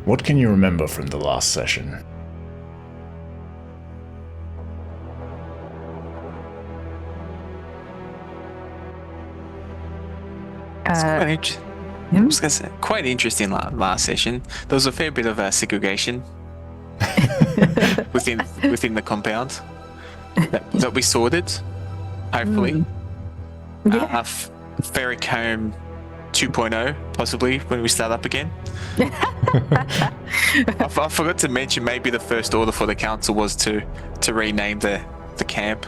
What can you remember from the last session? I was gonna say, quite interesting last session. There was a fair bit of segregation within the compound that we sorted. Hopefully, Ferric Home 2.0 possibly when we start up again. I forgot to mention maybe the first order for the council was to rename the camp.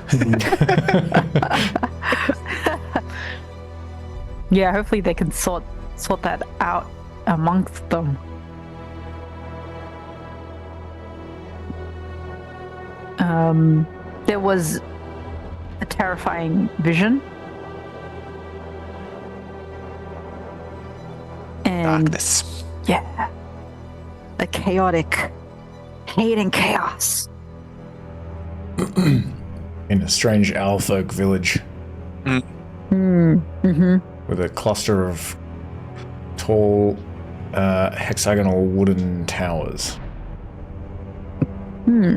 Yeah, hopefully they can sort that out amongst them. There was a terrifying vision. And Darkness. yeah, a chaotic hate and chaos. In a strange Owlfolk village. With a cluster of tall, hexagonal wooden towers. We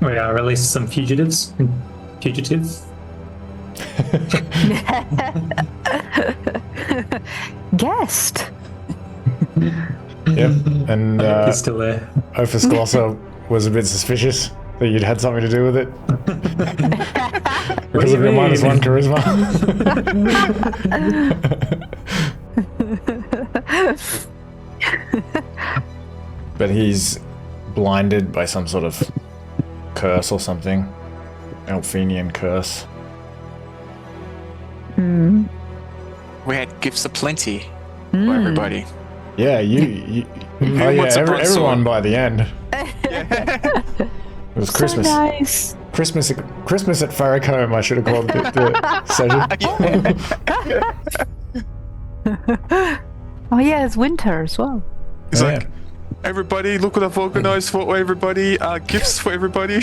released some fugitives. Guest. Yep, and He's still there. Ophis Glosser was a bit suspicious that you'd had something to do with it. Because of your -1 charisma. But he's blinded by some sort of curse or something. Elfenian curse. We had gifts aplenty for everybody. Yeah, you everyone by the end. It was Christmas. So nice. Christmas at Ferric Home, I should have called the session. Oh yeah, it's winter as well. It's like, everybody, look what I've organized for everybody. Gifts for everybody.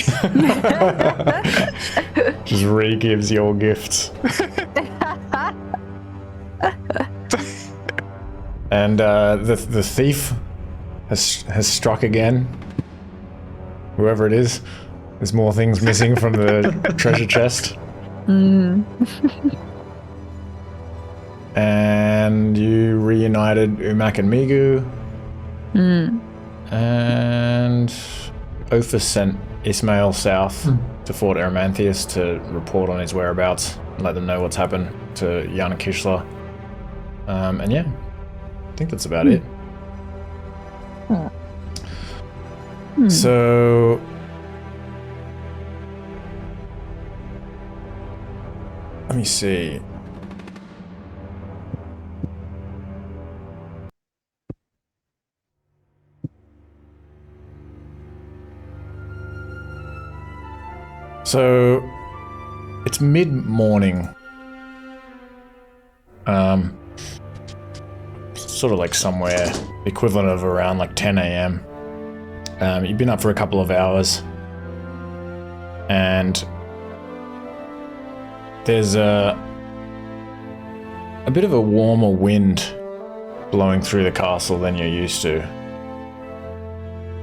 Just re-gives your gifts. And the thief has struck again. Whoever it is, there's more things missing from the treasure chest. And you reunited Umak and Migu. And Ophis sent Ismail south to Fort Eramanthius to report on his whereabouts and let them know what's happened to Yana Kishla. And yeah, I think that's about it. So let me see. So it's mid-morning. Sort of like somewhere equivalent of around like 10 a.m. You've been up for a couple of hours, and there's a bit of a warmer wind blowing through the castle than you're used to.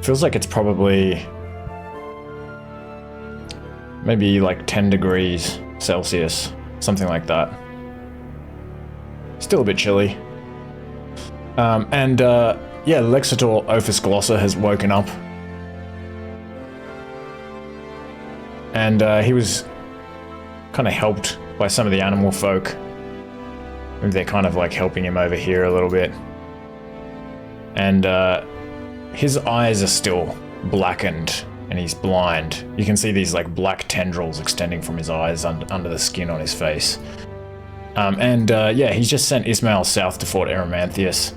Feels like it's probably maybe like 10 degrees Celsius, something like that. Still a bit chilly. Yeah, Lexitor Ophis Glosser has woken up. And he was kind of helped by some of the animal folk. Maybe they're kind of like helping him over here a little bit. And his eyes are still blackened and he's blind. You can see these like black tendrils extending from his eyes under the skin on his face. Yeah, he's just sent Ismail south to Fort Eramanthius.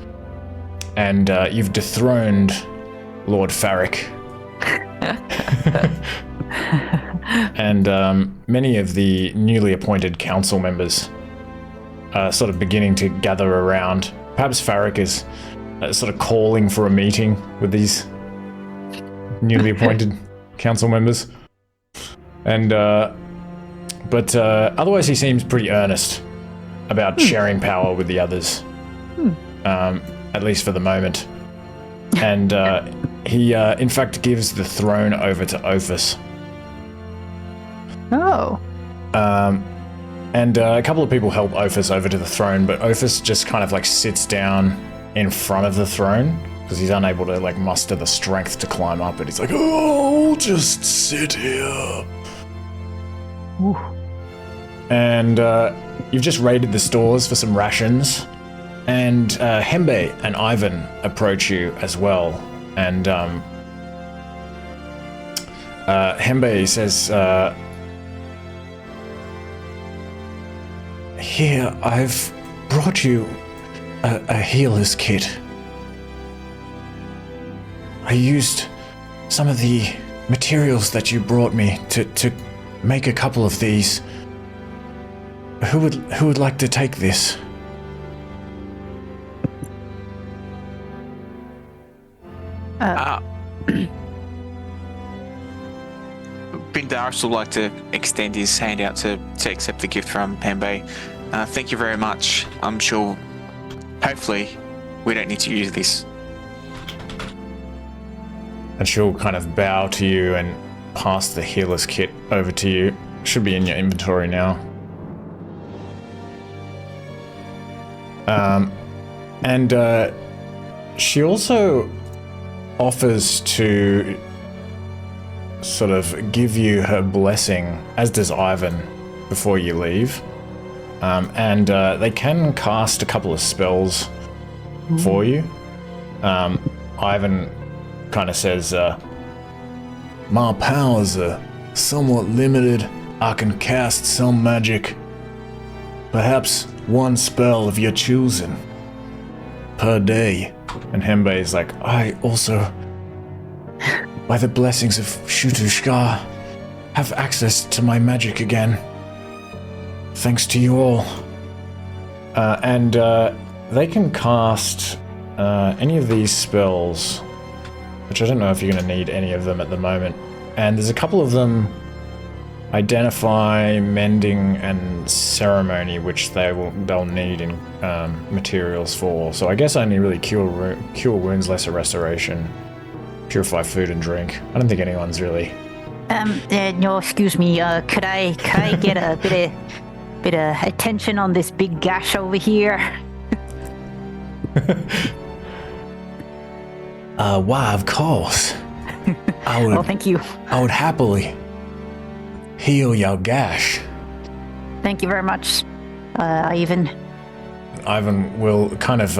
And you've dethroned Lord Farrick. And many of the newly appointed council members are sort of beginning to gather around. Perhaps Farrick is sort of calling for a meeting with these newly appointed council members. And otherwise he seems pretty earnest about sharing power with the others. at least for the moment. And he, in fact, gives the throne over to Ophis. Oh. And a couple of people help Ophis over to the throne, but Ophis just kind of like sits down in front of the throne because he's unable to like muster the strength to climb up it. He's like, oh, I'll just sit here. Ooh. And you've just raided the stores for some rations, and Hembe and Ivan approach you as well. And Hembe says, here, I've brought you a healer's kit. I used some of the materials that you brought me to make a couple of these. Who would like to take this? Bindaris would like to extend his hand out to accept the gift from Pembe. Thank you very much. I'm sure, hopefully, we don't need to use this. And she'll kind of bow to you and pass the healer's kit over to you. Should be in your inventory now. And she also offers to sort of give you her blessing, as does Ivan, before you leave. And they can cast a couple of spells for you. Ivan kind of says, my powers are somewhat limited. I can cast some magic. Perhaps one spell of your choosing per day. And Hembe is like, I also, by the blessings of Shutushka, have access to my magic again. Thanks to you all. And they can cast any of these spells, which I don't know if you're going to need any of them at the moment. And there's a couple of them, Identify, Mending, and Ceremony, which they'll need in materials for. So I guess only really cure wounds, lesser restoration, purify food and drink. I don't think anyone's really. No, excuse me. Could I get a bit of attention on this big gash over here? Why, of course. I would. Oh, thank you. I would happily heal your gash. Thank you very much, Ivan. Ivan will kind of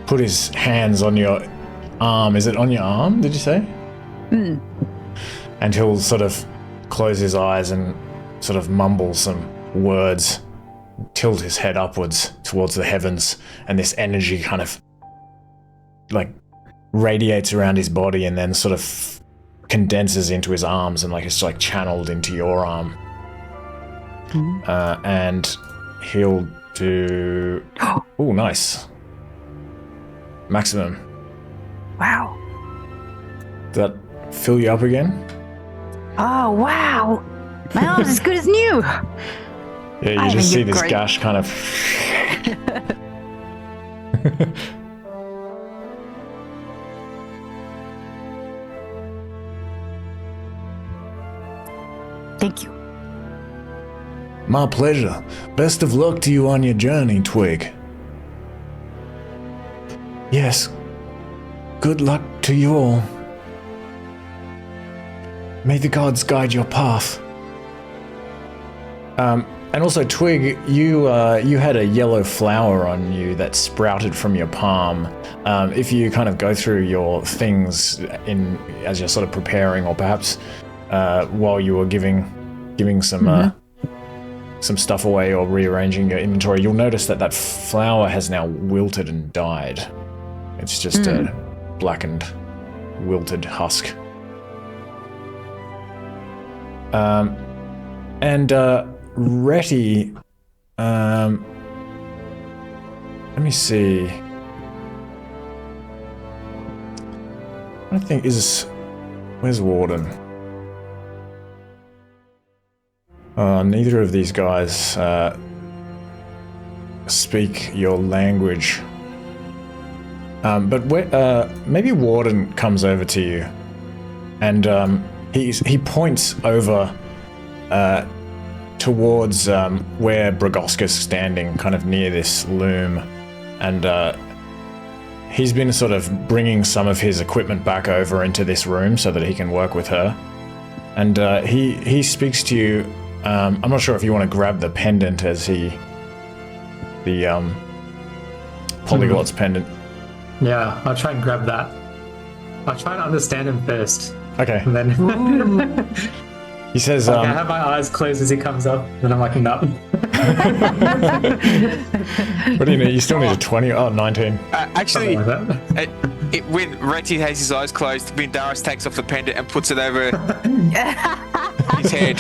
put his hands on your arm. Is it on your arm, did you say? And he'll sort of close his eyes and sort of mumble some words, tilt his head upwards towards the heavens, and this energy kind of like radiates around his body and then sort of condenses into his arms and like it's like channeled into your arm. And he'll do oh nice maximum. Wow. Does that fill you up again? Oh wow, my arm's as good as new. Yeah, you Ivan, just see you're this great. gash kind of Thank you. My pleasure. Best of luck to you on your journey, Twig. Yes. Good luck to you all. May the gods guide your path. And also, Twig, you had a yellow flower on you that sprouted from your palm. If you kind of go through your things as you're sort of preparing, or perhaps while you were giving some stuff away or rearranging your inventory, you'll notice that flower has now wilted and died. It's just a blackened, wilted husk. And Retty, let me see. I think where's Warden? Neither of these guys speak your language, But maybe Warden comes over to you, and he points over towards where Bragoska's standing, kind of near this loom, and he's been sort of bringing some of his equipment back over into this room so that he can work with her. And he speaks to you. I'm not sure if you want to grab the pendant as the Polyglot's pendant. Yeah, I'll try and grab that. I'll try and understand him first. Okay. And then He says, I have my eyes closed as he comes up, and I'm like, no. What do you need? You still need a 20? Oh, 19. Actually, Something like that. when Reti has his eyes closed, Vindaris takes off the pendant and puts it over his head.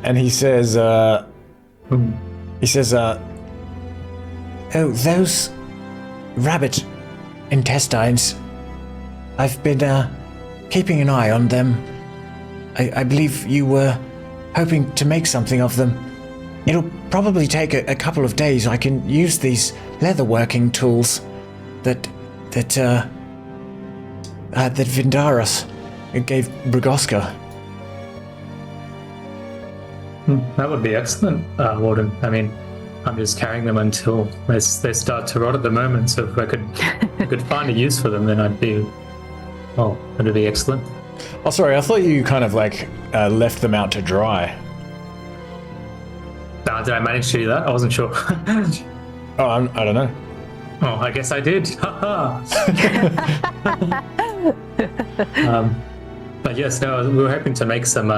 And he says, oh, those rabbit intestines. I've been keeping an eye on them. I believe you were hoping to make something of them. It'll probably take a couple of days. I can use these leatherworking tools that Vindaris gave Bragoska. That would be excellent, Warden. I mean, I'm just carrying them until they start to rot at the moment, so if I could find a use for them, then it'd be excellent. Oh, sorry, I thought you kind of like left them out to dry. Did I manage to do that? I wasn't sure. Oh, I don't know. Oh, I guess I did. But yes, no, we were hoping to make some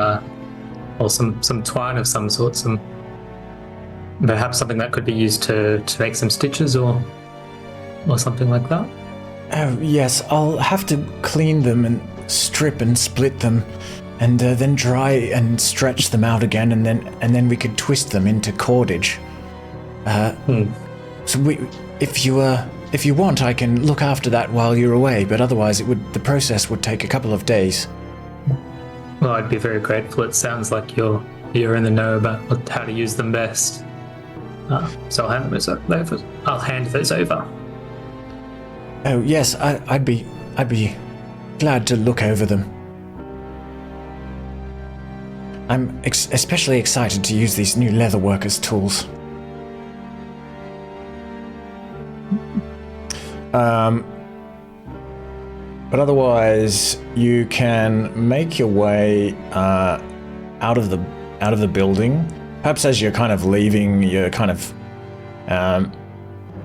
twine of some sort, perhaps something that could be used to make some stitches or something like that. Oh, yes, I'll have to clean them and strip and split them, and then dry and stretch them out again, and then we could twist them into cordage. So if you want, I can look after that while you're away, but otherwise the process would take a couple of days. Well, I'd be very grateful. It sounds like you're in the know about how to use them best. So I'll hand those over. Oh yes, I'd be glad to look over them. I'm especially excited to use these new leatherworkers' tools. But otherwise, you can make your way out of the building. Perhaps as you're kind of leaving, you're kind of,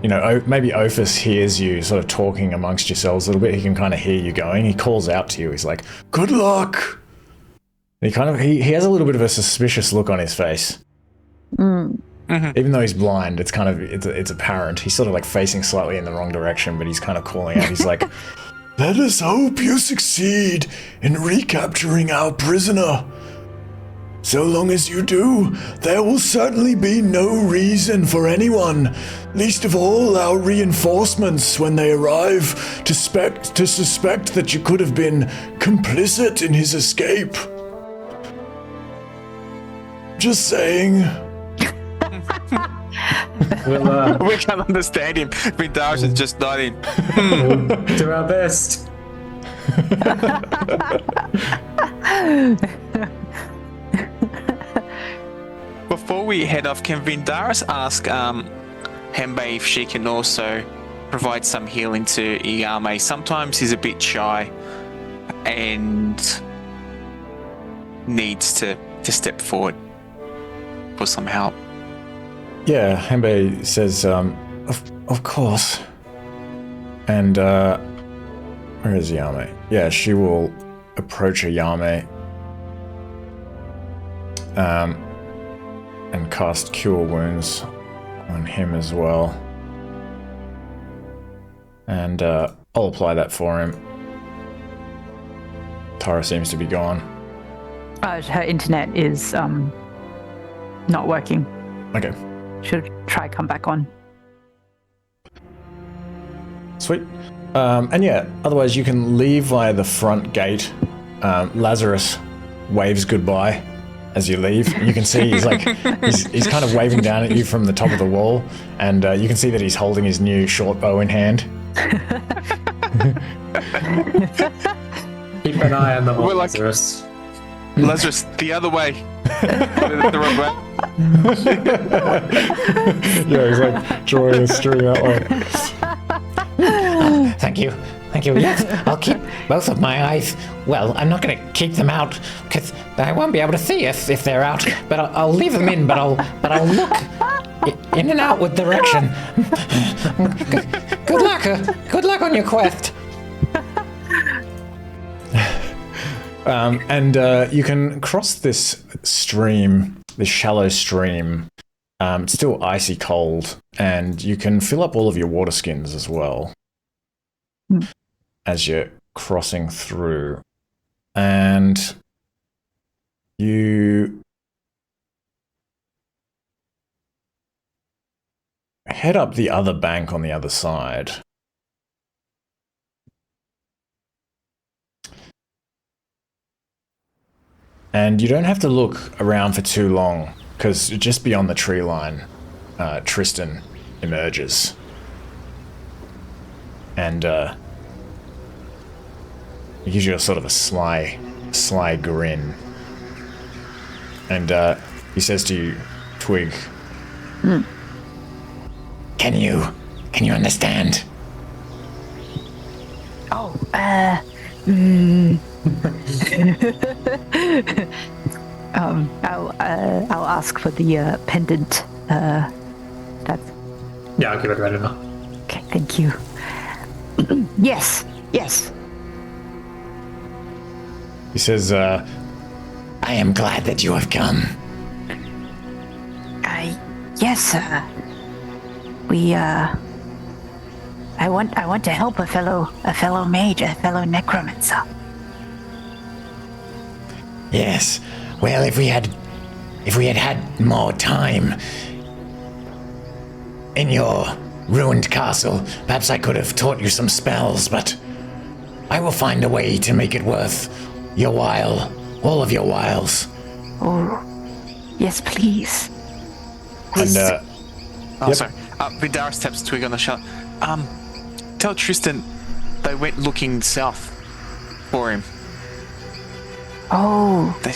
maybe Ophis hears you sort of talking amongst yourselves a little bit. He can kind of hear you going. He calls out to you. He's like, "Good luck." And he has a little bit of a suspicious look on his face. Mm-hmm. Even though he's blind, it's apparent. He's sort of like facing slightly in the wrong direction, but he's kind of calling out. He's like, "Let us hope you succeed in recapturing our prisoner. So long as you do, there will certainly be no reason for anyone, least of all our reinforcements when they arrive, to suspect that you could have been complicit in his escape. Just saying." We can't understand him. Vindaris is just nodding. We'll do our best. Before we head off, can Vindaris ask Hembe if she can also provide some healing to Yao Mei? Sometimes he's a bit shy and needs to step forward for some help. Yeah, Hembe says, of course. And, where is Yao Mei? Yeah, she will approach a Yao Mei. And cast Cure Wounds on him as well. And, I'll apply that for him. Tara seems to be gone. Her internet is, not working. Okay. Should try come back on. Sweet. And yeah, otherwise you can leave via the front gate. Lazarus waves goodbye as you leave. You can see he's like he's kind of waving down at you from the top of the wall, and you can see that he's holding his new short bow in hand. Keep an eye on the We're like- Lazarus. Lazarus, the other way. The wrong way. Yeah, he's like drawing a string that way. Thank you. Thank you. Yes, I'll keep both of my eyes. Well, I'm not going to keep them out because I won't be able to see if they're out. But I'll leave them in. But I'll look in and outward direction. Good luck. Good luck on your quest. And you can cross this stream, this shallow stream. It's still icy cold, and you can fill up all of your water skins as well as you're crossing through. And you head up the other bank on the other side. And you don't have to look around for too long, because just beyond the tree line, Tristan emerges. And he gives you a sort of a sly grin. And he says to you, Twig, Can you understand? Oh, I'll ask for the pendant. That's Yeah, I'll give it right now. okay. Thank you. Yes. he says, I am glad that you have come. Yes, sir. We I want to help a fellow mage, a fellow necromancer. Yes. Well, if we had more time in your ruined castle, perhaps I could have taught you some spells, but I will find a way to make it worth your while, all of your whiles. Oh, yes, please. and Oh, sorry. Vidaris taps Twig on the shoulder. Tell Tristan they went looking south for him. Oh, They,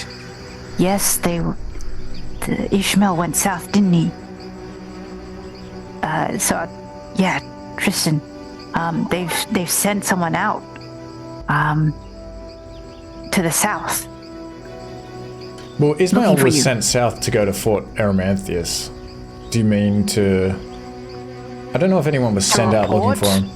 yes, the Ishmael went south, didn't he? Yeah, Tristan. They've sent someone out. To the south. well, Ismael Looking for was you. sent south to go to Fort Erymanthius. Do you mean to... I don't know if anyone was sent out looking for him.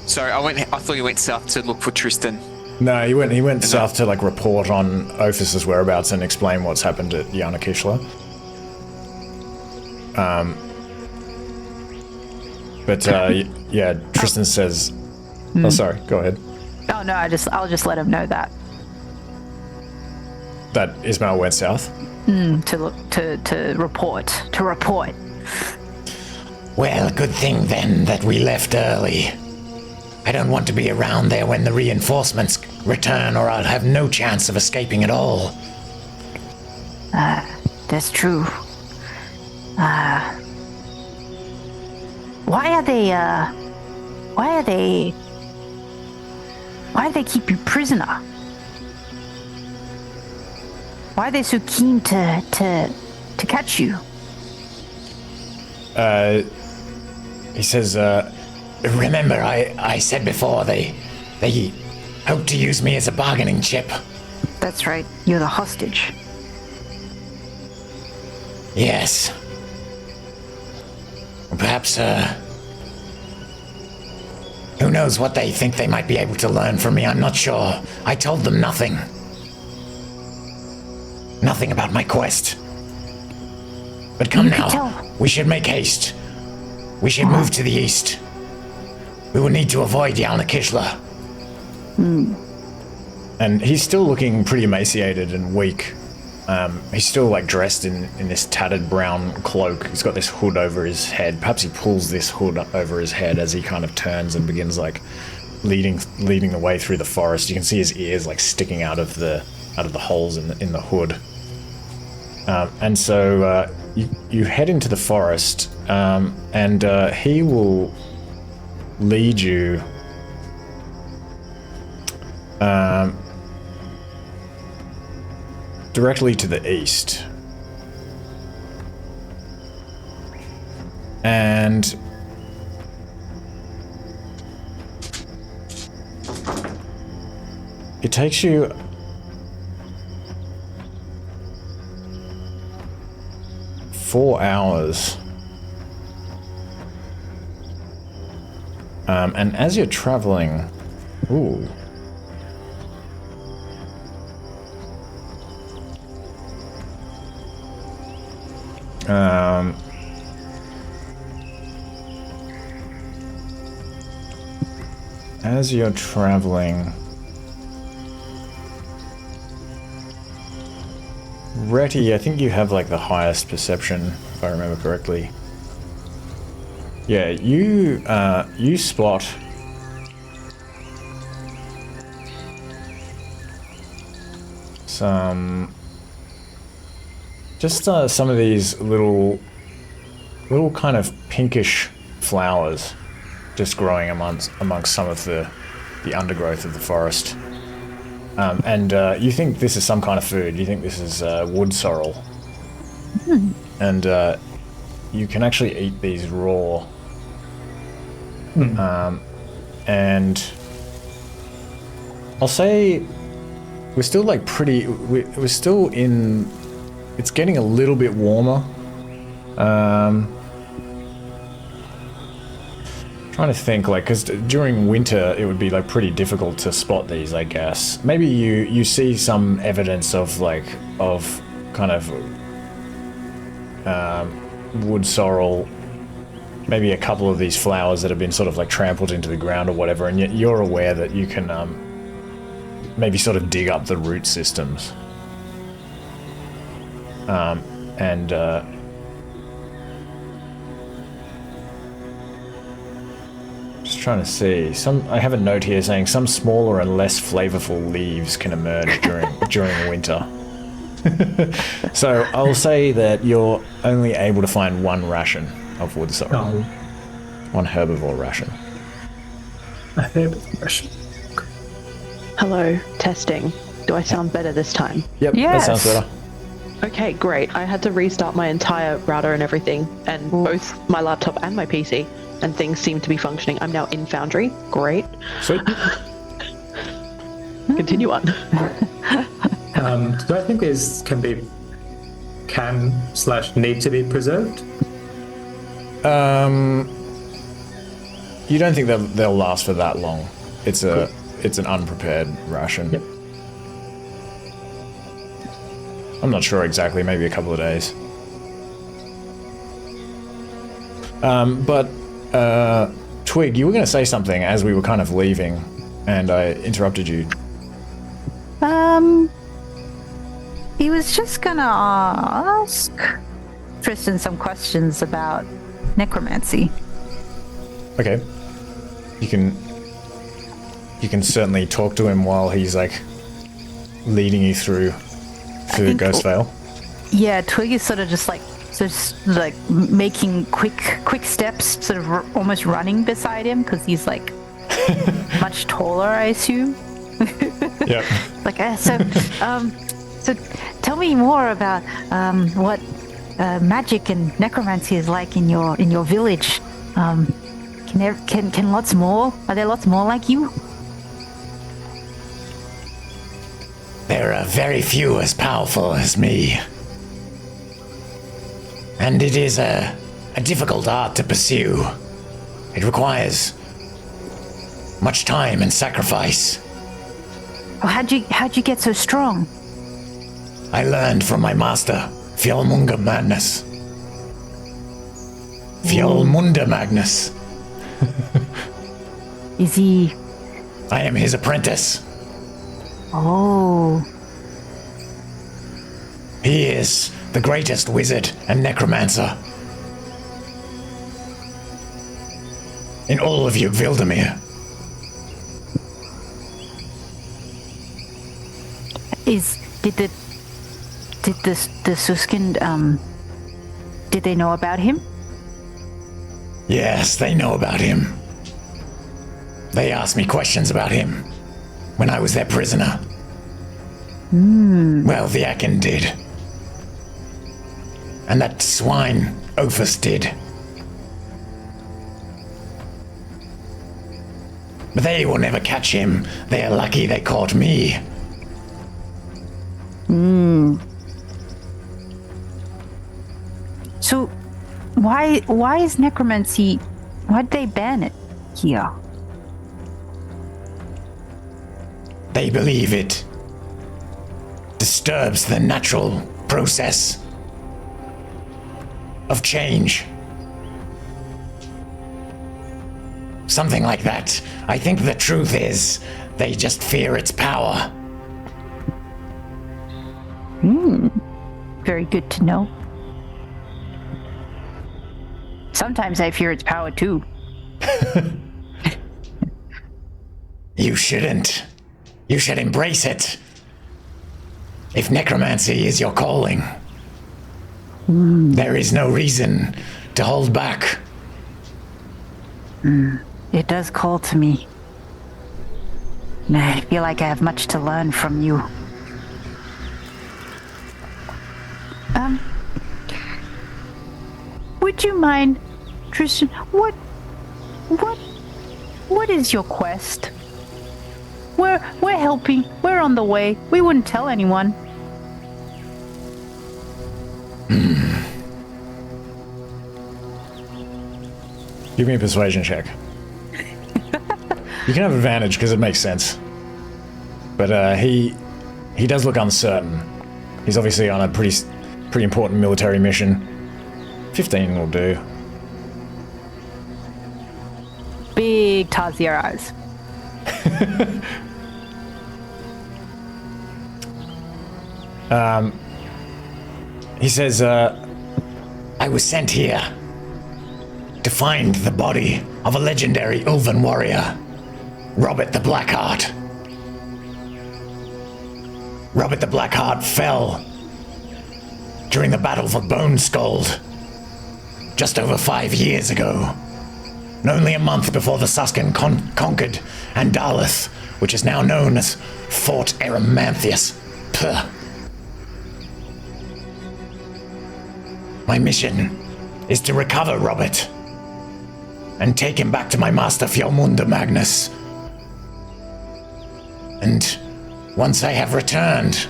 sorry, I thought you went south to look for Tristan. No, he went south to like report on Ophus's whereabouts and explain what's happened at Yanakishla. Yeah, Tristan says... Oh, sorry, go ahead. Oh no, I'll just let him know that. That Ismael went south? To report. Well, good thing then that we left early. I don't want to be around there when the reinforcements return, or I'll have no chance of escaping at all. That's true. Why do they keep you prisoner? Why are they so keen to catch you? He says, Remember, I said before they hope to use me as a bargaining chip. That's right, you're the hostage. Yes. Perhaps, who knows what they think they might be able to learn from me, I'm not sure. I told them nothing. Nothing about my quest. But come You could now, tell. we should make haste. We should move to the east. We will need to avoid Yanakishla. and he's still looking pretty emaciated and weak. He's still like dressed in this tattered brown cloak. He's got this hood over his head. Perhaps he pulls this hood over his head as he kind of turns and begins like leading the way through the forest. You can see his ears like sticking out of the out of the holes in the hood. And so you head into the forest, and he will lead you directly to the east. And it takes you four hours. And as you're traveling, ooh. As you're traveling, Retty, I think you have like the highest perception, if I remember correctly. Yeah, you spot some of these little kind of pinkish flowers just growing amongst some of the undergrowth of the forest. And you think this is some kind of food. You think this is wood sorrel. And you can actually eat these raw. And I'll say we're still like we're still in, it's getting a little bit warmer. Trying to think, like, because during winter it would be like pretty difficult to spot these, I guess. Maybe you see some evidence of kind of wood sorrel, maybe a couple of these flowers that have been sort of like trampled into the ground or whatever, and yet you're aware that you can maybe sort of dig up the root systems. And just trying to see. I have a note here saying some smaller and less flavorful leaves can emerge during winter. So I'll say that you're only able to find one ration of wood sorrel. One herbivore ration. A herbivore ration. Hello, testing. Do I sound better this time? Yep, Yes. that sounds better. Okay, great. I had to restart my entire router and everything, and both my laptop and my PC, and things seem to be functioning. I'm now in Foundry. Great. Sweet. Continue on. Do I think these can/need to be preserved? You don't think they'll last for that long. It's an unprepared ration. Yep. I'm not sure exactly, maybe a couple of days. But Twig, you were going to say something as we were kind of leaving, and I interrupted you. He was just gonna ask Tristan some questions about necromancy. Okay. You can certainly talk to him while he's like leading you through Ghost Vale. Yeah, Twig is sort of making quick steps, sort of almost running beside him because he's like much taller, I assume. Yep. Like, so tell me more about what magic and necromancy is like in your village. Can lots more? Are there lots more like you? There are very few as powerful as me. And it is a difficult art to pursue. It requires much time and sacrifice. Oh, how'd you get so strong? I learned from my master, Fjolmunga Magnus. Fjolmunda Magnus. Is he? I am his apprentice. Oh. He is the greatest wizard and necromancer in all of Yggvildomir. Did the Suskind, did they know about him? Yes, they know about him. They asked me questions about him when I was their prisoner. Well, the Akin did. And that swine, Ophis, did. But they will never catch him. They are lucky they caught me. So, why is necromancy? Why did they ban it here? They believe it disturbs the natural process of change. Something like that. I think the truth is, they just fear its power. Very good to know. Sometimes I fear its power too. You shouldn't. You should embrace it. If necromancy is your calling, there is no reason to hold back. It does call to me. And I feel like I have much to learn from you. Would you mind, Tristan, what is your quest? We're helping. We're on the way. We wouldn't tell anyone. Give me a persuasion check. You can have advantage because it makes sense. But he does look uncertain. He's obviously on a pretty important military mission. 15 will do. Big Tazier eyes. He says, I was sent here to find the body of a legendary Ulvan warrior, Robert the Blackheart. Robert the Blackheart fell during the Battle for Bone Skull just over 5 years ago, and only a month before the Suskin conquered Andalith, which is now known as Fort Erymanthius. Puh. My mission is to recover Robert and take him back to my master Fjolmunda Magnus. And once I have returned,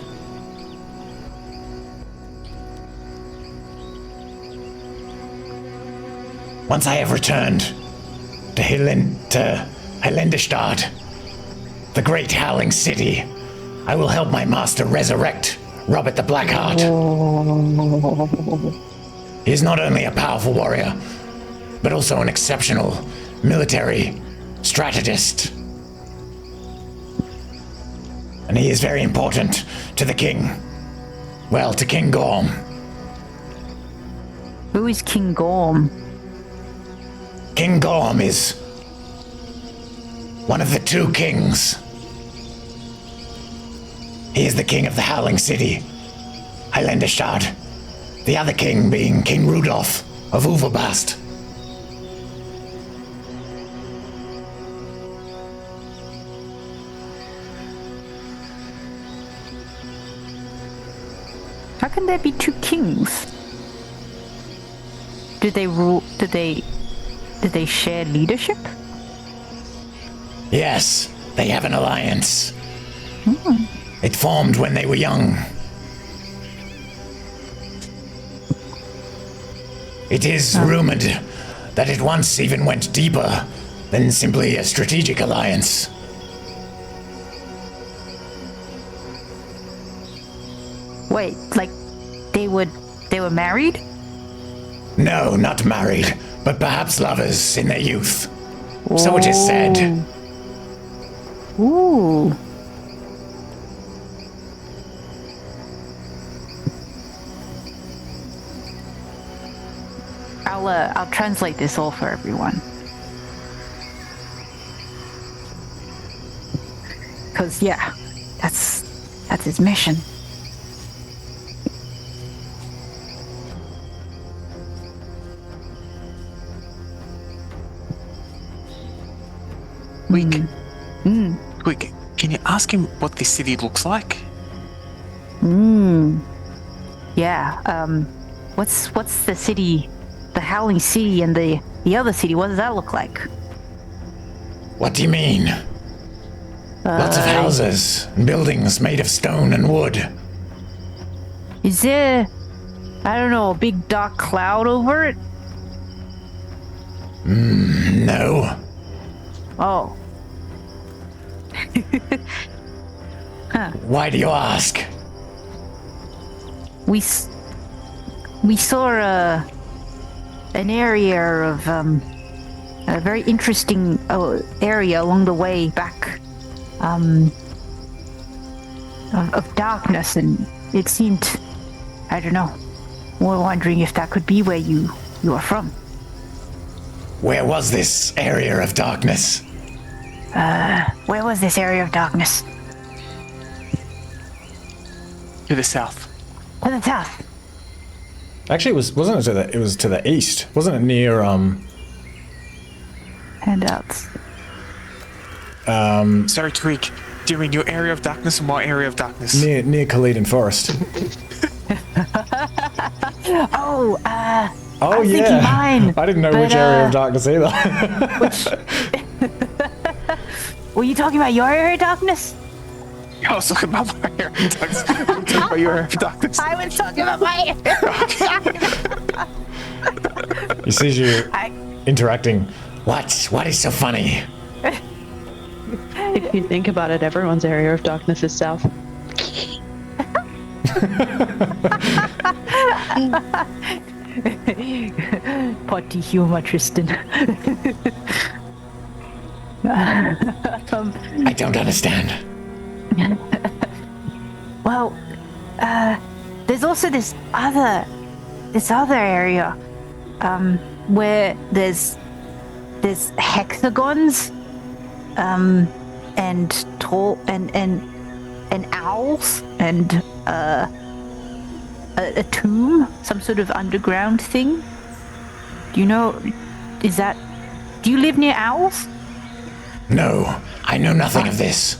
to Helendestad, the great howling city, I will help my master resurrect Robert the Blackheart. He is not only a powerful warrior, but also an exceptional military strategist. And he is very important to the king. Well, to King Gorm. Who is King Gorm? King Gorm is one of the two kings. He is the king of the Howling City, Helendestad. The other king being King Rudolph of Uvelbast. How can there be two kings? Do they rule? Did they share leadership? Yes, they have an alliance. It formed when they were young. It is rumored that it once even went deeper than simply a strategic alliance. Wait, like they were married? No, not married, but perhaps lovers in their youth. So it is said. Ooh. I'll translate this all for everyone. Cause yeah, that's his mission. Quick. Quick. Can you ask him what this city looks like? Yeah. What's the city, the Howling City, and the other city? What does that look like? What do you mean? Lots of houses and buildings made of stone and wood. Is there, I don't know, a big dark cloud over it? No. Oh. Why do you ask? We saw an area of a very interesting area along the way back of darkness, and it seemed, I don't know, we're wondering if that could be where you are from. Where was this area of darkness? Where was this area of darkness? To the south. To the south. Actually, wasn't it it was to the east? Wasn't it near Handouts. Sorry, Twig. Do you mean your area of darkness or my area of darkness? near Khalidin Forest? Oh, Oh I was yeah. thinking mine, I didn't know but, which area of darkness either. were you talking about your area of darkness? I was talking about my area of darkness. I'm talking about your area of darkness. I was talking about my area of darkness. He sees you interacting. What is so funny? If you think about it, everyone's area of darkness is south. Potty humor, Tristan. I don't understand. Well, there's also this other area, where there's hexagons, and tall and owls and a tomb, some sort of underground thing. Do you know? Do you live near owls? No, I know nothing of this.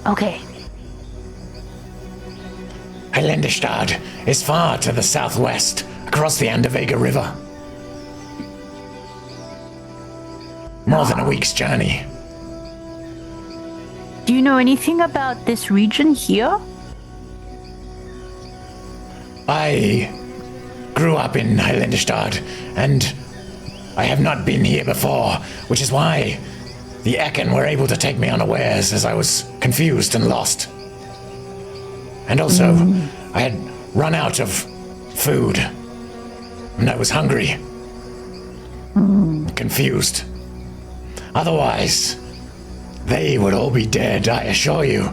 Okay. Heilendestad is far to the southwest, across the Andavega River. More than a week's journey. Do you know anything about this region here? I grew up in Heilendestad, and I have not been here before, which is why the Ekken were able to take me unawares as I was confused and lost. And also, I had run out of food, and I was hungry, confused. Otherwise, they would all be dead, I assure you.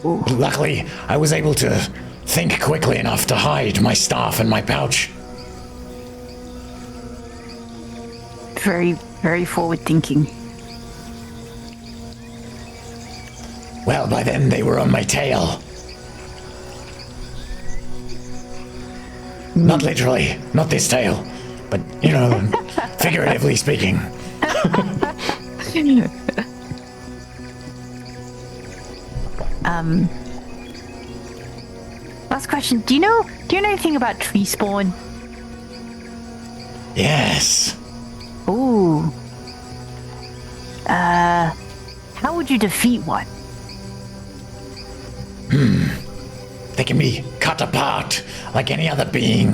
Luckily, I was able to think quickly enough to hide my staff in my pouch. Very, very forward thinking. Well, by then they were on my tail. Not literally, not this tail, but, you know, figuratively speaking. Last question. Do you know anything about tree spawn? Yes. Ooh. How would you defeat one? They can be cut apart like any other being.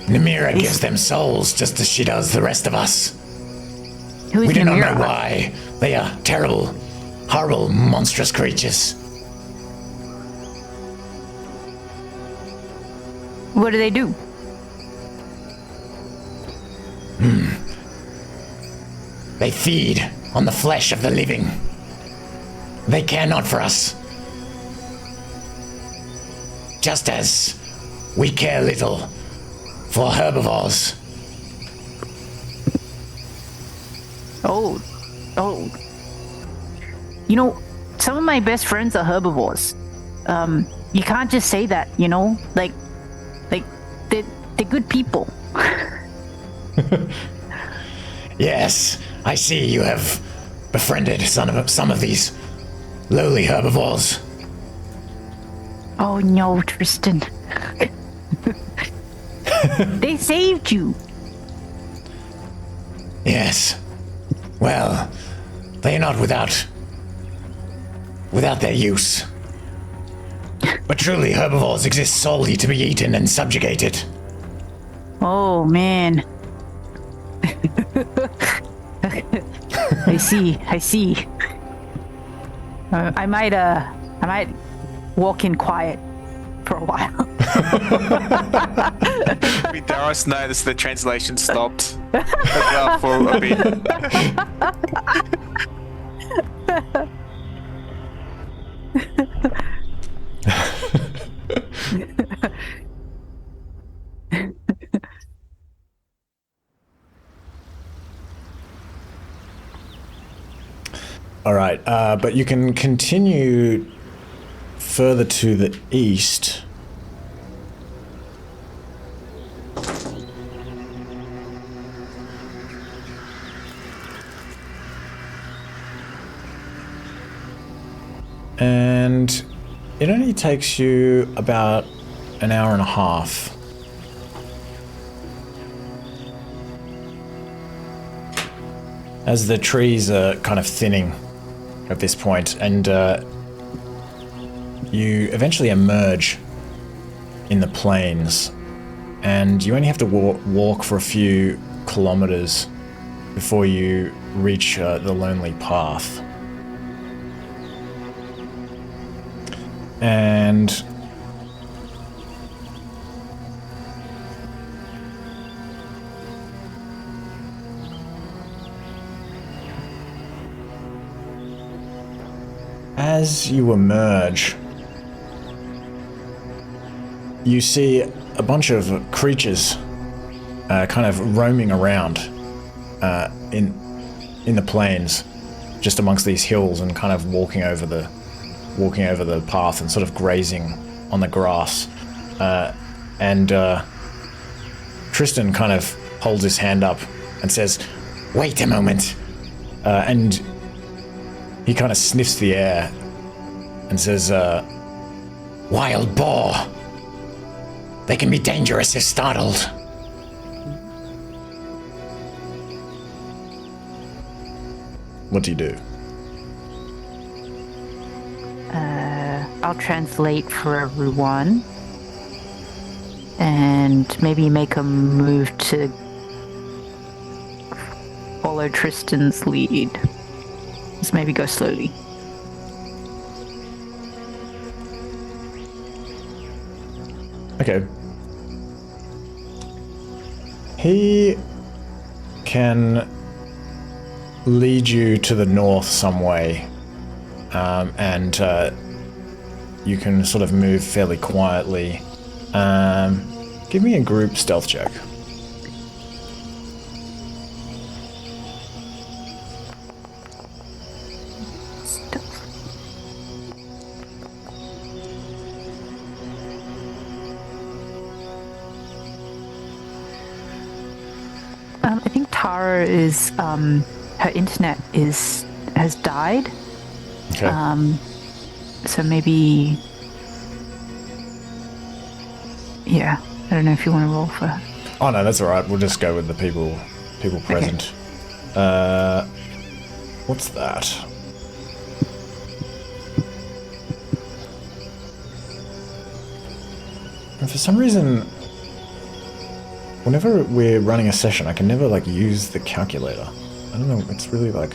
Namira gives them souls just as she does the rest of us. Who is We do not know Namira? why. They are terrible, horrible, monstrous creatures. What do they do? They feed on the flesh of the living. They care not for us. Just as we care little for herbivores. Oh. You know, some of my best friends are herbivores. You can't just say that, you know? Like, Like, they're good people. Yes, I see you have befriended some of these lowly herbivores. Oh no, Tristan. They saved you. Yes. Well, they are not without their use. But truly, herbivores exist solely to be eaten and subjugated. Oh man. I see. I might walk in quiet for a while. Darius noticed the translation stopped as well for a bit. All right, but you can continue further to the east. And it only takes you about an hour and a half. As the trees are kind of thinning at this point, and you eventually emerge in the plains, and you only have to walk for a few kilometers before you reach the lonely path. And as you emerge, you see a bunch of creatures kind of roaming around in the plains, just amongst these hills, and kind of walking over the path and sort of grazing on the grass. And Tristan kind of holds his hand up and says, Wait a moment. and he kind of sniffs the air and says, Wild boar. They can be dangerous if startled. what do you do? I'll translate for everyone. And maybe make a move to follow Tristan's lead. Just maybe go slowly. Okay. He can lead you to the north some way, and you can sort of move fairly quietly. Give me a group stealth check. I think Tara is her internet has died. Okay. So maybe, yeah. I don't know if you want to roll for her. Oh no, that's all right. We'll just go with the people present. What's that? And for some reason, whenever we're running a session, I can never like use the calculator. I don't know. It's really like.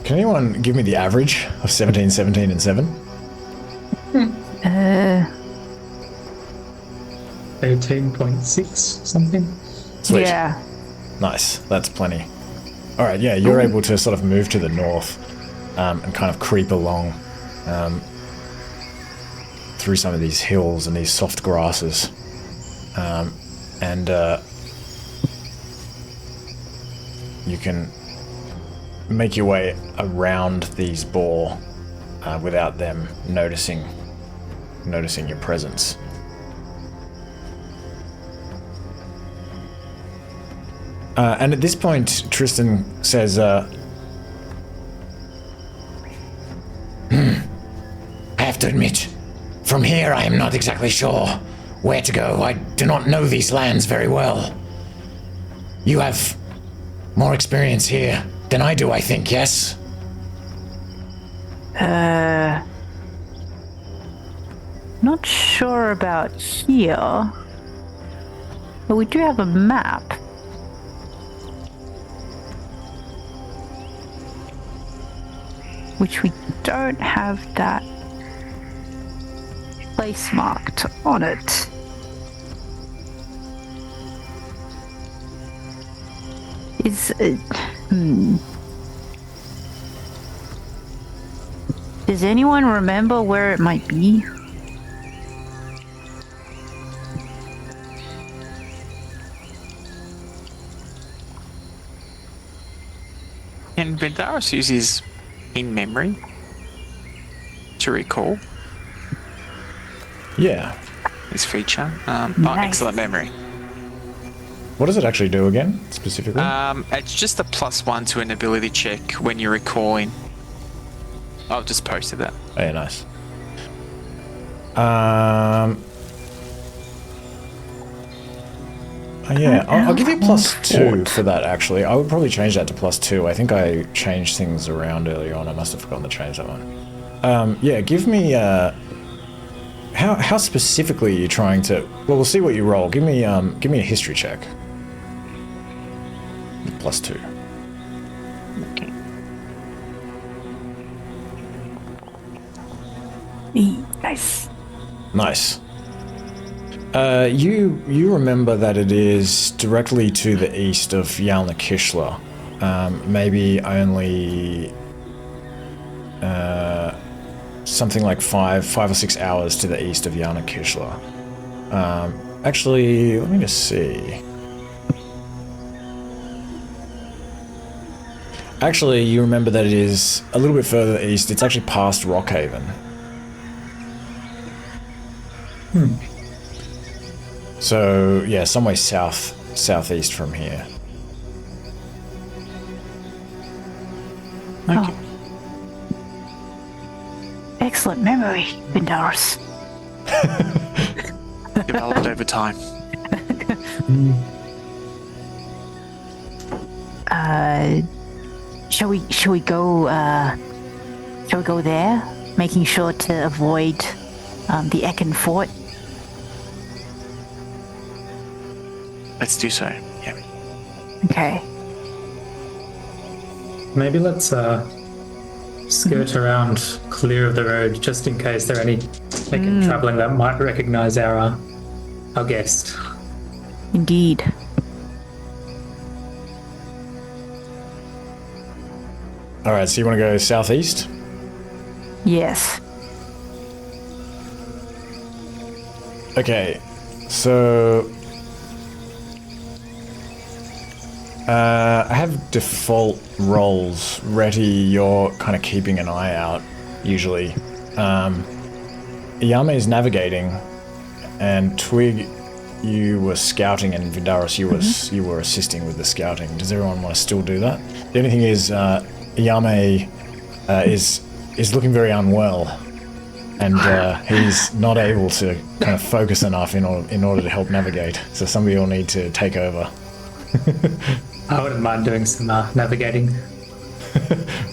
Can anyone give me the average of 17, 17, and 7? 18.6 something. Sweet. Yeah. Nice. That's plenty. All right. Yeah, you're able to sort of move to the north and kind of creep along through some of these hills and these soft grasses, and you can make your way around these boar without them noticing noticing your presence. And at this point, Tristan says, I have to admit, from here I am not exactly sure where to go. I do not know these lands very well. You have more experience here than I do, I think, yes? Not sure about here. But we do have a map. Which we don't have that place marked on it. Does anyone remember where it might be? Can Vendaris use his in memory to recall yeah. his feature? Nice. Excellent memory. What does it actually do again, specifically? It's just a +1 to an ability check when you're recalling. I've just posted that. Oh, yeah, nice. Yeah, I'll give you +2 for that, actually. I would probably change that to +2. I think I changed things around earlier on. I must have forgotten to change that one. Yeah, give me... How specifically are you trying to... Well, we'll see what you roll. Give me a history check. +2. Okay. Nice. Nice. You remember that it is directly to the east of Yao Mei, maybe only something like five or 6 hours to the east of Yao Mei. Actually, let me just see. Actually, you remember that it is a little bit further east. It's actually past Rockhaven. So, yeah, somewhere southeast from here. Oh. Excellent memory, Vendaris. Developed over time. Shall we go there? Making sure to avoid the Ekin Fort. Let's do so. Yeah. Okay. Maybe let's skirt around clear of the road just in case there are any traveling that might recognize our guest. Indeed. Alright, so you want to go southeast? Yes. Okay, so... I have default roles. Retty, you're kind of keeping an eye out, usually. Yao Mei is navigating, and Twig, you were scouting, and Vendaris, you were assisting with the scouting. Does everyone want to still do that? The only thing is, Yao Mei is looking very unwell, and he's not able to kind of focus enough in order to help navigate. So somebody will need to take over. I wouldn't mind doing some navigating.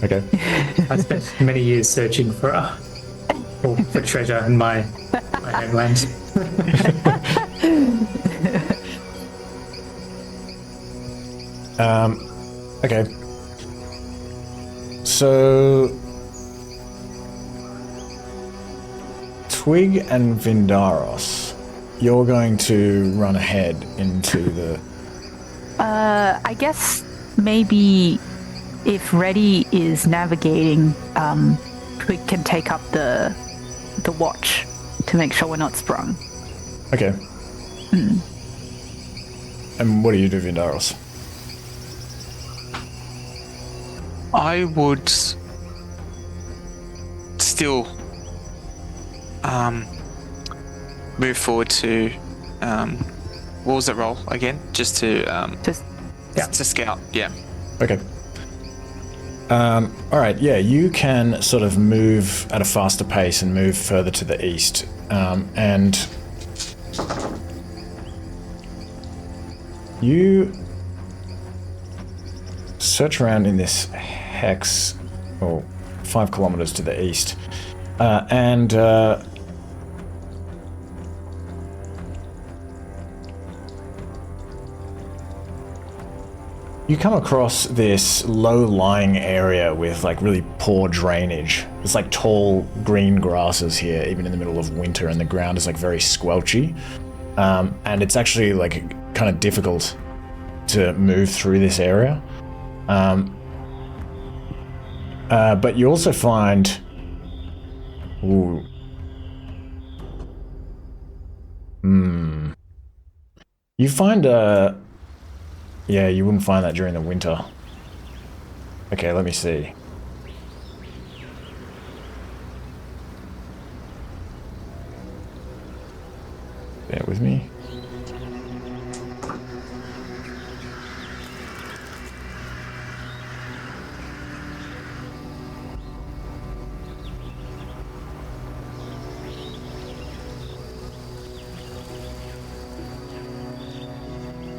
Okay. I spent many years searching for treasure in my homeland. Okay. So Twig and Vendaros, you're going to run ahead into the... I guess maybe if Reddy is navigating, Twig can take up the watch to make sure we're not sprung. Okay. And what do you do, Vendaros? I would still move forward to. What was the roll again? Just to to scout. Yeah. Okay. All right. Yeah, you can sort of move at a faster pace and move further to the east, and you search around in this hex, 5 kilometers to the east, and you come across this low-lying area with like really poor drainage. There's like tall green grasses here, even in the middle of winter, and the ground is like very squelchy. And it's actually like kind of difficult to move through this area. But you also find... Ooh. You find a... Yeah, you wouldn't find that during the winter. Okay, let me see. Bear with me.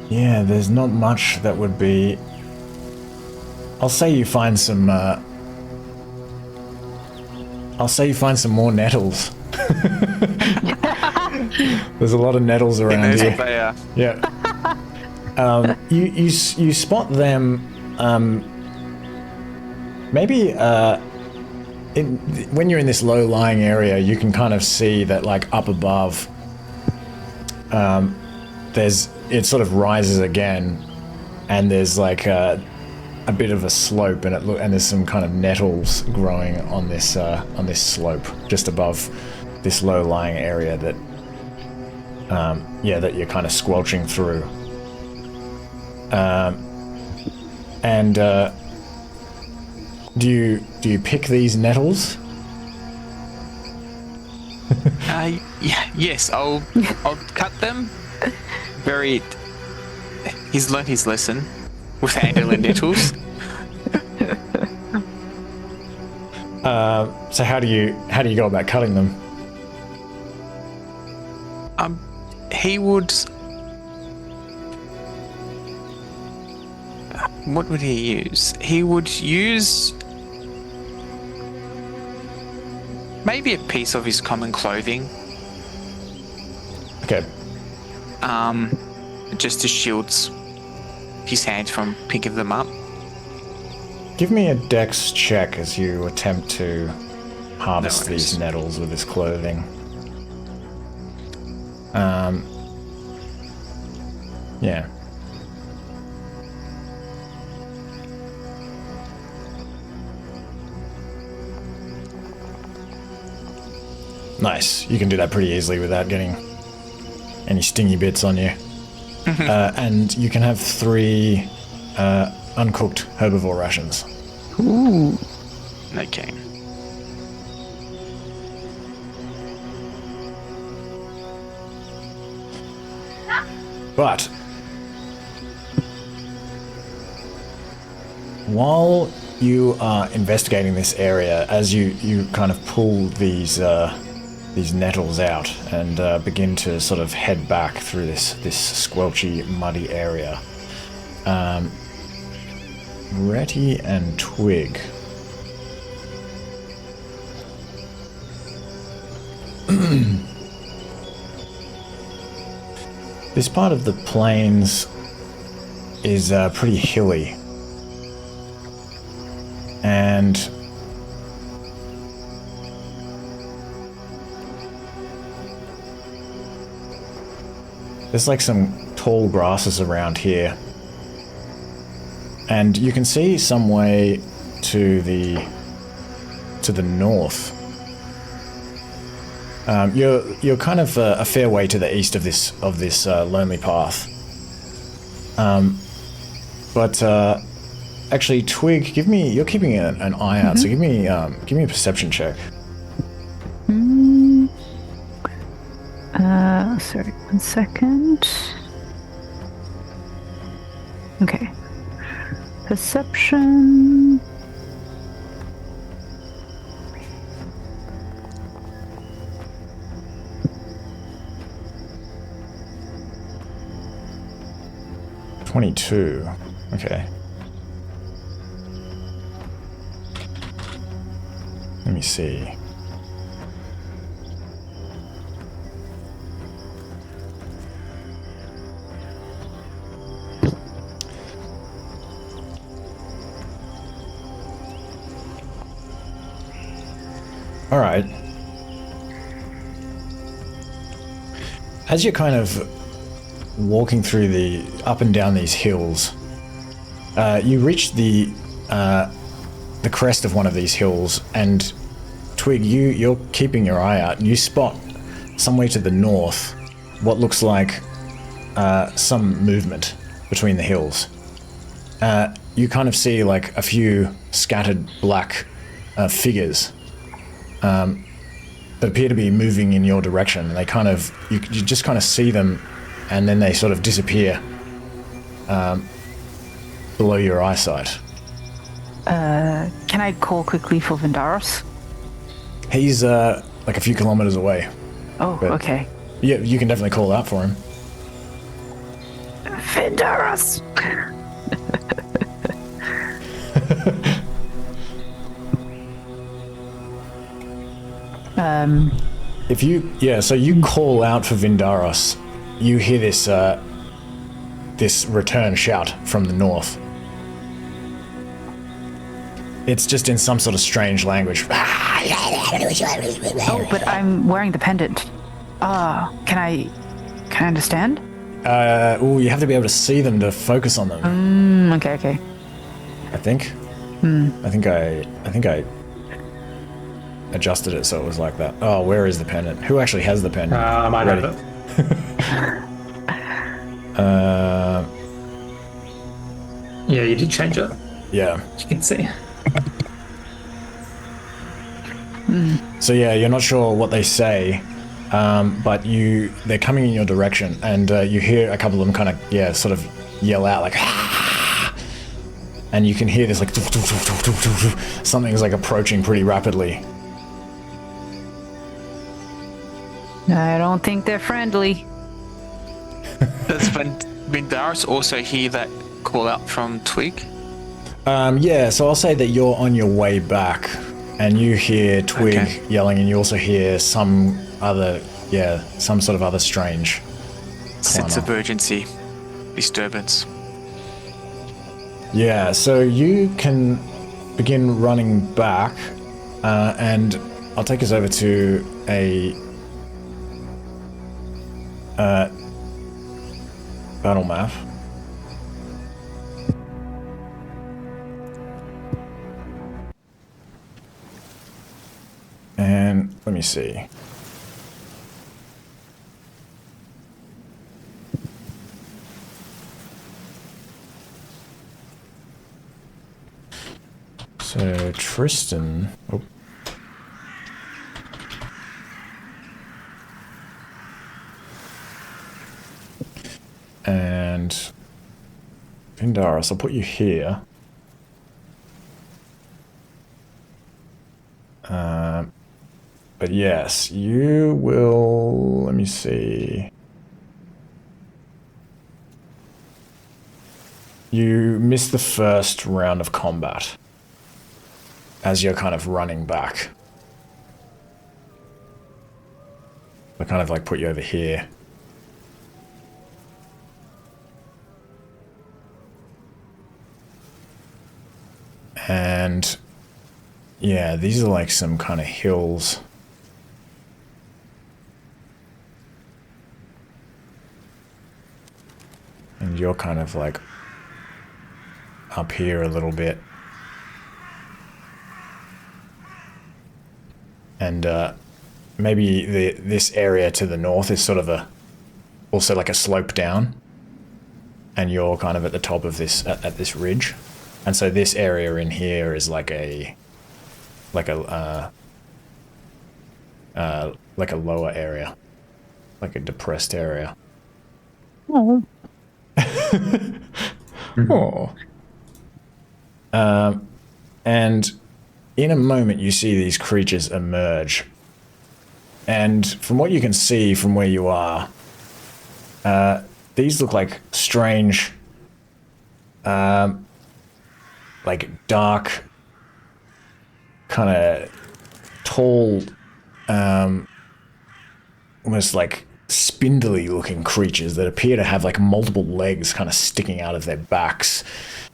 Yeah, there's not much that would be... I'll say you find some more nettles. There's a lot of nettles around here. They are. Yeah. You spot them. Maybe when you're in this low-lying area, you can kind of see that, like up above, it sort of rises again, and there's like a bit of a slope, and there's some kind of nettles growing on this slope just above this low-lying area that that you're kind of squelching through. And do you pick these nettles? Yes, I'll cut them. He's learned his lesson with handling nettles. So how do you go about cutting them? He would. What would he use? He would use maybe a piece of his common clothing. Okay. Just to shield his hand from picking them up. Give me a dex check as you attempt to harvest these nettles with his clothing. Yeah. Nice. You can do that pretty easily without getting any stingy bits on you. And you can have 3 uncooked herbivore rations. Ooh. Okay. But while you are investigating this area, as you kind of pull these nettles out and begin to sort of head back through this squelchy, muddy area, Retty and Twig. This part of the plains is pretty hilly, and there's like some tall grasses around here, and you can see some way to the north. You're kind of a fair way to the east of this lonely path. But actually, Twig, you're keeping an eye out, so give me a perception check. sorry, 1 second. Okay. Perception. $22. Okay. Let me see. All right. As you're kind of walking through the up and down these hills, you reach the crest of one of these hills, and Twig, you're keeping your eye out, and you spot somewhere to the north what looks like some movement between the hills. You kind of see like a few scattered black figures that appear to be moving in your direction. They kind of, you just kind of see them, and then they sort of disappear below your eyesight. Can I call quickly for Vindaros? He's like a few kilometers away. Oh, But- okay. Yeah, you can definitely call out for him. Vindaros! If you, so you call out for Vindaros, you hear this this return shout from the north. It's just in some sort of strange language. Oh, but I'm wearing the pendant. Can I understand? You have to be able to see them to focus on them. Okay. I think. I think I adjusted it so it was like that. Oh, where is the pendant? Who actually has the pendant? I might Ready. have it. Yeah, you did change it. Yeah. You can see. So yeah, you're not sure what they say, but they're coming in your direction, and you hear a couple of them kind of sort of yell out like, "Ah!" And you can hear this like something's like approaching pretty rapidly. I don't think they're friendly. Does Vindaris also hear that call out from Twig? So I'll say that you're on your way back, and you hear Twig yelling, and you also hear some sort of other strange Sense of urgency, disturbance. Yeah, so you can begin running back, and I'll take us over to a battle map. And let me see. So Tristan. Oh. And Vindaris, I'll put you here. But yes, you will. Let me see. You missed the first round of combat as you're kind of running back. I kind of like put you over here. And yeah, these are like some kind of hills. And you're kind of like up here a little bit. And maybe this area to the north is sort of also like a slope down. And you're kind of at the top of this, at this ridge. And so this area in here is like a lower area. like a depressed area. Oh. Oh. And in a moment, you see these creatures emerge. And from what you can see from where you are, these look like strange, like dark, kind of tall, almost like spindly looking creatures that appear to have like multiple legs kind of sticking out of their backs.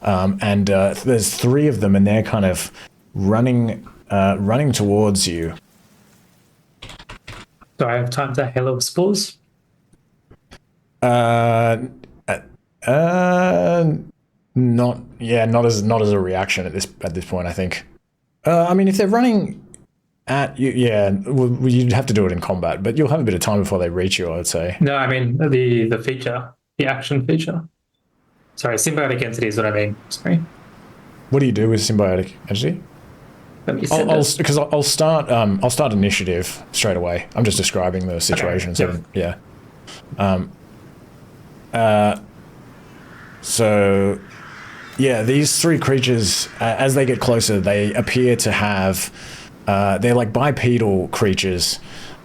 And there's 3 of them, and they're kind of running towards you. Do I have time to Hail of Spores? Not as a reaction at this point, I think. I mean, if they're running at you, you'd have to do it in combat, but you'll have a bit of time before they reach you, I would say. No, I mean the feature, the action feature. Sorry, symbiotic entity is what I mean. Sorry. What do you do with symbiotic entity? Let me send it. Because I'll start initiative straight away. I'm just describing the situation. Okay, So so yeah, these 3 creatures, as they get closer, they appear to have they're like bipedal creatures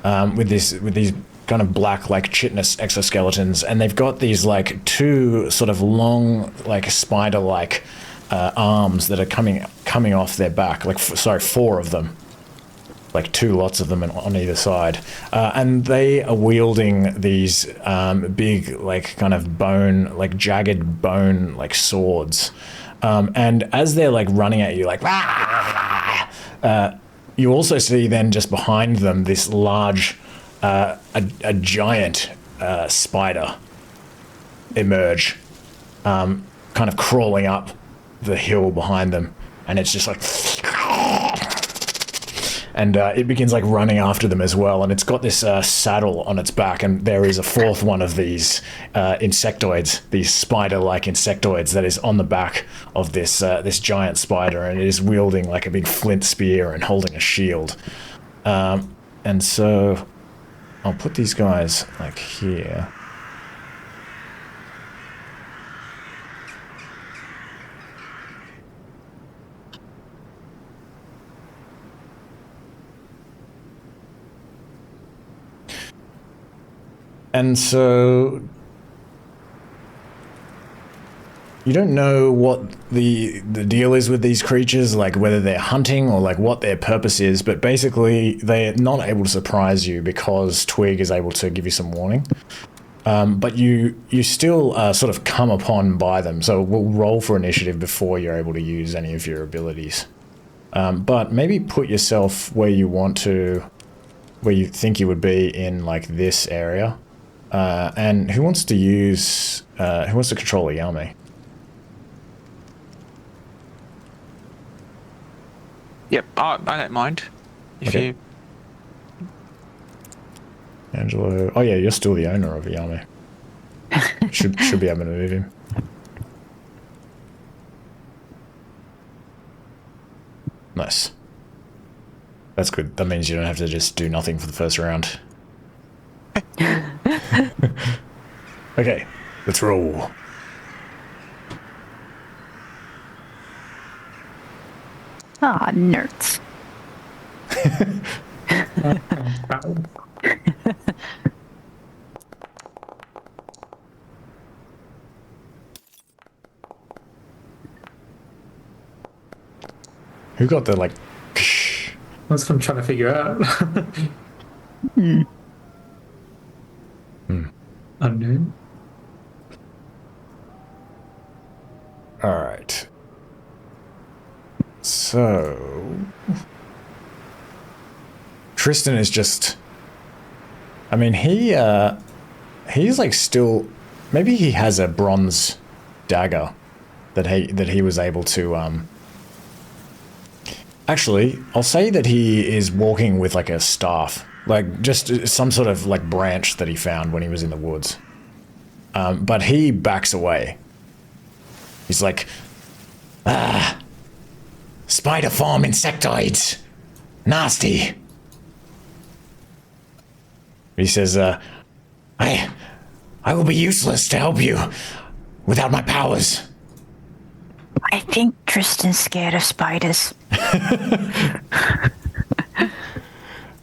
with these kind of black, like chitinous exoskeletons, and they've got these like 2 sort of long, like spider-like arms that are coming off their back. Like 4 of them, like 2 lots of them on either side, and they are wielding these big, like kind of bone, like jagged bone, like swords. And as they're like running at you, like you also see then just behind them this large, a giant spider emerge, kind of crawling up the hill behind them, and it's just like, and it begins like running after them as well, and it's got this saddle on its back, and there is a 4th one of these insectoids, these spider-like insectoids, that is on the back of this this giant spider, and it is wielding like a big flint spear and holding a shield. And so I'll put these guys like here. And so you don't know what the deal is with these creatures, like whether they're hunting or like what their purpose is, but basically they're not able to surprise you because Twig is able to give you some warning. But you still sort of come upon by them, so we'll roll for initiative before you're able to use any of your abilities. But maybe put yourself where you want to, where you think you would be in like this area. And who wants to use, who wants to control a Yao Mei? Yep, I don't mind. If Okay. you... Angelo. Oh yeah, you're still the owner of a Yao Mei. should be able to move him. Nice. That's good. That means you don't have to just do nothing for the first round. Okay, let's roll. Ah, nerds. Who got the like? That's what I'm trying to figure out. Unknown. All right. So Tristan is just. I mean, he's like still. Maybe he has a bronze dagger that he was able to. Actually, I'll say that he is walking with like a staff, like just some sort of like branch that he found when he was in the woods. But he backs away. He's like, spider form insectoids, nasty. He says, I will be useless to help you without my powers. I think Tristan's scared of spiders.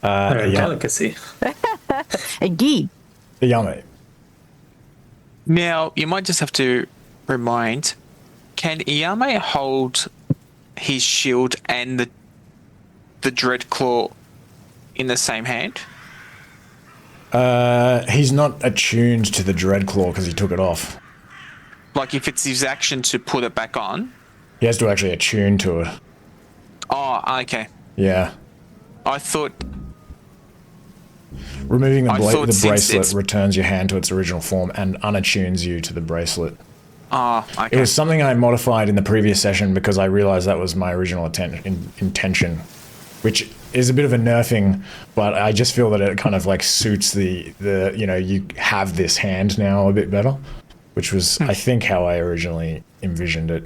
Delicacy. Indeed. Yao Mei. Now, you might just have to remind, can Yao Mei hold his shield and the dread claw in the same hand? He's not attuned to the Dreadclaw because he took it off. Like if it's his action to put it back on? He has to actually attune to it. Oh, okay. Yeah. I thought... Removing the bracelet it's- returns your hand to its original form and unattunes you to the bracelet. Oh, It okay. was something I modified in the previous session because I realized that was my original intention, which is a bit of a nerfing, but I just feel that it kind of like suits the you have this hand now a bit better, which was I think how I originally envisioned it.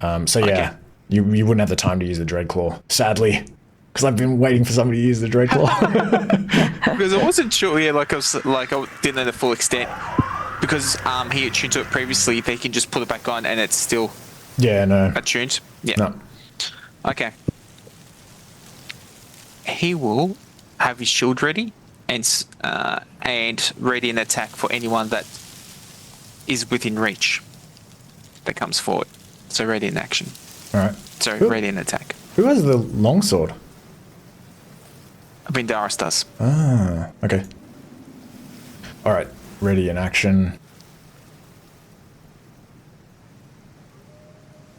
So yeah, Okay. you wouldn't have the time to use the Dreadclaw, sadly, because I've been waiting for somebody to use the Dreadclaw. Because I wasn't sure, yeah, I didn't know the full extent. Because he attuned to it previously, they can just put it back on and it's still Yeah, no. attuned. Yeah. No. Okay. He will have his shield ready and ready an attack for anyone that is within reach that comes forward. So ready in action. Alright. So Cool. ready in attack. Who has the longsword? Vindaris does. Ah, okay. Alright, ready in action.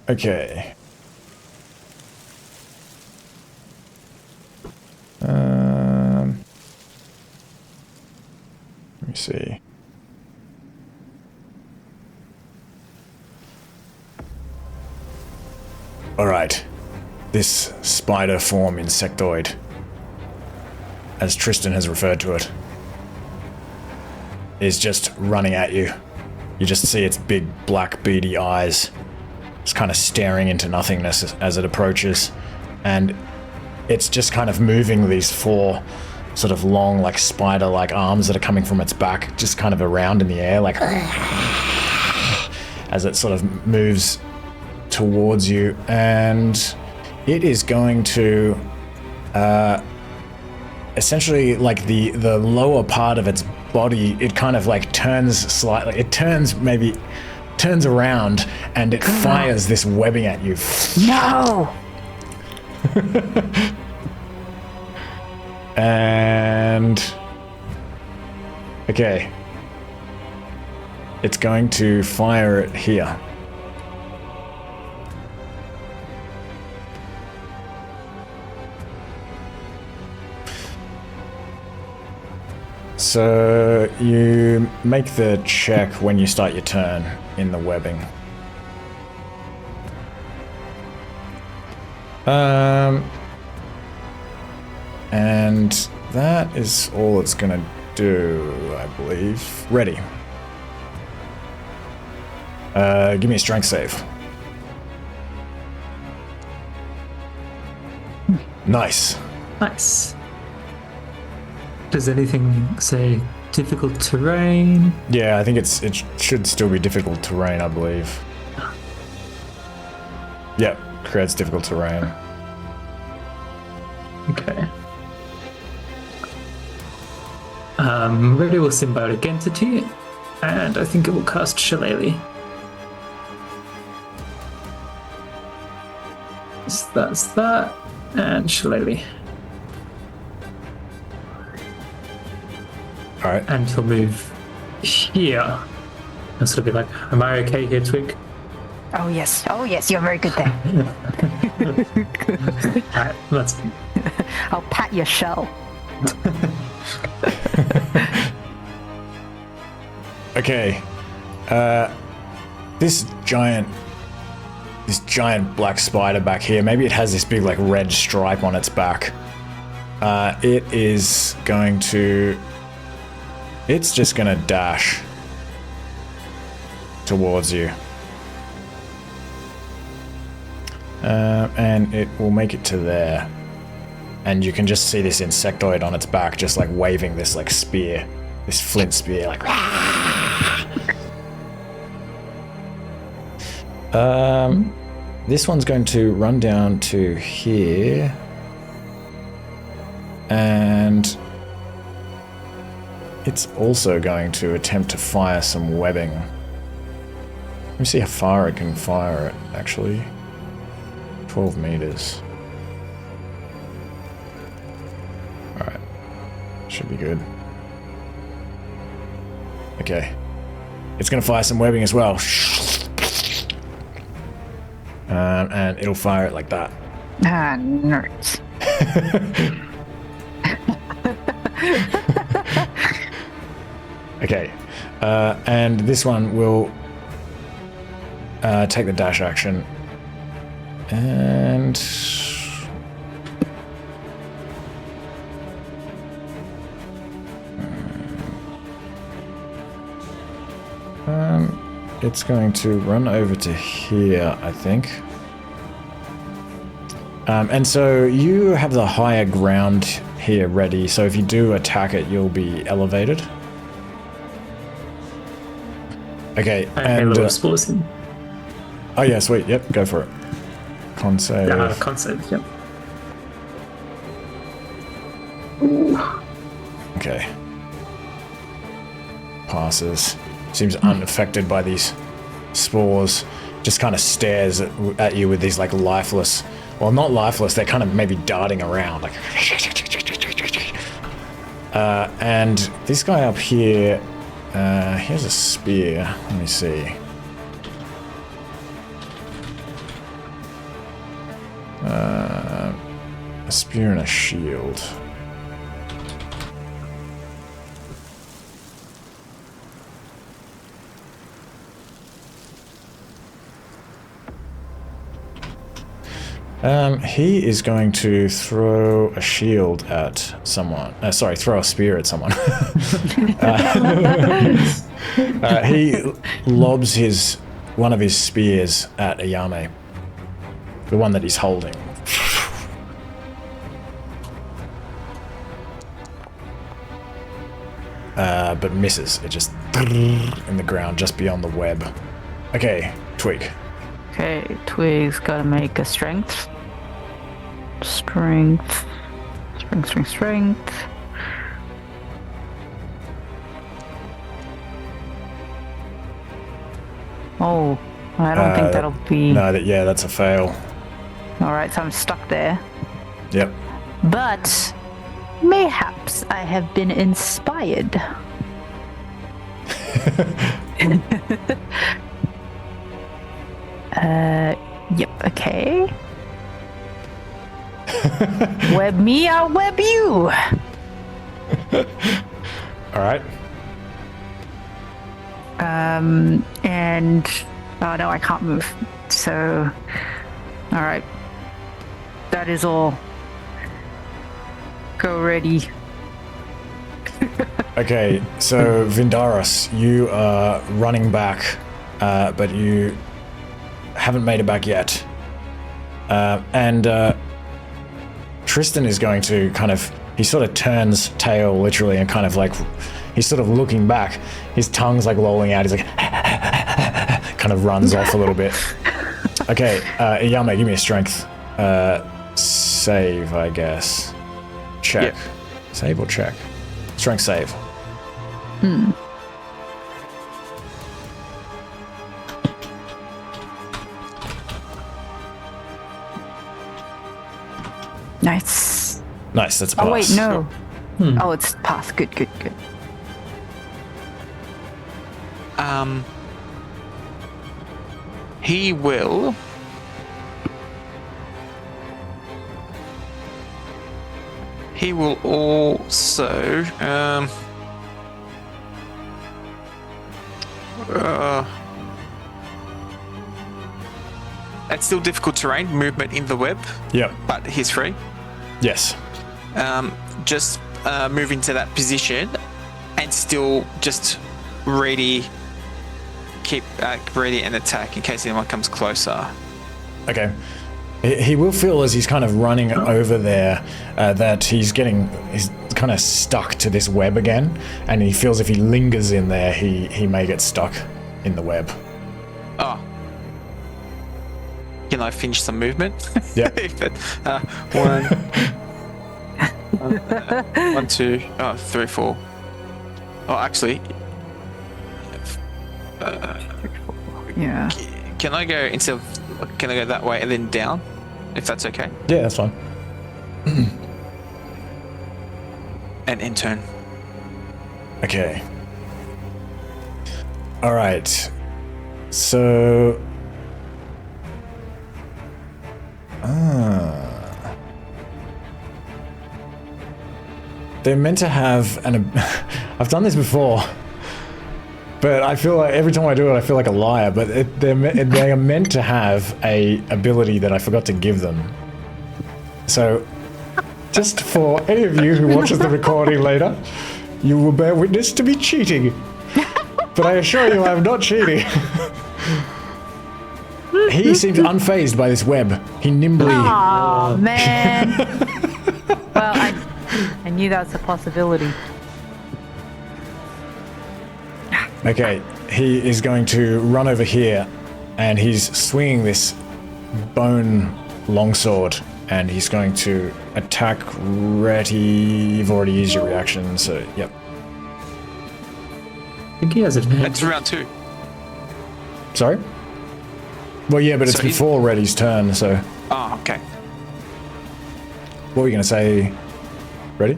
Okay. Let me see. Alright. This spider form insectoid, as Tristan has referred to it, is just running at you. You just see its big black beady eyes just kind of staring into nothingness as it approaches, and it's just kind of moving these four sort of long, like spider-like arms that are coming from its back, just kind of around in the air, like as it sort of moves towards you, and it is going to essentially, like the lower part of its body, it kind of like turns slightly, it turns around and it fires this webbing at you. No! And okay, it's going to fire it here. So you make the check when you start your turn in the webbing. And that is all it's gonna do, I believe. Ready. Give me a strength save. Nice. Nice. Does anything say difficult terrain? Yeah, I think it should still be difficult terrain, I believe. Yep, creates difficult terrain. Okay. Ready will symbiotic entity, and I think it will cast Shillelagh. So that's that, and Shillelagh. Alright. And he'll move here. And sort of be like, am I okay here, Twig? Oh yes, you're very good there. Alright, let's... I'll pat your shell. Okay. This giant black spider back here, maybe it has this big like red stripe on its back. It is going to... It's just gonna dash towards you. And it will make it to there. And you can just see this insectoid on its back just like waving this like spear this flint spear, like. This one's going to run down to here, and it's also going to attempt to fire some webbing. Let me see how far it can fire it, actually. 12 meters. Alright. Should be good. Okay. It's going to fire some webbing as well. And it'll fire it like that. Ah, nerds. Okay. And this one will take the dash action. And... it's going to run over to here, I think. And so you have the higher ground here ready, so if you do attack it, you'll be elevated. Okay, and... oh yeah, sweet, yep, go for it. Con save. Yeah, con save, yep. Okay. Passes. Seems unaffected by these spores. Just kind of stares at you with these like lifeless... well, not lifeless, they're kind of maybe darting around. Like... and this guy up here... here's a spear. Let me see. A spear and a shield. He is going to throw a shield at someone. Sorry, throw a spear at someone. He lobs one of his spears at Yao Mei. The one that he's holding. But misses. It just in the ground just beyond the web. Okay, Twig. Okay, Twig's gotta make a strength. Strength. Oh, I don't think that'll be... No, that's a fail. Alright, so I'm stuck there. Yep. But mayhaps I have been inspired. Yep, okay. Web me, I'll web you. Alright. And oh no, I can't move. So, alright. That is all. Go ready. Okay, so Vindaros, you are running back, but you haven't made it back yet. And Tristan is going to he sort of turns tail literally and kind of like, he's sort of looking back. His tongue's like lolling out. He's like, kind of runs off a little bit. Okay, Yao Mei, give me a strength save, I guess. Check. Yep. Save or check? Strength save. Nice. Nice, that's a pass. Oh wait, no. Oh, it's pass. Good. He will... He will also... it's still difficult terrain, movement in the web. Yep. But he's free. Yes. Just move into that position and still just ready. Keep ready and attack in case anyone comes closer. Okay. He will feel as he's kind of running over there that he's kind of stuck to this web again, and he feels if he lingers in there, he may get stuck in the web. Oh. Can I finish some movement? Yeah. One, two, oh, 3, 4. Oh, actually. Yeah. Can I go can I go that way and then down? If that's okay. Yeah, that's fine. And in turn. Okay. All right. So. They're meant to have an. I've done this before, but I feel like every time I do it, I feel like a liar. But they are meant to have a ability that I forgot to give them. So, just for any of you who watches the recording later, you will bear witness to me cheating. But I assure you, I am not cheating. He seems unfazed by this web. He nimbly. Oh man. Well, I knew that was a possibility. Okay, he is going to run over here, and he's swinging this bone longsword, and he's going to attack Retty. You've already used your reaction, so yep. I think he has advantage. That's round 2. Sorry? Well, yeah, but it's So before Reddy's turn, so. Oh, okay. What were you going to say, Reddy?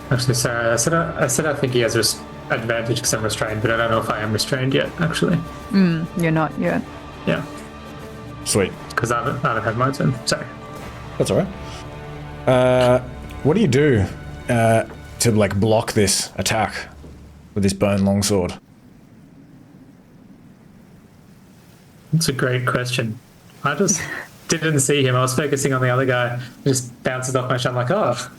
Actually, sorry, I said I think he has advantage because I'm restrained, but I don't know if I am restrained yet, actually. You're not yet. Yeah, Sweet. because I haven't had my turn. Sorry. That's alright. What do you do to, like, block this attack with this bone longsword? It's a great question. I just didn't see him. I was focusing on the other guy. It just bounces off my shoulder. I'm like, oh.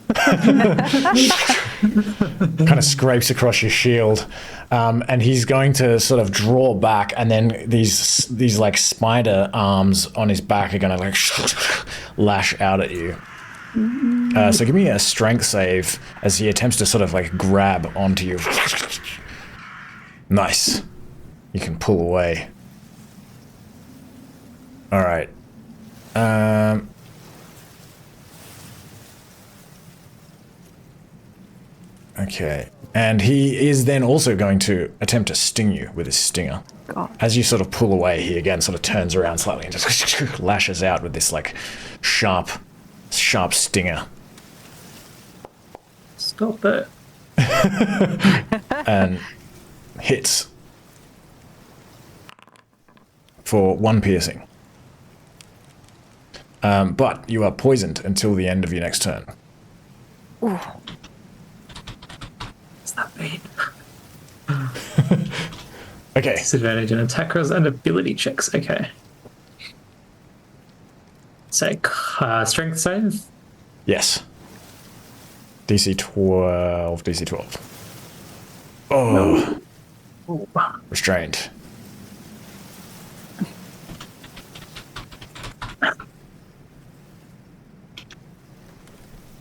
Kind of scrapes across your shield, and he's going to sort of draw back, and then these like spider arms on his back are going to like lash out at you. So give me a strength save as he attempts to sort of like grab onto you. Nice. You can pull away. All right. Okay. And he is then also going to attempt to sting you with his stinger. God. As you sort of pull away, he again sort of turns around slightly and just lashes out with this like sharp stinger. Stop it. And hits for 1 piercing. But you are poisoned until the end of your next turn. Ooh. What's that mean? Okay. Disadvantage in attack rolls and ability checks. Okay. Say strength save. Yes. DC 12. DC 12. Oh. Ooh. Restrained.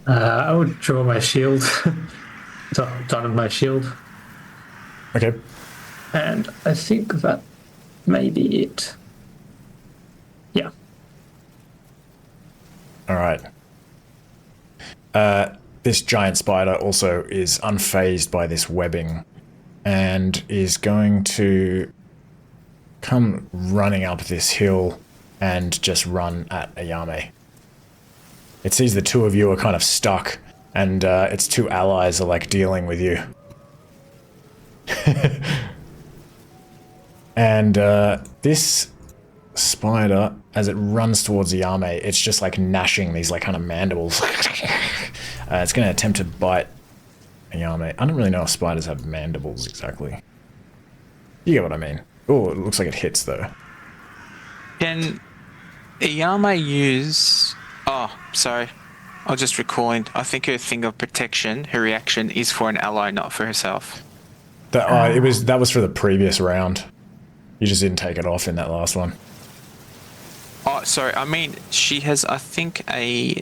I would draw my shield. Don my shield. Okay. And I think that may be it. Yeah. All right. This giant spider also is unfazed by this webbing and is going to come running up this hill and just run at Yao Mei. It sees the two of you are kind of stuck, and its two allies are like dealing with you. And this spider, as it runs towards Yao Mei, it's just like gnashing these like kind of mandibles. It's going to attempt to bite Yao Mei. I don't really know if spiders have mandibles exactly. You get what I mean. Oh, it looks like it hits though. Can Yao Mei use... Oh, sorry. I was just recalling. I think her thing of protection, her reaction, is for an ally, not for herself. That was for the previous round. You just didn't take it off in that last one. Oh, sorry. I mean, she has, I think, a.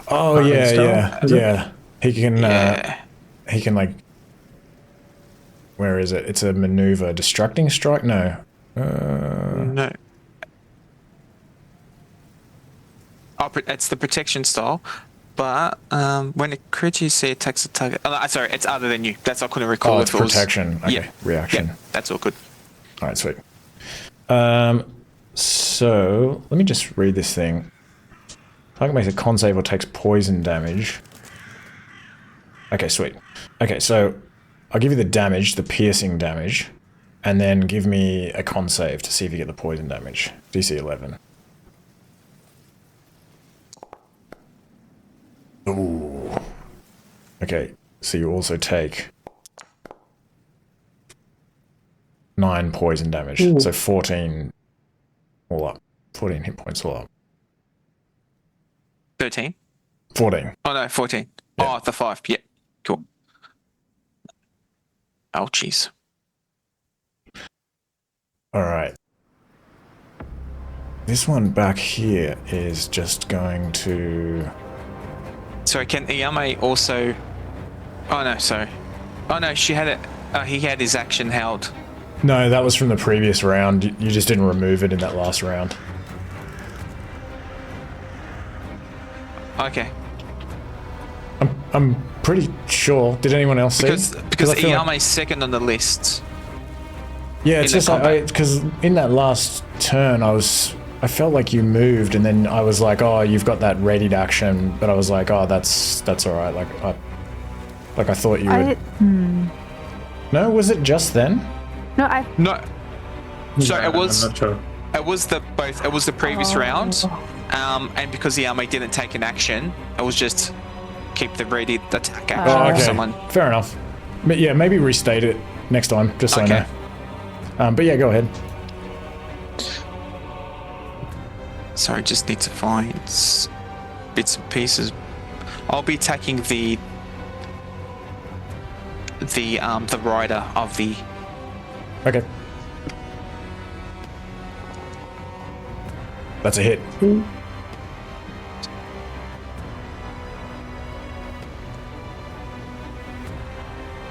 Oh yeah, style, yeah, is it? yeah. He can. Yeah. He can like. Where is it? It's a maneuver. Distracting strike? No. No. Oh, it's the protection style. But when a creature you see attacks a target. Oh, sorry, it's other than you. That's I couldn't recall. Oh, it's if it was- protection. Okay, Yeah. reaction. Yeah, that's all good. All right, sweet. So let me just read this thing. Target makes a con save or takes poison damage. Okay, sweet. Okay, so I'll give you the damage, the piercing damage, and then give me a con save to see if you get the poison damage. DC 11. Ooh. Okay, so you also take 9 poison damage. Ooh. So 14 all up. 14 hit points all up. 13. 14. Oh no, 14. Yeah. Oh, the 5. Yeah, cool. Ouchies. Alright. This one back here is just going to... Sorry, can Yao Mei also? Oh no, sorry. Oh no, she had it. He had his action held. No, that was from the previous round. You just didn't remove it in that last round. Okay. I'm pretty sure. Did anyone else see? Because I feel Yao like- Mei's second on the list. Yeah, it's in the just like combat. because in that last turn, I felt like you moved, and then I was like, "Oh, you've got that readied action," but I was like, "Oh, that's all right." Like I thought you would. No, was it just then? No, I. No. So it was. I'm not sure. It was the both. It was the previous round, and because Yao Mei didn't take an action, it was just keep the ready attack action. Oh, if okay. Someone. Fair enough. But yeah, maybe restate it next time, just so I Okay. know. But yeah, go ahead. Sorry, just need to find bits and pieces. I'll be attacking the rider of the. Okay. That's a hit.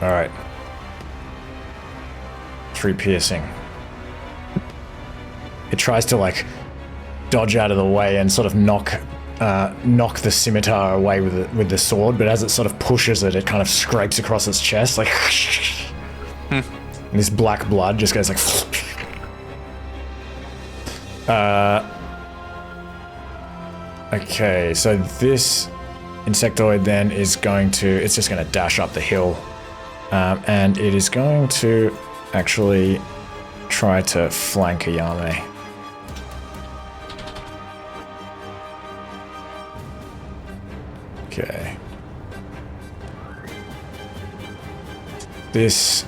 All right. 3 piercing. It tries to like dodge out of the way and sort of knock the scimitar away with the sword, but as it sort of pushes it, it kind of scrapes across its chest, like, and this black blood just goes like. Okay, so this insectoid then is going to, it's just going to dash up the hill, and it is going to actually try to flank a Yao Mei. Okay. This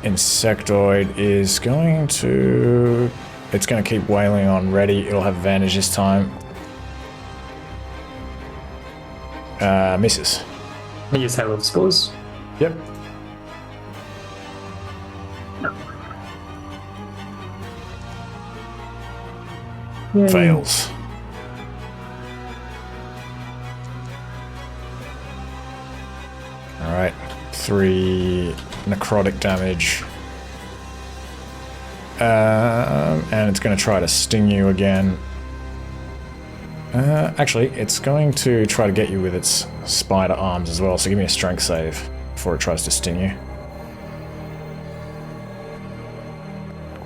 insectoid is going to... It's going to keep wailing on ready. It'll have advantage this time. Misses. I use Hail of Spores. Yep. Fails. Alright. 3 necrotic damage. And it's going to try to sting you again. Actually, it's going to try to get you with its spider arms as well, so give me a strength save before it tries to sting you.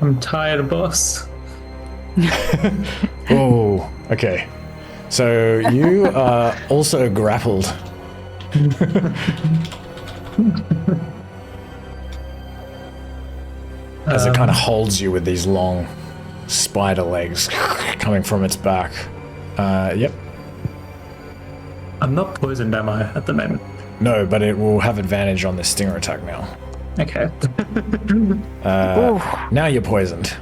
I'm tired, boss. Oh, okay. So you are also grappled. As it kind of holds you with these long spider legs coming from its back. Yep. I'm not poisoned, am I, at the moment? No, but it will have advantage on this stinger attack now. Okay. Now you're poisoned.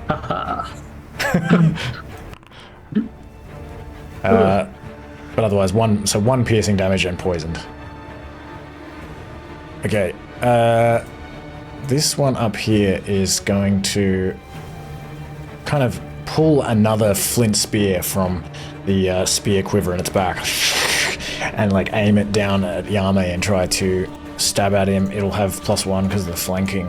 But otherwise, one piercing damage and poisoned. Okay. This one up here is going to kind of pull another flint spear from the spear quiver in its back and like aim it down at Yao Mei and try to stab at him. It'll have +1 because of the flanking.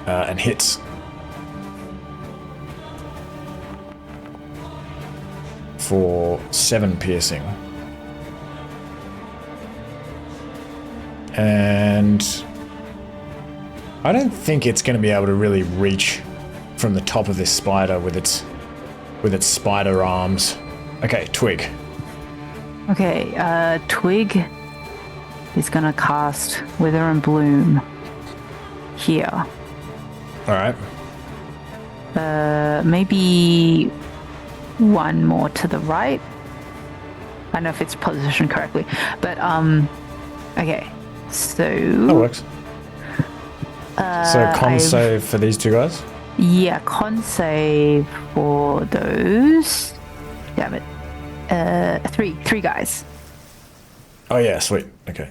And hits. For 7 piercing. And I don't think it's going to be able to really reach from the top of this spider with its spider arms. Okay, Twig. Okay, Twig is gonna cast Wither and Bloom here. Alright. Maybe one more to the right. I don't know if it's positioned correctly, but okay. So That works. So con save for these two guys? Yeah, con save for those. Damn it. Three guys. Oh yeah, sweet. Okay.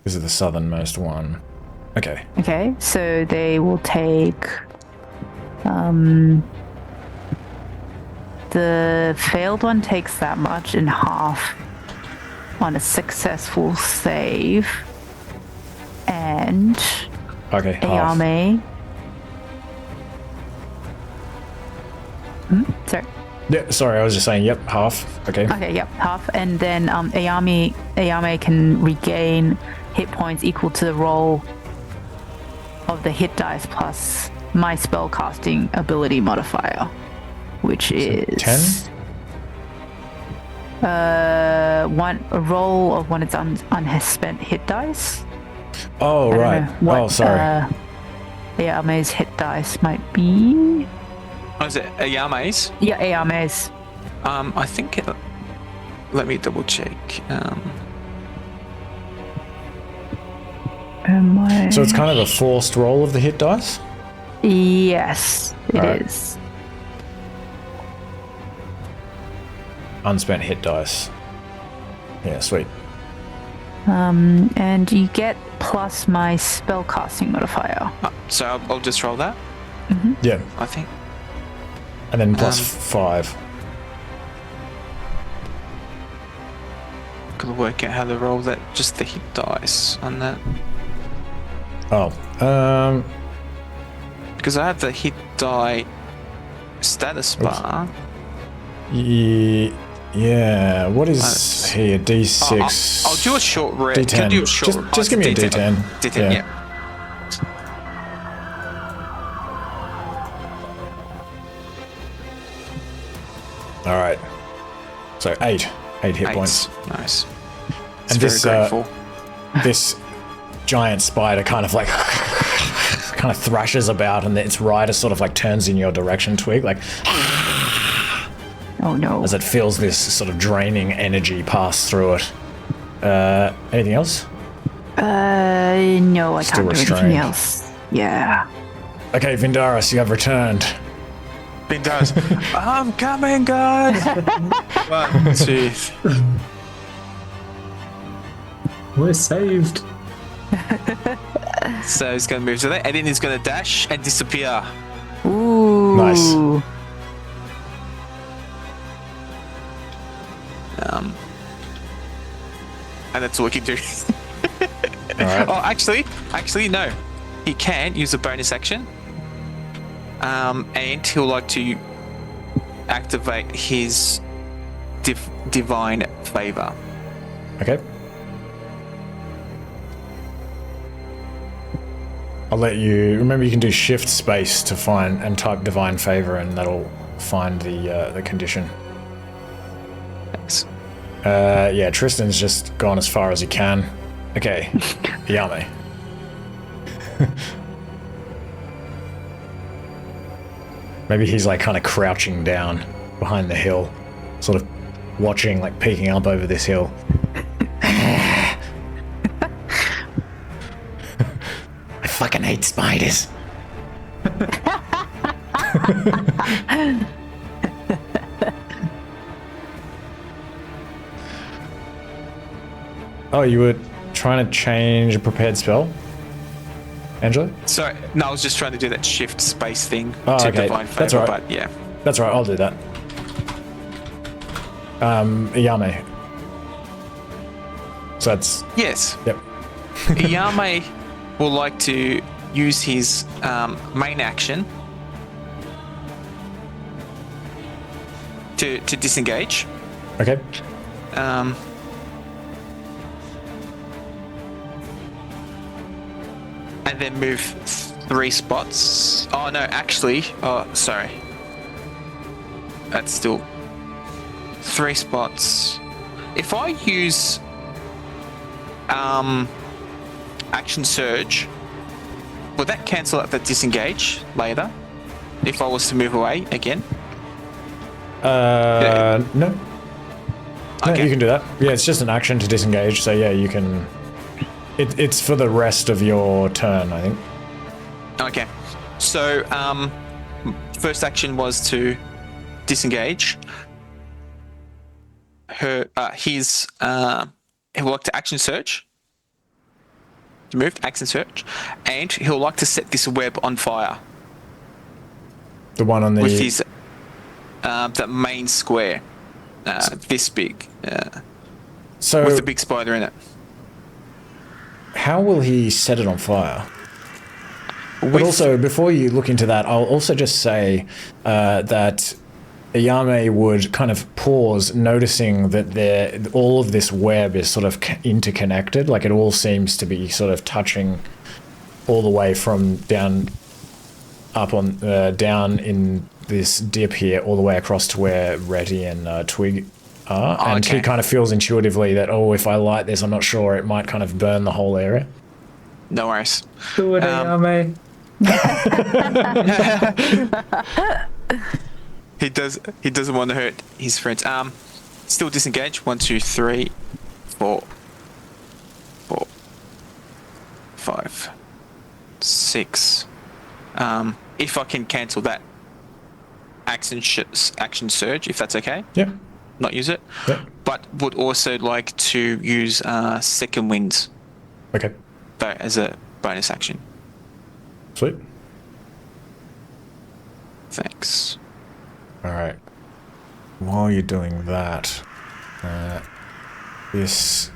This is the southernmost one. Okay. Okay, so they will take the failed one takes that much in half on a successful save. And Okay, half. Yao Mei. Sorry. Yeah, sorry, I was just saying, yep, half. Okay. Okay, yep, half. And then Ayame can regain hit points equal to the roll of the hit dice plus my spell casting ability modifier, which is 10? a roll of one of its unspent hit dice. Oh, I don't right. know what, Oh, sorry. Ayame's hit dice might be. Oh, is it Ayame's? Yeah, Ayame's. I think it. Let me double check. So it's kind of a forced roll of the hit dice? Yes, it Alright. is. Unspent hit dice. Yeah, sweet. And you get plus my spell casting modifier. So I'll just roll that. Yeah, I think. and then plus 5. Gotta work out how to roll that. Just the hit dice on that. Oh, Because I have the hit die status bar. Yeah, what is here? D6. I'll do a short rest. D10. Can do a short Just give me a D10. D10, yeah. Alright. So 8 hit points. Nice. It's And very this, grateful. This giant spider kind of like kind of thrashes about, and its rider sort of like turns in your direction, Twig, like Oh no. as it feels this sort of draining energy pass through it. Anything else? No, I Still can't do restrained. anything else. Yeah. Okay, Vindaris, you have returned. It does. I'm coming, guys. 1, 2. We're saved. So he's gonna move to that, and then he's gonna dash and disappear. Ooh. Nice. And that's all we can do. Alright. Oh, actually, no. He can use a bonus action. And he'll like to activate his divine favor. Okay. I'll let you remember. You can do shift space to find and type divine favor, and that'll find the condition. Thanks. Yeah, Tristan's just gone as far as he can. Okay, Yao Mei. Maybe he's like kind of crouching down behind the hill, sort of watching, like peeking up over this hill. I fucking hate spiders. Oh, you were trying to change a prepared spell? Angelo? Sorry, no, I was just trying to do that shift space thing Oh, to okay. divine favor, That's all right. but yeah. That's right, I'll do that. Yao Mei. So that's... Yes. Yep. Yao Mei will like to use his main action to disengage. Okay. And then move 3 spots. Oh no, actually, oh sorry. That's still 3 spots. If I use action surge, would that cancel out the disengage later? If I was to move away again? No. No, Okay. you can do that. Yeah, it's just an action to disengage, so yeah, you can... It's for the rest of your turn, I think. Okay. So, first action was to disengage. He'll like to action search. To move, action search. And he'll like to set this web on fire The one on the... with his, the main square. This big. so, With the big spider in it. how will he set it on fire? But With- also, before you look into that, I'll also just say that Yao Mei would kind of pause, noticing that all of this web is sort of interconnected. Like, it all seems to be sort of touching all the way from down in this dip here, all the way across to where Retty and Twig are. And he Okay. kind of feels intuitively that, oh, if I light this, I'm not sure, it might kind of burn the whole area. No worries. Do it, Yao Mei. He doesn't want to hurt his friends. Still disengage. 1, 2, 3, 4, 5, 6. If I can cancel that action surge, if that's okay, Yep. not use it. Yep. But would also like to use second wind Okay. though as a bonus action. Sweet. Thanks. All right. While you're doing that, this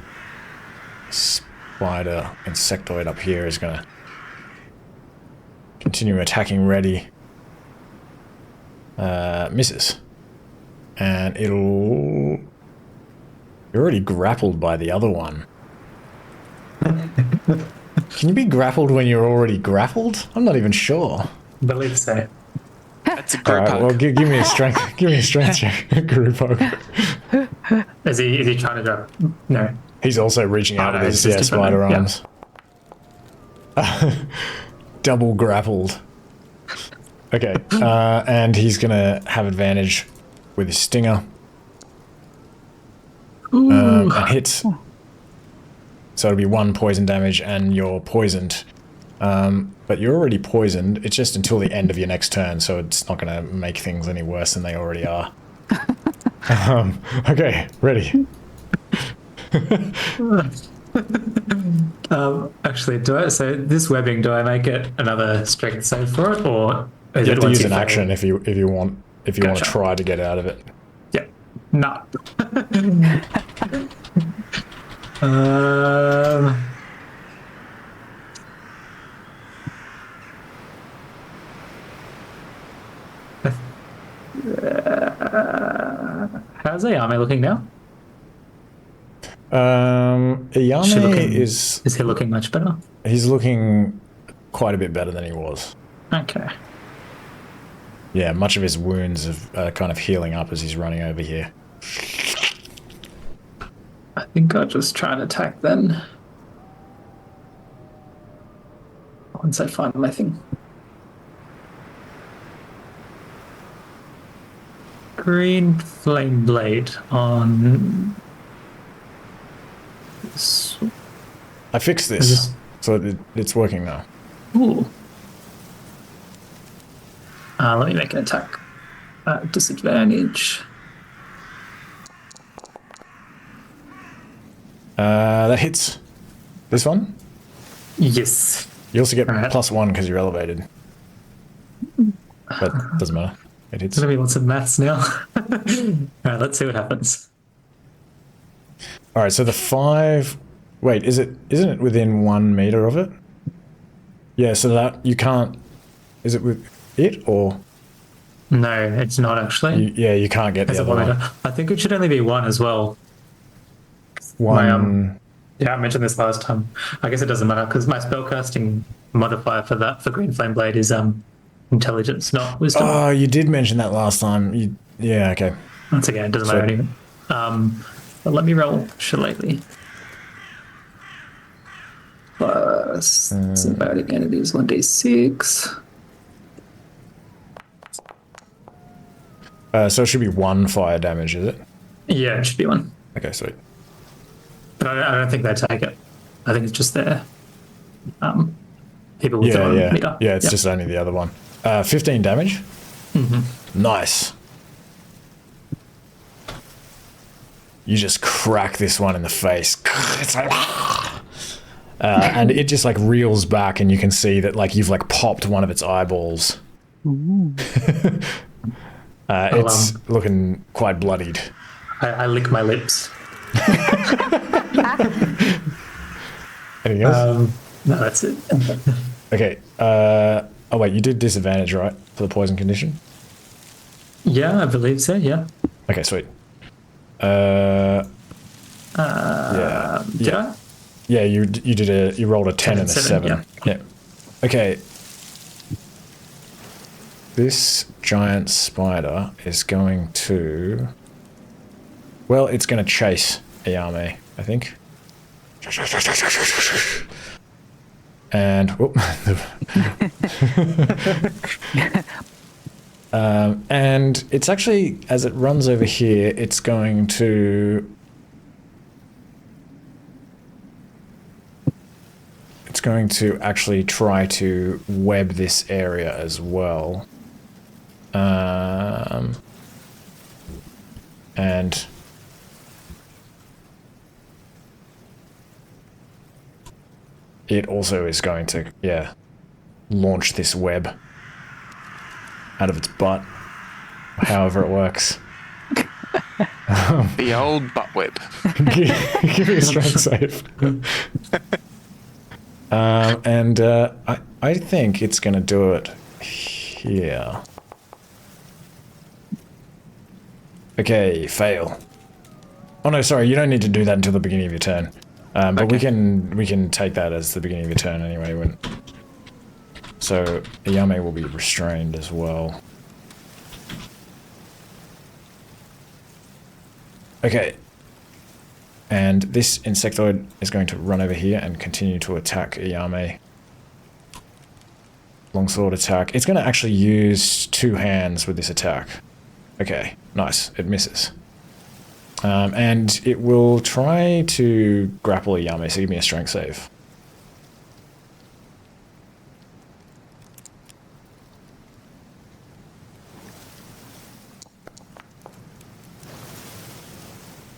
spider insectoid up here is going to continue attacking Reddy. Misses. And it'll... You're already grappled by the other one. Can you be grappled when you're already grappled? I'm not even sure. Believe so. That's a All group right, hug. well, give me a strength. Give me a strength check. Group hug. Is he trying to drop? No. He's also reaching out Oh, with no, his it's just different, spider yeah. arms. Double grappled. Okay, and he's gonna have advantage with his stinger. And hits. So it'll be 1 poison damage, and you're poisoned. But you're already poisoned. It's just until the end of your next turn, so it's not gonna make things any worse than they already are. Okay, ready. Actually, so this webbing, do I make it another strength save for it, or is You it have to once use you an fail? action if you want to Gotcha. try to get out of it. Yeah. No. um. How's Ayame looking now? Yao She Mei looking- is he looking much better? he's looking quite a bit better than he was. Okay. Yeah, much of his wounds are kind of healing up as he's running over here. I think I'll just try and attack then. Once I find my thing. Green flame blade on. I fixed Is this, this- so it's working now. Ooh. Let me make an attack. Disadvantage. That hits. This one? Yes. You also get Alright. +1 because you're elevated. But doesn't matter. It hits. There's gonna be lots of maths now. Alright, let's see what happens. All right, so the 5... Wait, isn't it within 1 meter of it? Yeah, so that you can't... Is it with it, or... No, it's not actually. You can't get It's the a other 1 one. meter. I think it should only be 1 as well. One... Yeah, I mentioned this last time. I guess it doesn't matter because my spellcasting modifier for that for Green Flame Blade is intelligence, not wisdom. Oh, you did mention that last time. Yeah, okay. Once again, it doesn't matter anyway. But let me roll shillelagh. Plus, it's about again, it is 1d6. So it should be 1 fire damage, is it? Yeah, it should be 1. Okay, sweet. But I don't think they take it. I think it's just their people with their own meter. Yeah, it's Yep. just only the other one. 15 damage? Mm-hmm. Nice. You just crack this one in the face. It's like... and it just like reels back and you can see that like you've like popped one of its eyeballs. It's looking quite bloodied. I lick my lips. Anything else? No, that's it. Okay. Oh wait, you did disadvantage, right, for the poison condition? Yeah, I believe so, yeah. Okay, sweet. Did Yeah. I? Yeah, you rolled a 10 and a 7. Yeah. Okay. This giant spider is going to... Well, it's going to chase Yao Mei, I think. And... Whoop. And it's actually, as it runs over here, it's going to... It's going to actually try to web this area as well. And it also is going to, launch this web out of its butt, however it works. The old butt whip. Give me a strength save. And I think it's going to do it here. Okay, fail. Oh no, sorry, you don't need to do that until the beginning of your turn. But we can take that as the beginning of your turn anyway. So Yao Mei will be restrained as well. Okay. And this insectoid is going to run over here and continue to attack Yao Mei. Longsword attack. It's going to actually use 2 hands with this attack. Okay, nice. It misses. And it will try to grapple Yao Mei, so give me a strength save.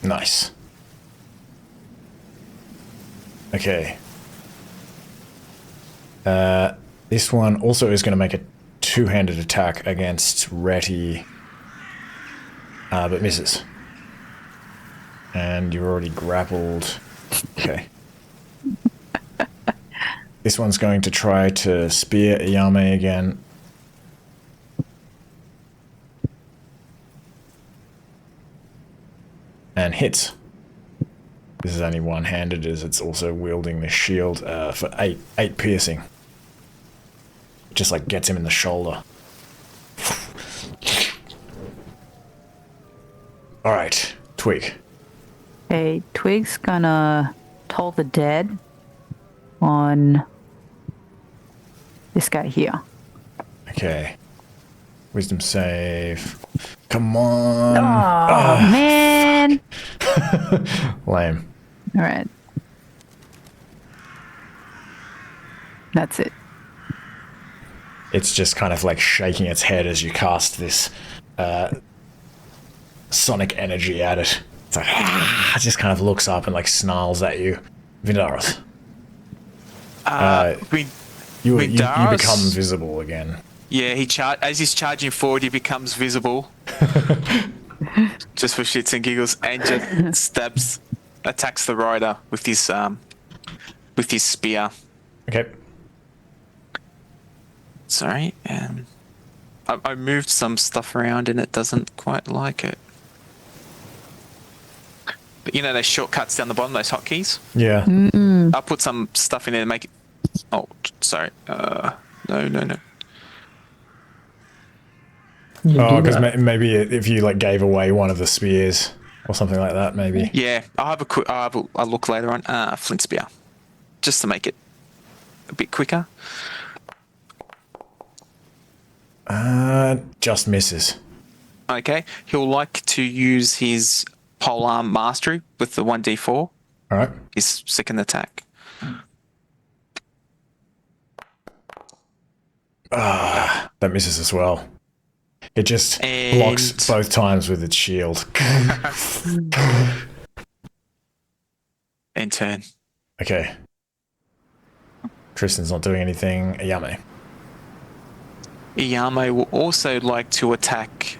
Nice. Okay. This one also is going to make a 2-handed attack against Ratty, but misses. And you're already grappled. Okay. This one's going to try to spear Yao Mei again. And hits. This is only one-handed as it's also wielding the shield for 8 piercing. Just like gets him in the shoulder. Alright, Twig. Okay, Twig's gonna toll the dead on this guy here. Okay. Wisdom save. Come on. Oh, man. Lame. All right. That's it. It's just kind of like shaking its head as you cast this sonic energy at it. It's like, it just kind of looks up and like snarls at you. Vindaros. You Vindaris? become visible again. Yeah, as he's charging forward, he becomes visible. Just for shits and giggles, and just attacks the rider with his spear. Okay. Sorry, I moved some stuff around and it doesn't quite like it. But you know those shortcuts down the bottom, those hotkeys? Yeah. I'll put some stuff in there to make it... Oh, sorry. No. Oh, because maybe if you like gave away one of the spears or something like that, maybe. Yeah, I'll have a look later on. Flint spear. Just to make it a bit quicker. Just misses. Okay, he'll like to use his polearm mastery with the 1d4. All right. His second attack. That misses as well. It just blocks both times with its shield. End turn. Okay. Tristan's not doing anything. Yao Mei. Yao Mei will also like to attack.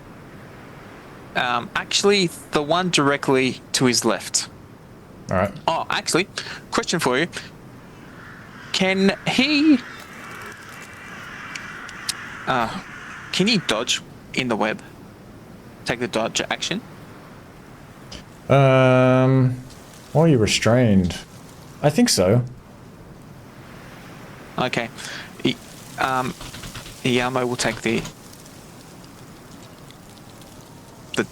Actually, the one directly to his left. All right. Oh, actually, question for you. Can he dodge in the web? Take the dodge action? While you're restrained, I think so. Okay. Yao Mei will take the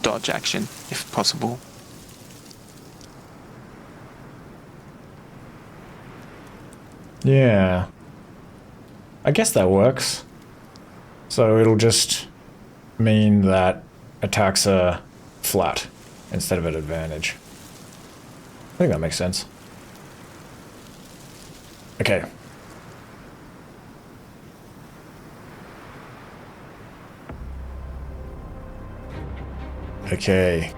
dodge action, if possible. Yeah. I guess that works. So it'll just mean that attacks are flat instead of at advantage. I think that makes sense. Okay. Okay.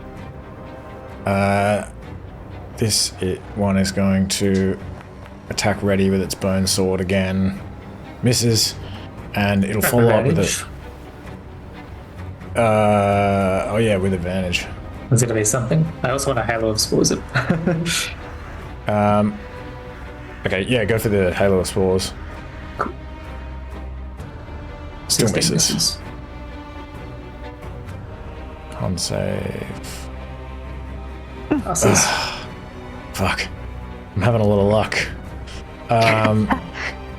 This one is going to attack ready with its bone sword again. Misses. And it'll follow up with it. Oh yeah, with advantage. There's gonna be something. I also want a Halo of Spores. Okay, yeah, go for the Halo of Spores. Still misses. Con save. Passes. Fuck. I'm having a little luck.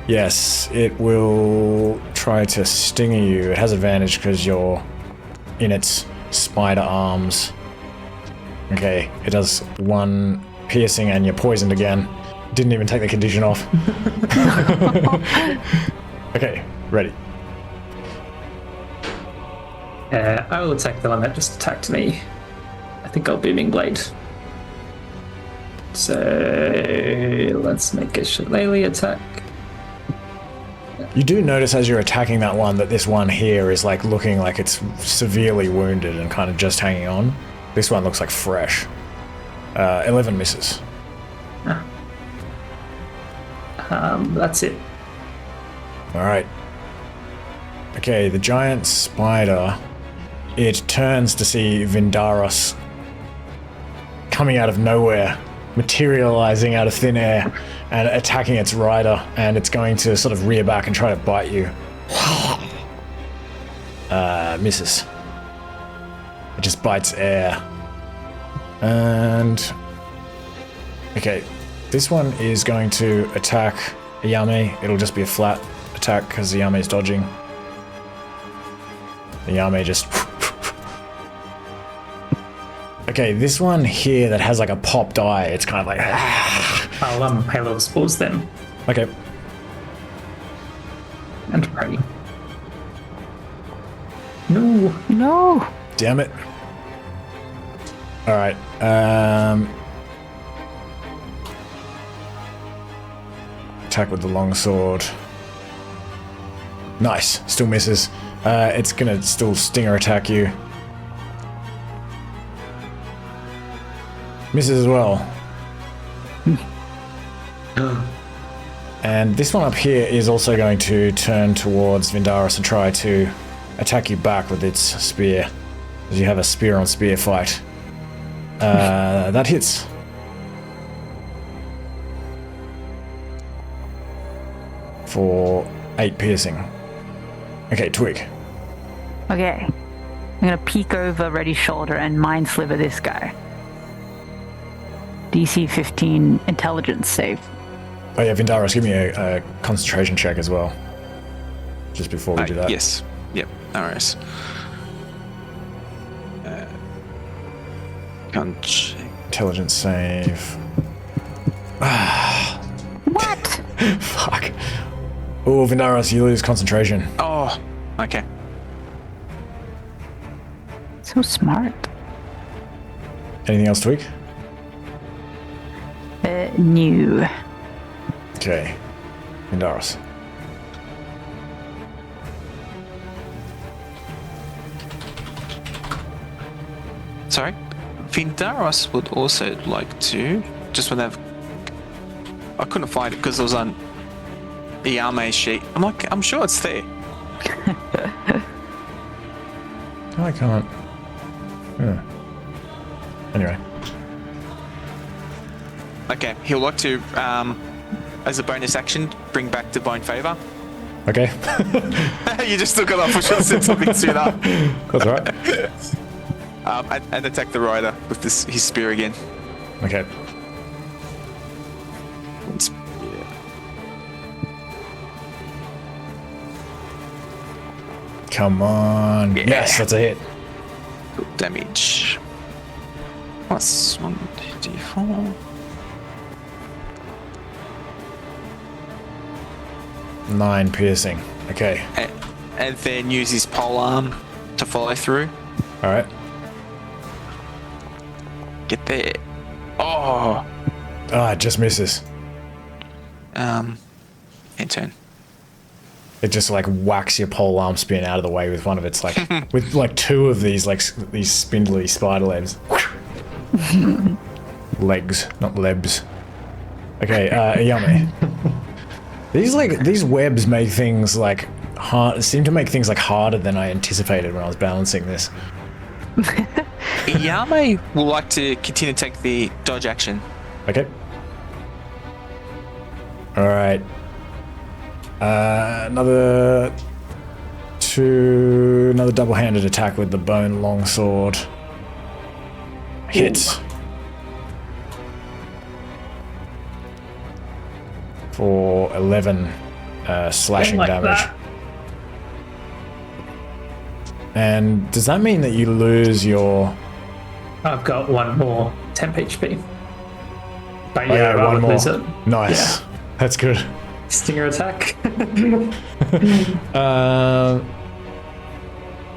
Yes, it will try to stinger you. It has advantage because you're in its spider arms. Okay, it does 1 piercing and you're poisoned again. Didn't even take the condition off. Okay, ready. I will attack the one that just attacked me. I think I'll Booming Blade. So let's make a shillelagh attack. You do notice as you're attacking that one that this one here is like looking like it's severely wounded and kind of just hanging on. This one looks like fresh. 11 misses. That's it. Alright. Okay, the giant spider, it turns to see Vindaris coming out of nowhere, materializing out of thin air and attacking its rider, and it's going to sort of rear back and try to bite you. Misses. It just bites air. And okay, this one is going to attack Yao Mei. It'll just be a flat attack because Yao Mei's dodging. The Yao Mei just... Okay, this one here that has like a popped eye, it's kind of like... I'll Halo of Spores then. Okay. And pray. No. No. Damn it. Alright, attack with the longsword. Nice, still misses. It's gonna still stinger attack you. Misses as well. And this one up here is also going to turn towards Vindaris and try to attack you back with its spear. Because you have a spear on spear fight. That hits. For 8 piercing. Okay, Twig. Okay. I'm gonna peek over Reddy's shoulder and mind sliver this guy. DC 15 intelligence save. Oh yeah, Vindaris, give me a concentration check as well. Just before we do that. Yes. Yep. No worries. Can't check. Intelligence save. What? Fuck. Oh, Vindaris, you lose concentration. Oh, okay. So smart. Anything else, Twig? New. Okay. Vindaris. Sorry. Vindaris would also like to, just when they've, I couldn't find it because it was on the Yao Mei sheet. I'm sure it's there. I can't. Yeah. Anyway. Okay, he'll like to, as a bonus action, bring back Divine Favor. Okay. You just took it off. I should have said something sooner. That's right. And attack the rider with his spear again. Okay. Come on. Yeah. Yes, that's a hit. Good damage. Plus 1d4. 9 piercing. Okay. And then use his pole arm to follow through. Alright. Get there. Oh. Ah, it just misses. End turn. It just like whacks your pole arm spin out of the way with one of its like with like 2 of these like these spindly spider legs. Legs, not lebs. Okay, Yao Mei. These webs make things like hard. Seem to make things like harder than I anticipated when I was balancing this. Yao Mei will like to continue to take the dodge action. Okay. All right. Another double-handed attack with the bone longsword. Hits. For 11 slashing Like damage. that. And does that mean that you lose your... I've got 1 more temp HP. But Oh, yeah, yeah, I one would more. lose it. Nice. Yeah. That's good. Stinger attack.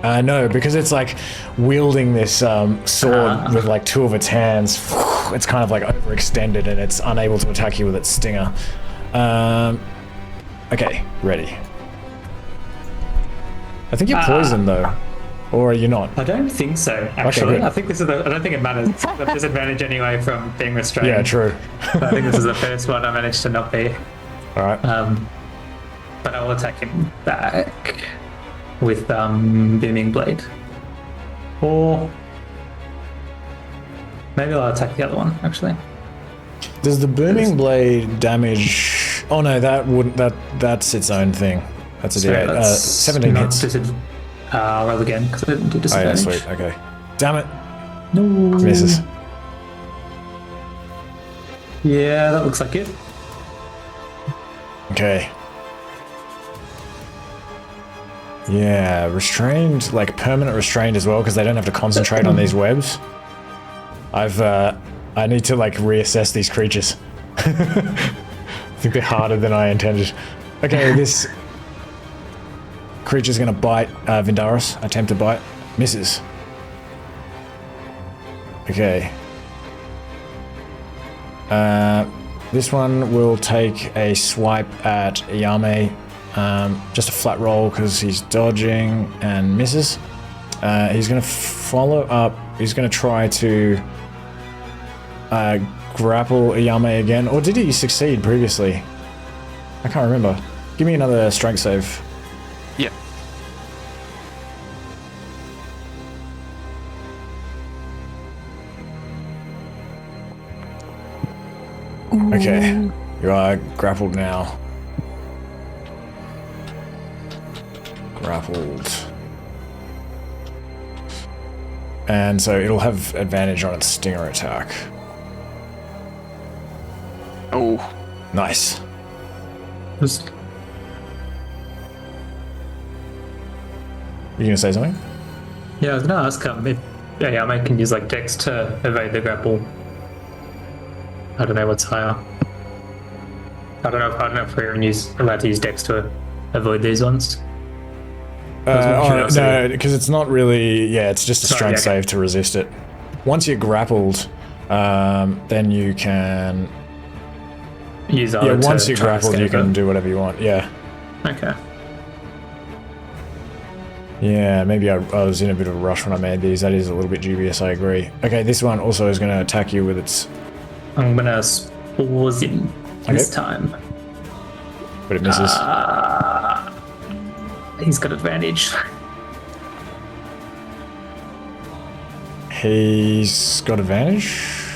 No, because it's like wielding this sword with like 2 of its hands. It's kind of like overextended and it's unable to attack you with its stinger. Okay, ready. I think you're poisoned though, or are you not? I don't think so, actually. good. I think this is I don't think it matters. It's a disadvantage anyway from being restrained. Yeah, true. But I think this is the first one I managed to not be. All right. But I will attack him back with Booming Blade. Or maybe I'll attack the other one, actually. Does the booming blade damage? Oh no, that wouldn't. That's its own thing. That's a Sorry, D8. that's 17 not hits. I'll roll again because I didn't do Oh yeah, disadvantage. sweet. Okay. Damn it. No. Misses. Yeah, that looks like it. Okay. Yeah, restrained, like permanent restrained as well, because they don't have to concentrate on these webs. I need to like reassess these creatures. I think they're harder than I intended. Okay, this creature's gonna bite Vindaris. Attempt to bite. Misses. Okay. This one will take a swipe at Yao Mei. Just a flat roll because he's dodging and misses. He's going to follow up. He's going to try to grapple Yao Mei again. Or did he succeed previously? I can't remember. Give me another strength save. Yep. Okay. You are grappled now. Grappled. And so it'll have advantage on its stinger attack. Oh, Nice. Just You gonna say something? Yeah, I was gonna ask if Yao Mei can use like Dex to evade the grapple. I don't know what's higher. I don't know if we're allowed to use Dex to avoid these ones. No, because it's not really. Yeah, it's just a Sorry, strength okay. save to resist it. Once you're grappled, then you can. Use Yeah, other once to you're try and grappled, you escape can it. do whatever you want. Yeah. Okay. Yeah, maybe I was in a bit of a rush when I made these. That is a little bit dubious, I agree. Okay, this one also is going to attack you with its. I'm gonna spores him this time. But it misses. He's got advantage. He's got advantage.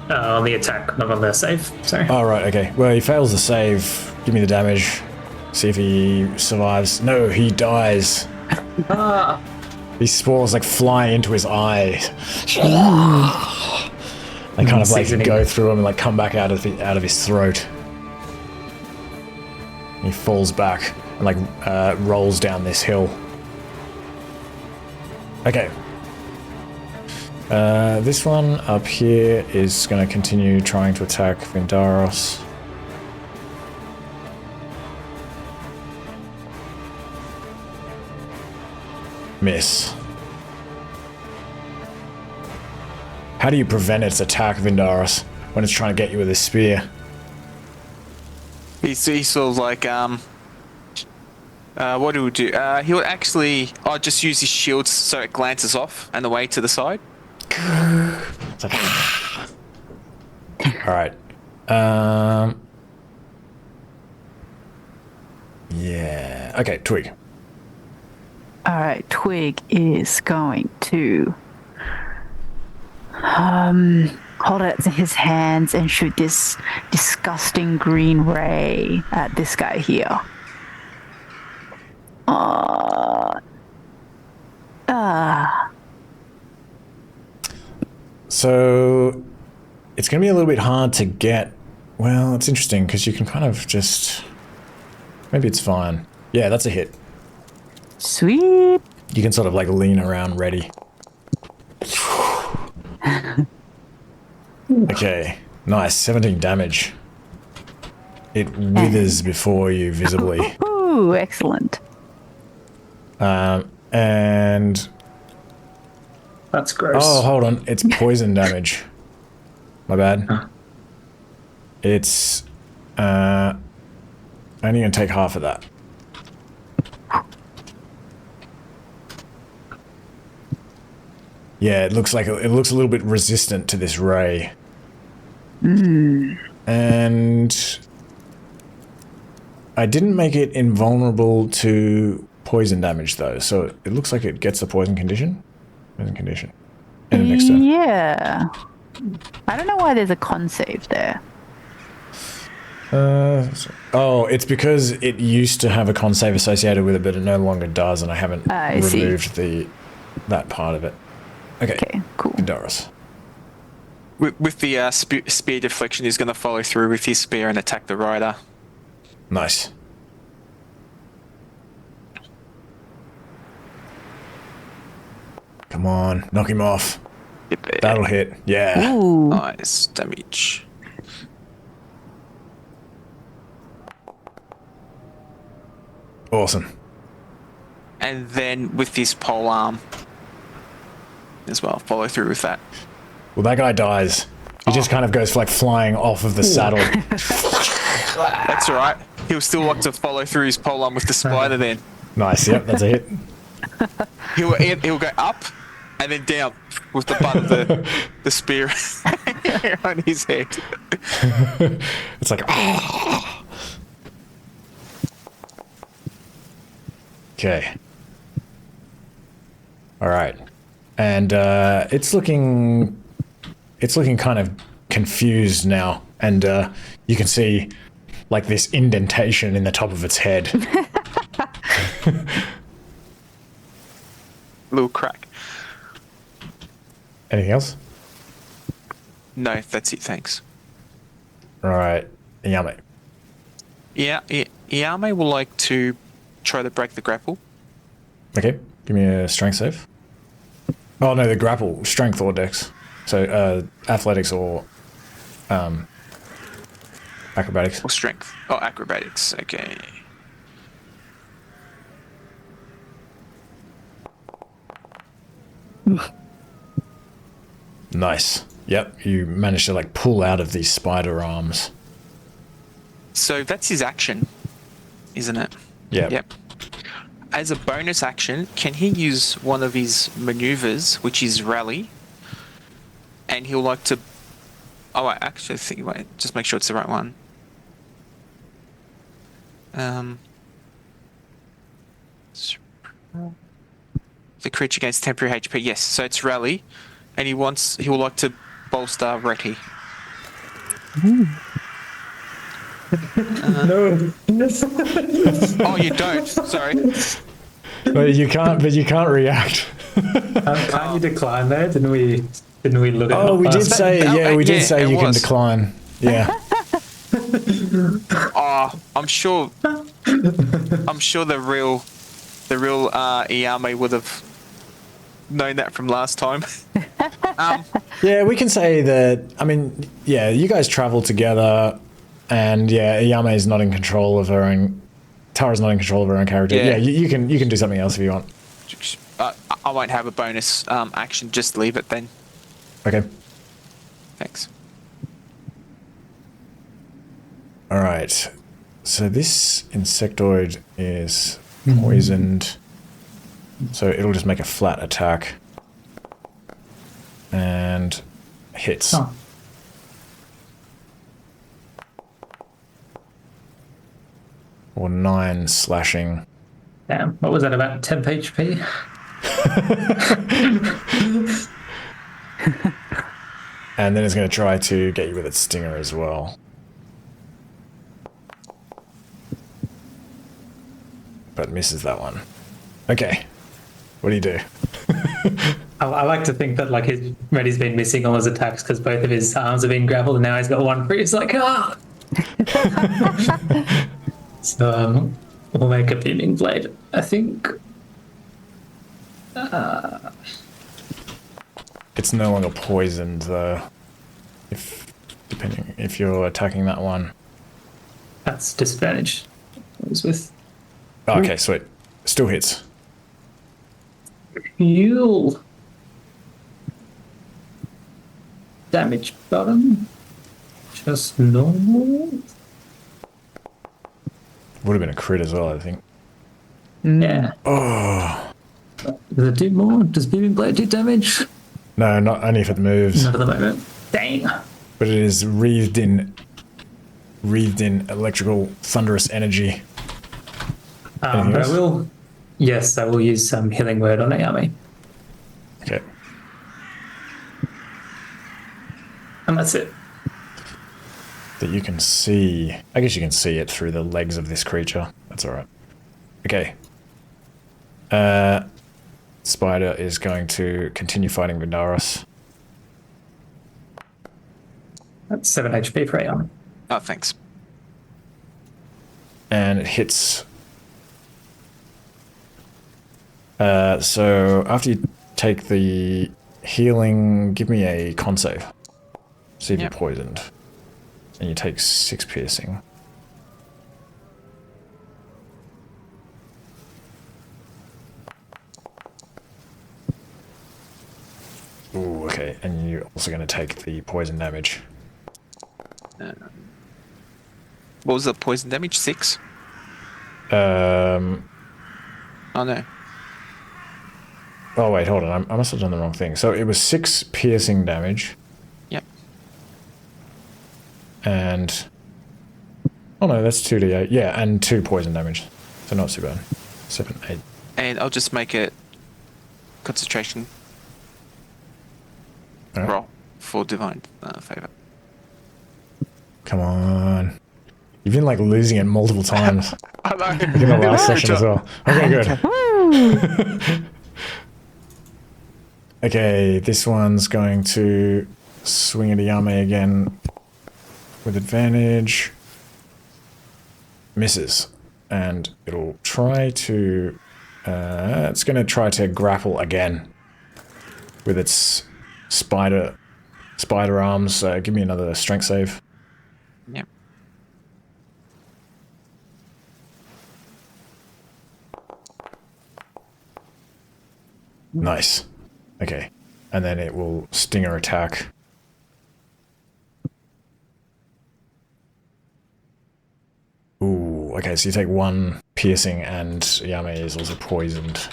On the attack, not on the save. Sorry. Oh, right, okay. Well, he fails the save. Give me the damage. See if he survives. No, he dies. These spores like fly into his eye. They kind of like Seasoning. go through him and like come back out of his throat. He falls back and like rolls down this hill. Okay. This one up here is going to continue trying to attack Vindaros. Miss. How do you prevent its attack, Vindaros, when it's trying to get you with a spear? he's sort of like what do we do? He'll actually just use his shield so it glances off and away to the side. It's like, all right. Yeah. Okay, Twig. All right, Twig is going to hold out his hands and shoot this disgusting green ray at this guy here. So it's going to be a little bit hard to get. Well, it's interesting because you can kind of just. Maybe it's fine. Yeah, that's a hit. Sweet. You can sort of like lean around ready. Okay, nice. 17 damage. It withers before you visibly. Ooh, excellent. And. That's gross. Oh, hold on. It's poison damage. My bad. It's. Only gonna take half of that. Yeah, it looks a little bit resistant to this ray. And I didn't make it invulnerable to poison damage though, so it looks like it gets the poison condition. Poison condition. In the next turn. Yeah. I don't know why there's a con save there. Oh, it's because it used to have a con save associated with it, but it no longer does, and I haven't I see. removed that part of it. Okay. Okay, cool. Doris. With the spear deflection, he's going to follow through with his spear and attack the rider. Nice. Come on, knock him off. Yep. That'll hit. Yeah. Ooh. Nice damage. Awesome. And then with his pole arm as well, follow through with that. Well, that guy dies. He just kind of goes like flying off of the saddle. That's all right. He'll still like to follow through his pole arm with the spider then. Nice. Yep, that's a hit. He'll go up and then down with the butt of the spear on his head. It's like. Okay. All right. And it's looking kind of confused now, and you can see like this indentation in the top of its head. Little crack. Anything else? No, that's it. Thanks. All right. Yao Mei. Yeah, Yao Mei will like to try to break the grapple. Okay. Give me a strength save. Oh no, the grapple, strength or dex. So athletics or acrobatics. Or strength. Oh, acrobatics. Okay. Nice. Yep, you managed to like pull out of these spider arms. So that's his action, isn't it? Yep. Yep. As a bonus action, can he use one of his maneuvers, which is rally? And he'll like to... Oh, I actually think... Wait, just make sure it's the right one. The creature gains temporary HP. Yes, so it's rally. And he will like to bolster Reti. No. Oh, you don't. Sorry. But you can't react. Can't you decline there? Didn't we look at? Oh, we did say we did say it you can was. decline. Yeah. Oh, I'm sure the real Yao Mei would have known that from last time. Yeah, we can say that. I mean, yeah, you guys travel together, and yeah, Yao Mei is not in control of her own. Tara's not in control of her own character. Yeah. Yeah, you can do something else if you want. I won't have a bonus action. Just leave it then. Okay. Thanks. All right. So this insectoid is poisoned, so it'll just make a flat attack and hits. Oh. Or 9 slashing. Damn. What was that? About 10 HP? And then it's going to try to get you with its stinger as well. But misses that one. Okay. What do you do? I like to think that like Reddy's been missing all his attacks because both of his arms have been grappled and now he's got one free. It's like, ah! So we'll make a beaming blade, I think. It's no longer poisoned though. Depending if you're attacking that one. That's disadvantage. It was with Oh, okay, sweet. Still hits. heal. Damage button. Just normal. Would have been a crit as well, I think. Yeah. Oh. Does it do more? Does beaming blade do damage? No, not only if it moves. Not at the moment. Dang. But it is wreathed in electrical thunderous energy. But I will. Yes, I will use some healing word on Yao Mei. Okay. And that's it. That you can see. I guess you can see it through the legs of this creature. That's alright. Okay. Spider is going to continue fighting Vindaros. That's 7 HP for Yao Mei. Oh, thanks. And it hits. So after you take the healing, give me a con save. See if Yep. you're poisoned. And you take 6 piercing. Ooh, okay. And you're also going to take the poison damage. What was the poison damage? 6? Um. Oh no. Oh wait, hold on. I must have done the wrong thing. So it was 6 piercing damage, Yep. and oh no, that's 2d8. Yeah, and 2 poison damage. So not too bad. 7, 8, And I'll just make it concentration Alright. roll for divine favor. Come on. You've been like losing it multiple times I know. in the last session as well. Okay, good. Okay, this one's going to swing at Yao Mei again with advantage. Misses. And it'll try to... it's going to try to grapple again with its spider arms. Give me another strength save. Yep. Nice. Okay. And then it will stinger attack. Ooh, okay, so you take 1 piercing and Yao Mei is also poisoned.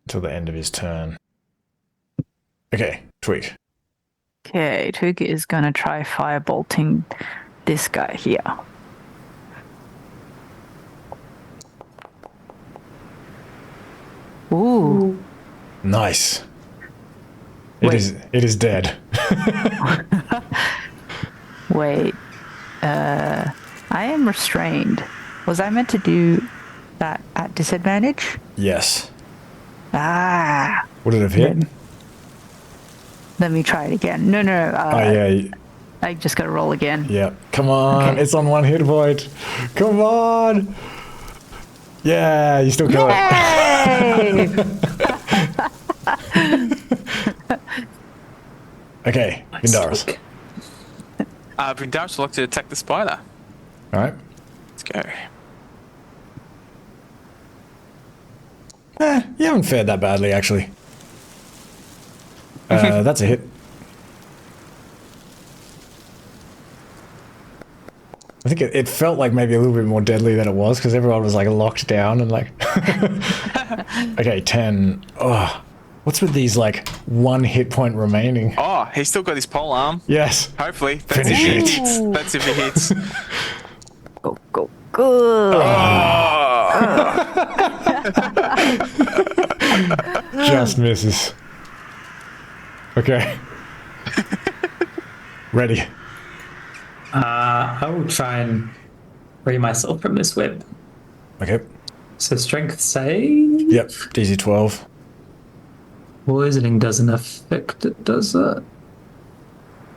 Until the end of his turn. Okay, Twig. Okay, Twig is gonna try firebolting this guy here. Ooh. Nice. Wait. It is dead. Wait. I am restrained. Was I meant to do that at disadvantage? Yes. Ah. Would it have hit? Let me try it again. No. Oh yeah. I just gotta roll again. Yeah. Come on. Okay. It's on 1 hit point. Come on. Yeah, you still kill it. Yay! Okay, Vindaris. Vindaris would like to attack the spider. Alright. Let's go. You haven't fared that badly, actually. That's a hit. I think it felt like maybe a little bit more deadly than it was because everyone was like locked down and like... Okay, 10. Oh, what's with these like 1 hit point remaining? Oh, he's still got his pole arm. Yes. Hopefully. That's Finish if it. he hits. That's if he hits. Go. Good. Just misses. Okay. Ready. I will try and free myself from this web. Okay. So strength save. Yep. DC 12. Poisoning doesn't affect it, does it?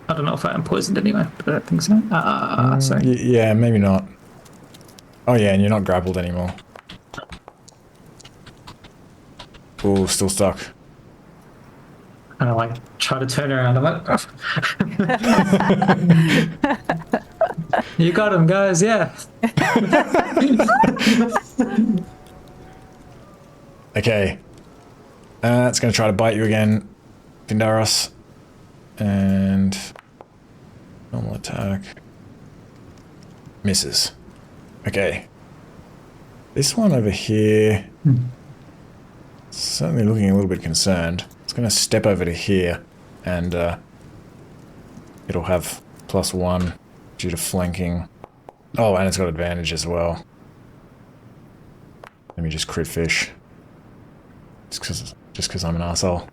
I don't know if I am poisoned anyway, but I don't think so. Sorry. Yeah, maybe not. Oh yeah, and you're not grappled anymore. Ooh, still stuck. And I like try to turn around. I'm like, you got him, guys. Yeah. Okay. It's going to try to bite you again, Vindaris. And... normal attack. Misses. Okay. This one over here... certainly looking a little bit concerned. It's going to step over to here, and it'll have +1 due to flanking. Oh, and it's got advantage as well. Let me just crit fish. Just because I'm an arsehole.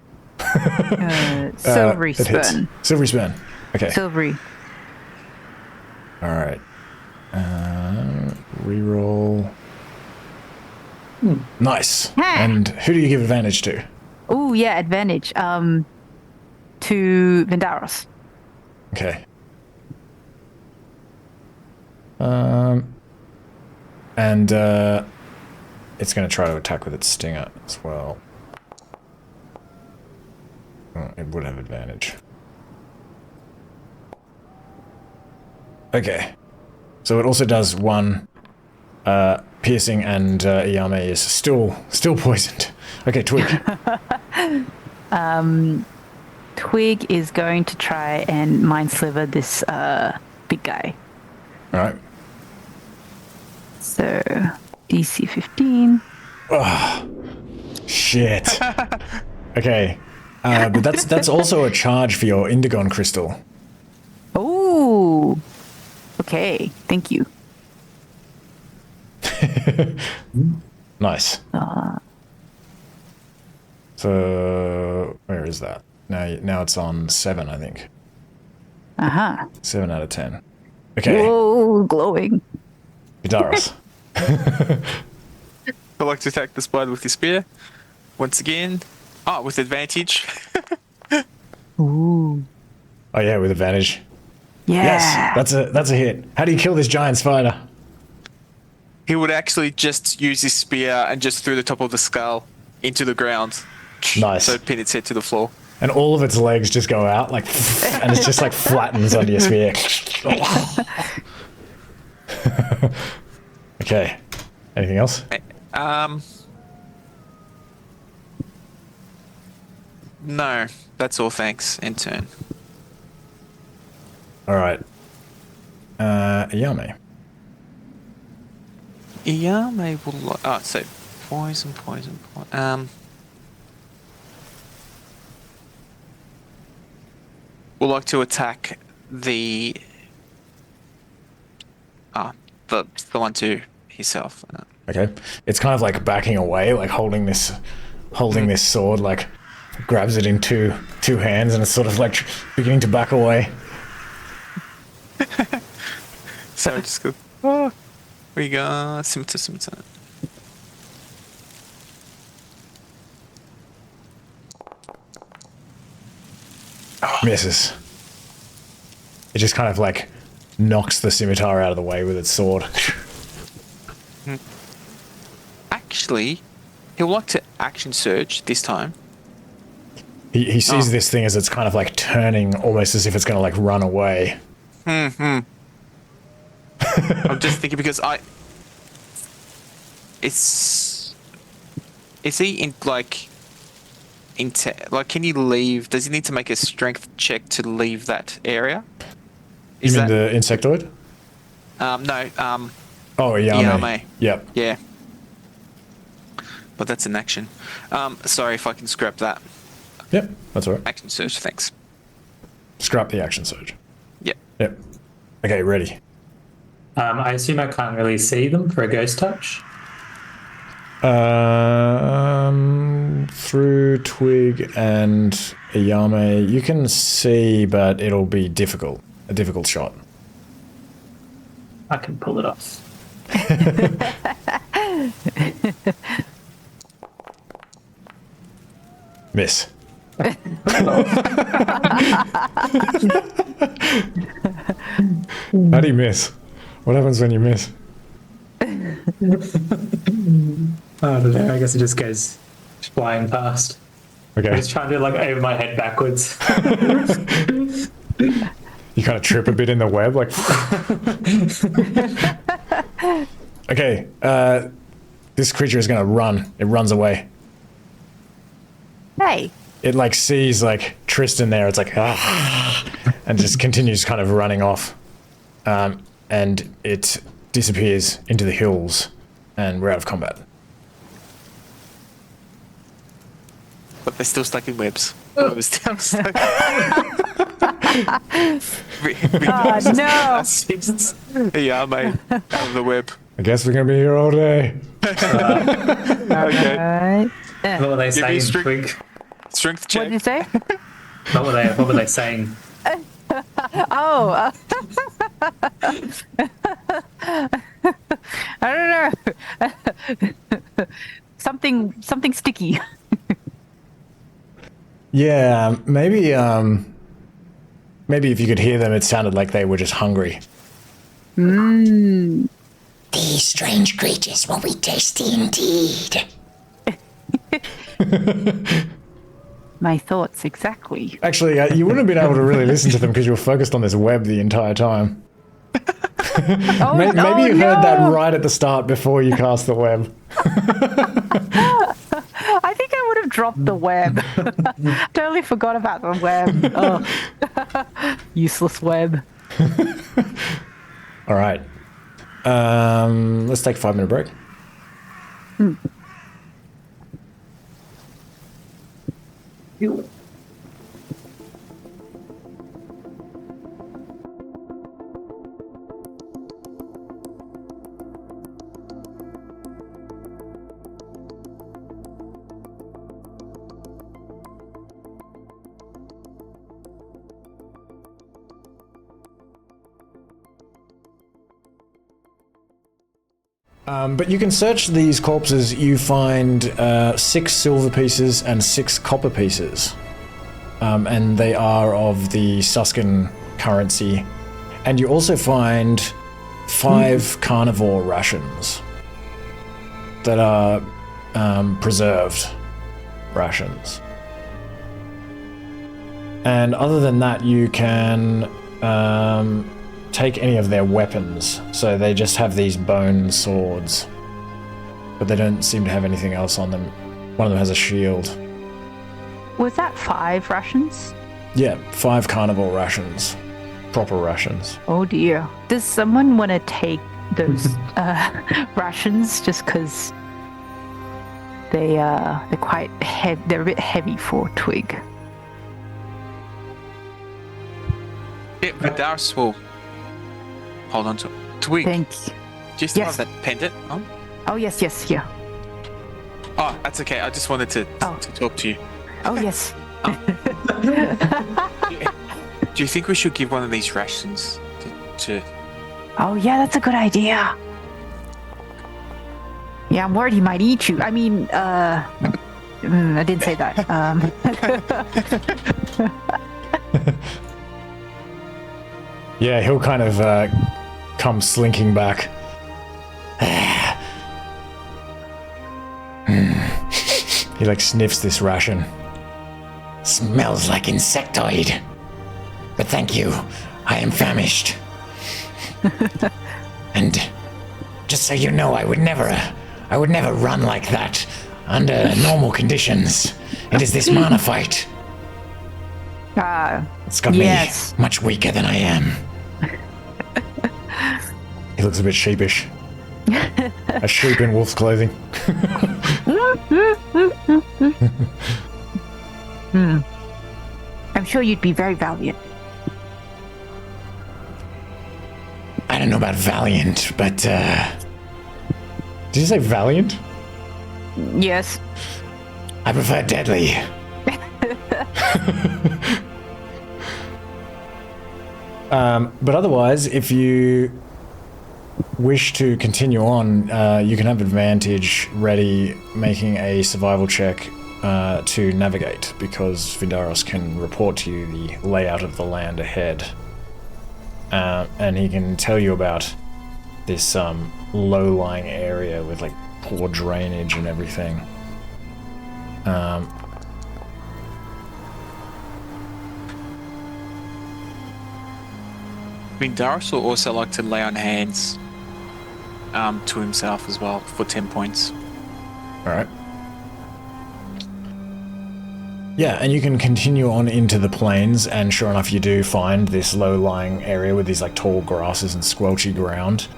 Silvery It hits. spoon. Silvery spoon. Okay. Silvery. Alright. Reroll. Nice. And who do you give advantage to? Oh yeah, advantage. To Vindaris. Okay. And it's going to try to attack with its stinger as well. Oh, it would have advantage. Okay. So it also does 1 piercing, and Yao Mei is still poisoned. Okay, Twig. Twig is going to try and mind sliver this big guy. All right. So DC 15. Shit. Okay. But that's also a charge for your Indigon crystal. Oh. Okay. Thank you. Nice. So where is that? Now it's on 7, I think. 7 out of 10. Okay, Whoa, glowing. Vidaris. I like to attack the spider with your spear. Once again. Oh, with advantage. Ooh. Oh yeah, with advantage. Yeah. Yes, that's a hit. How do you kill this giant spider? He would actually just use his spear and just through the top of the skull into the ground. Nice. So it'd pin its head to the floor. And all of its legs just go out, like, and it just like flattens under your spear. Okay. Anything else? No, that's all. Thanks. End turn. All right. Yao Mei. Yao Mei will. Oh, so poison. Would like to attack the the one to himself. Okay. It's kind of like backing away, like holding this sword, like grabs it in two hands, and it's sort of like beginning to back away. So I just go. Oh, we got scimitar. Misses. It just kind of like knocks the scimitar out of the way with its sword. Actually, he'll like to action surge this time. He sees this thing as it's kind of like turning, almost as if it's going to like run away. I'm just thinking because is he in like can he leave? Does he need to make a strength check to leave that area? You mean the insectoid? No. Oh, Yao Yao Mei. Mei. Yep. Yeah. But that's an action. Sorry if I can scrap that. Yep, that's all right. Action surge, thanks. Scrap the action surge. Yep. Okay, ready. I assume I can't really see them for a ghost touch. Through Twig and Yao Mei, you can see, but it'll be difficult. A difficult shot. I can pull it off. Miss. How do you miss? What happens when you miss? I don't know. I guess it just goes flying past. Okay. I was trying to like over my head backwards. You kind of trip a bit in the web, like. Okay. This creature is going to run. It runs away. Hey. It like sees like Tristan there. It's like and just continues kind of running off, and it disappears into the hills, and we're out of combat. But they're still stuck in webs. They're still stuck. No. Yeah, mate. Out of the web. I guess we're gonna be here all day. Okay. Alright. What were they Give me saying, strength. Twig? Strength What did you check. say? What were they saying? Oh. I don't know. Something sticky. Yeah, maybe if you could hear them, it sounded like they were just hungry. These strange creatures will be tasty indeed. My thoughts exactly. Actually, you wouldn't have been able to really listen to them because you were focused on this web the entire time. Oh, Maybe you heard no. that right at the start before you cast the web. I think I would have dropped the web. Totally forgot about the web. Oh. Useless web. All right. Let's take a 5-minute break. But you can search these corpses. You find 6 silver pieces and 6 copper pieces. And they are of the Suscan currency. And you also find 5 carnivore rations that are preserved rations. And other than that, you can take any of their weapons. So they just have these bone swords, but they don't seem to have anything else on them. One of them has a shield. Was that 5 rations? Yeah, 5 carnivore rations. Proper rations. Oh dear. Does someone want to take those rations just because they're quite they're a bit heavy for Twig? Yeah, Vidaris will hold on to Twig. Thank you. Do you still Yes. have that pendant on? Oh yes, yeah. Oh, that's okay. I just wanted to talk to you. Oh yes. Do you think we should give one of these rations to Oh yeah, that's a good idea. Yeah, I'm worried he might eat you. I mean, I didn't say that. Yeah, he'll kind of come slinking back. He like sniffs this ration. Smells like insectoid. But thank you. I am famished. And just so you know, I would never run like that under normal conditions. It is this mana fight. It's got yes. me much weaker than I am. He looks a bit sheepish. A sheep in wolf's clothing. I'm sure you'd be very valiant. I don't know about valiant, but Did you say valiant? Yes. I prefer deadly. But otherwise, if you wish to continue on, you can have advantage ready making a survival check to navigate, because Vidaris can report to you the layout of the land ahead. And he can tell you about this low-lying area with like poor drainage and everything. Vidaris will also like to lay on hands to himself as well for 10 points. Alright. Yeah, and you can continue on into the plains, and sure enough you do find this low-lying area with these like tall grasses and squelchy ground.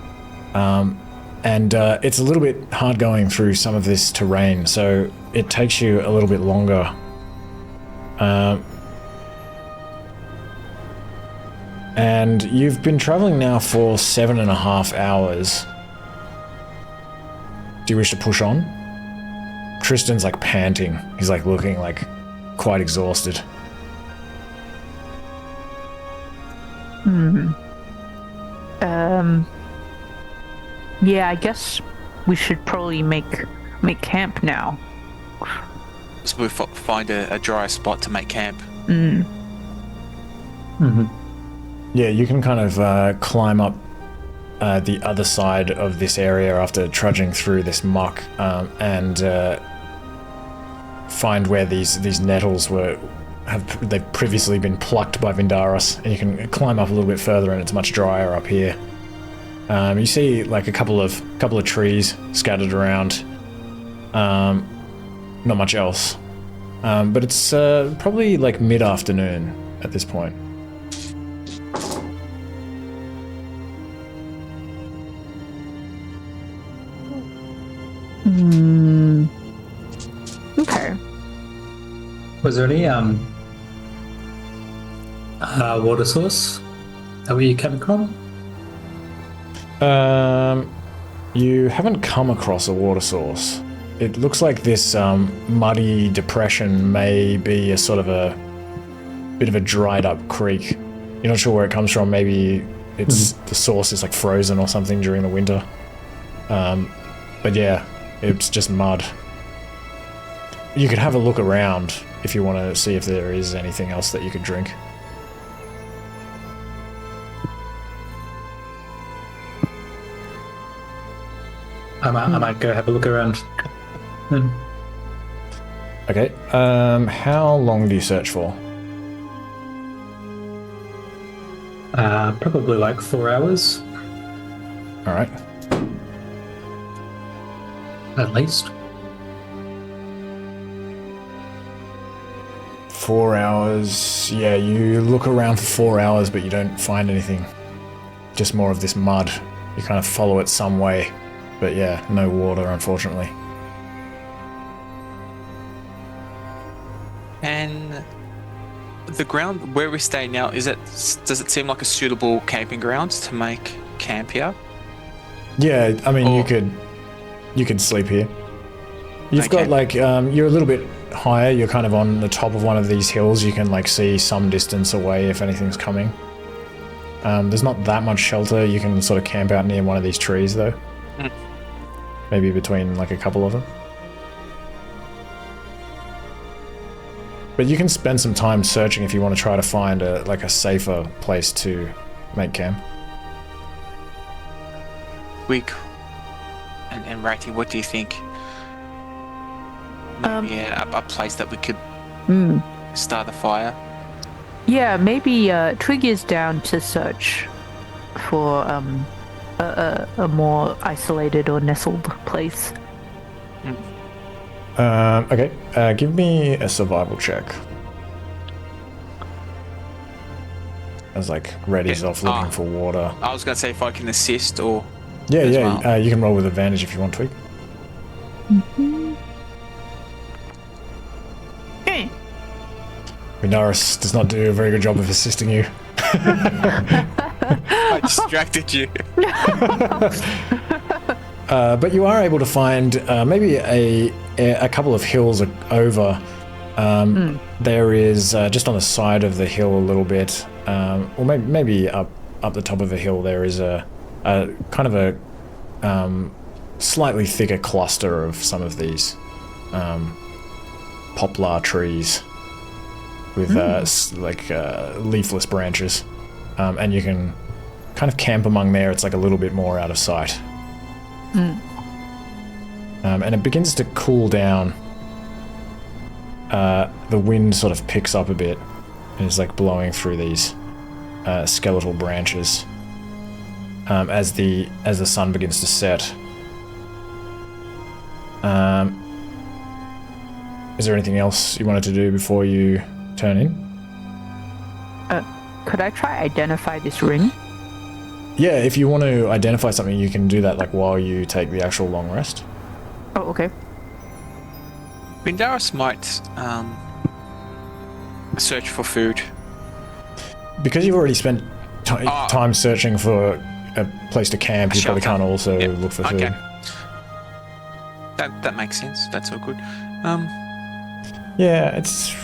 And it's a little bit hard going through some of this terrain, so it takes you a little bit longer. And you've been traveling now for 7.5 hours. Do you wish to push on? Tristan's like panting. He's like looking like quite exhausted. Yeah, I guess we should probably make camp now. So we'll find a drier spot to make camp. Yeah, you can kind of climb up the other side of this area after trudging through this muck, and find where these nettles they've previously been plucked by Vidaris, and you can climb up a little bit further, and it's much drier up here. You see like a couple of trees scattered around. Not much else, but it's probably like mid-afternoon at this point. Okay. Was there any water source that we came across? You haven't come across a water source. It looks like this muddy depression may be a sort of a bit of a dried up creek. You're not sure where it comes from. Maybe it's the source is like frozen or something during the winter. But yeah, it's just mud. You could have a look around if you want to see if there is anything else that you could drink. I might go have a look around. Then. Okay, how long do you search for? Probably like 4 hours, Alright. at least. 4 hours. Yeah, you look around for 4 hours, but you don't find anything. Just more of this mud. You kind of follow it some way. But yeah, no water, unfortunately. And the ground where we stay now, does it seem like a suitable camping grounds to make camp here? Yeah, I mean, Or- you could sleep here. You've Okay. got like, you're a little bit higher. You're kind of on the top of one of these hills. You can like see some distance away if anything's coming. There's not that much shelter. You can sort of camp out near one of these trees though. Mm. Maybe between like a couple of them. But you can spend some time searching if you want to try to find a safer place to make camp. Week. And Ratty, what do you think? Maybe a place that we could start a fire. Yeah, maybe Trigger's down to search for a more isolated or nestled place. Okay, give me a survival check. As like Reddy's off looking for water. I was going to say if I can assist or... Yeah, as yeah, well. you can roll with advantage if you want to. Okay. Minaris does not do a very good job of assisting you. I distracted you. But you are able to find maybe a couple of hills over. There is just on the side of the hill a little bit, or maybe up the top of a hill. There is a kind of a slightly thicker cluster of some of these poplar trees with leafless branches, and you can kind of camp among there. It's like a little bit more out of sight. And it begins to cool down. The wind sort of picks up a bit and is like blowing through these skeletal branches as the sun begins to set. Is there anything else you wanted to do before you turn in? Could I try identify this ring? Yeah, if you want to identify something, you can do that like while you take the actual long rest. Oh, okay. Bindaris might search for food. Because you've already spent time searching for a place to camp, you probably shelter. can't also Yep. look for food. Okay. That makes sense. That's all good. Yeah, it's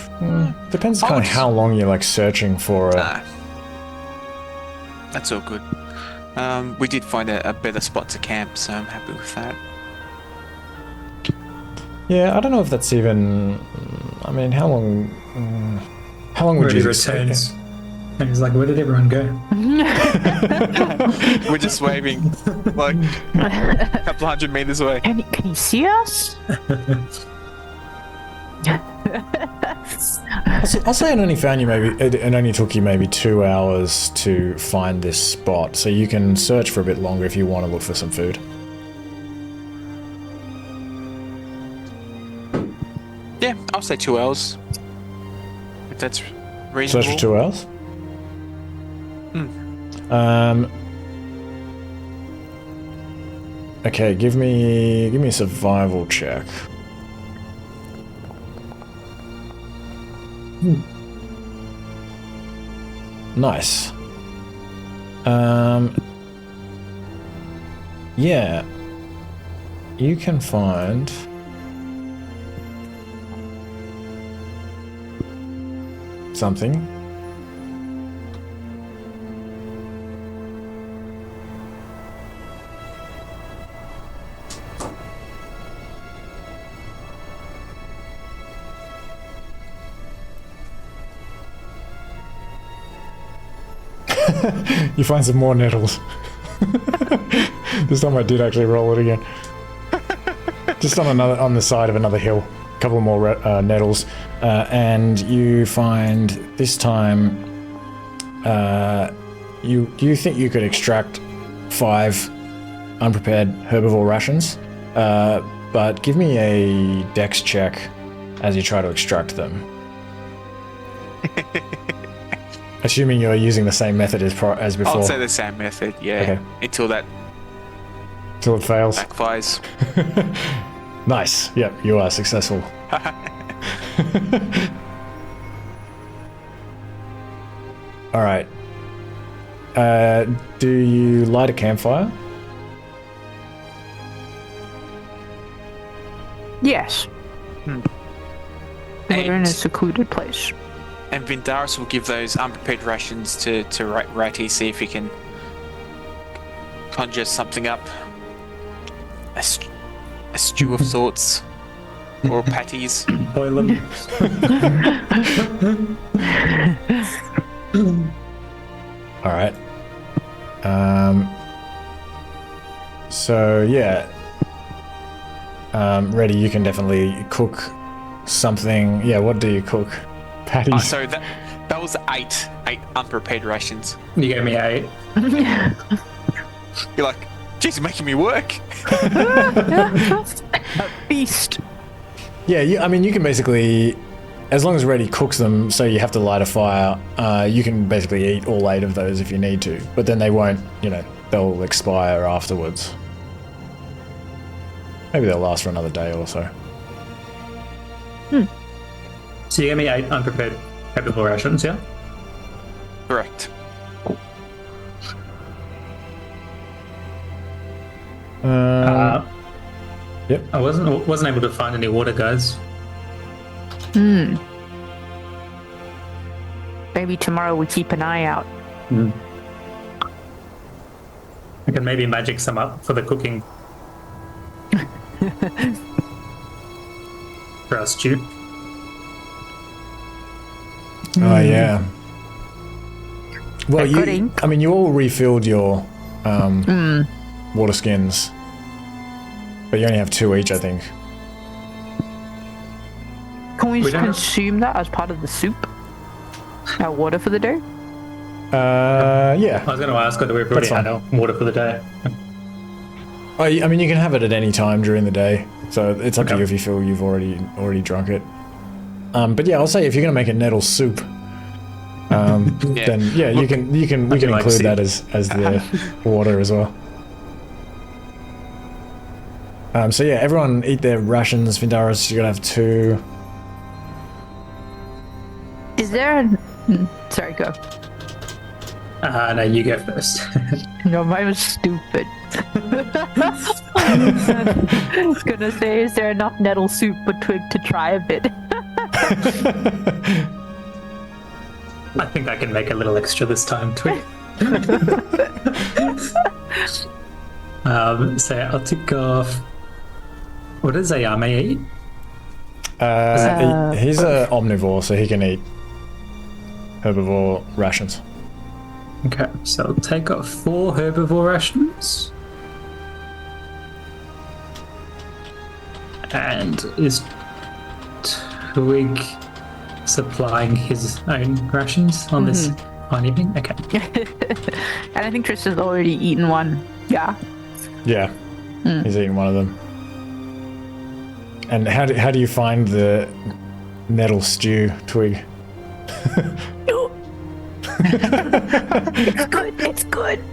depends I kind of would- how long you're like searching for a... That's all good. We did find a better spot to camp, so I'm happy with that. Yeah, I don't know if that's even... I mean, how long would Reddy you... returns. And he's like, where did everyone go? We're just waving like a couple hundred meters away. Can you see us? I'll say it only found you it only took you maybe 2 hours to find this spot, so you can search for a bit longer if you want to look for some food. Yeah, I'll say 2 hours. If that's reasonable. Search for 2 hours? Okay, give me a survival check. Nice. Yeah. You can find something. You find some more nettles. This time I did actually roll it again. Just on the side of another hill. A couple more nettles. And you find this time... you think you could extract 5 unprepared herbivore rations, but give me a dex check as you try to extract them. Assuming you're using the same method as before. I'll say the same method, yeah. Okay. Until it fails. backfires. Nice. Yep, you are successful. All right. Do you light a campfire? Yes. We're in a secluded place. And Vindaris will give those unprepared rations to Ratty, see if he can conjure something up. A stew of sorts. Or patties. Boil them. All right. So yeah. Reddy, you can definitely cook something. Yeah, what do you cook? Patties. So that was eight unprepared rations. You gave me 8. You're like, geez, you're making me work. A feast. Yeah, I mean, you can basically, as long as Reddy cooks them, so you have to light a fire, you can basically eat all 8 of those if you need to. But then they won't, they'll expire afterwards. Maybe they'll last for another day or so. So you gave me 8 unprepared herbivore rations, yeah? Correct. Yep. I wasn't able to find any water, guys. Maybe tomorrow we keep an eye out. I can maybe magic some up for the cooking. For our stew. Oh yeah. Well, good ink. you all refilled your water skins, but you only have 2 each, I think. Can we We don't- consume that as part of the soup? Our water for the day? Yeah. I was going to ask whether we've already That's had our water for the day. You can have it at any time during the day, so it's up to Okay. you if you feel you've already drunk it. But yeah, I'll say if you're gonna make a nettle soup, then yeah, we can like include soup. that as the water as well. So yeah, everyone eat their rations. Vindaris, you're gonna have 2. Is there sorry, go. No, you go first. No, mine was stupid. I was gonna say, is there enough nettle soup for Twig to try a bit? I think I can make a little extra this time, Twig. So I'll tick off. What does a Yao Mei eat? He's an omnivore, so he can eat herbivore rations. Okay, so I'll take off 4 herbivore rations. And is Twig supplying his own rations on this fine evening? Okay. And I think Tristan's already eaten one. Yeah. Yeah, he's eating one of them. And how do you find the nettle stew, Twig? It's good. It's good.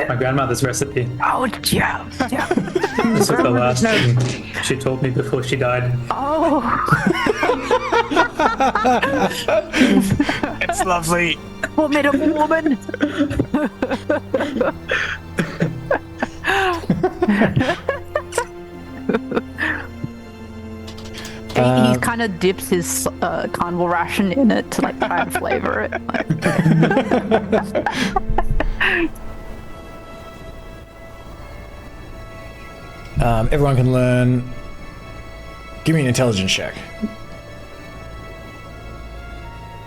My grandmother's recipe. Oh, yeah. Yeah. This was the last thing she told me before she died. Oh. It's lovely. What made a woman? He kind of dips his carnival ration in it to like try and flavor it. Everyone can learn. Give me an intelligence check.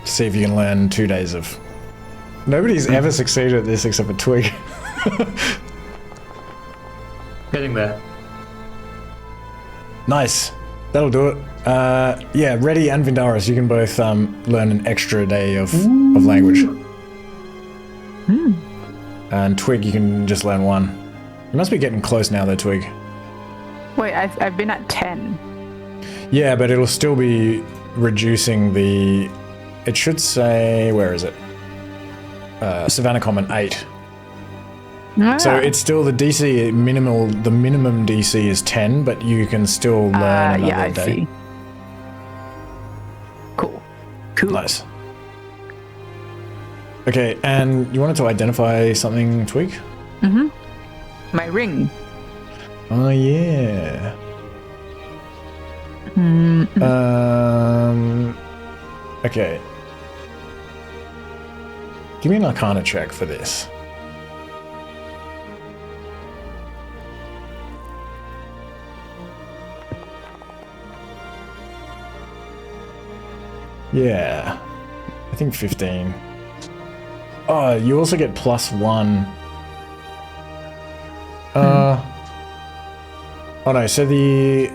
See if you can learn 2 days of Nobody's ever succeeded at this except for Twig. Getting there. Nice. That'll do it. Yeah, Reddy and Vindaris, you can both learn an extra day of language. And Twig, you can just learn one. You must be getting close now though, Twig. Wait, I've been at 10. Yeah, but it'll still be reducing the... It should say... Where is it? Savannah Common 8. So it's still the DC minimal. The minimum DC is 10, but you can still learn another day. See. Cool. Nice. Okay, and you wanted to identify something, Twig? My ring. Oh yeah. Okay. Give me an Arcana check for this. Yeah, I think 15. Oh, you also get +1. Oh no, so the...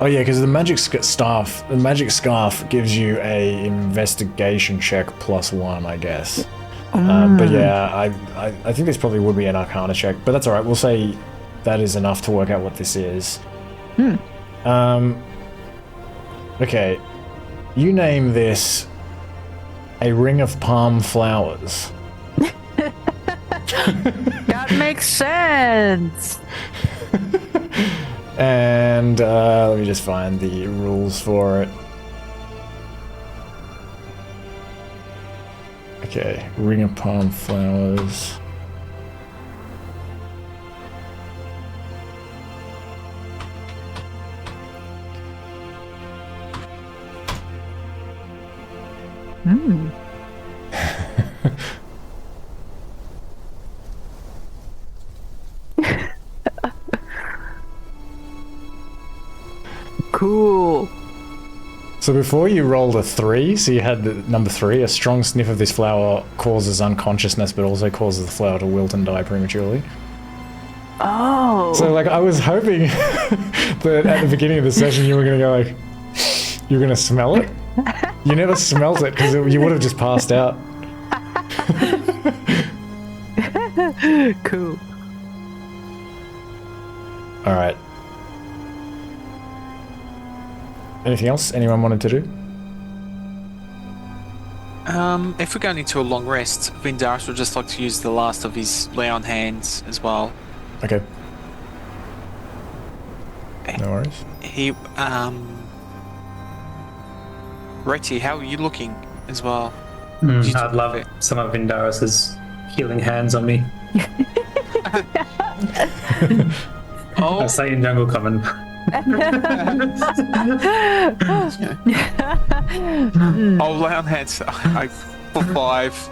Oh yeah, because the magic scarf gives you a investigation check +1, I guess. But yeah, I think this probably would be an Arcana check, but that's alright, we'll say that is enough to work out what this is. Okay. You name this a ring of palm flowers. That makes sense. And let me just find the rules for it. Okay, ring of palm flowers. Cool. So before you rolled a 3, so you had the number 3, a strong sniff of this flower causes unconsciousness, but also causes the flower to wilt and die prematurely. Oh. So like I was hoping that at the beginning of the session you were going to go like, you're going to smell it? You never smelt it because you would have just passed out. Cool. Alright. Anything else anyone wanted to do? If we're going into a long rest, Vindaris would just like to use the last of his lay on hands as well. Okay. No worries. He, Reti, how are you looking as well? I'd love some of Vindaris's healing hands on me. I say in Jungle Common. I'll lay on hands for 5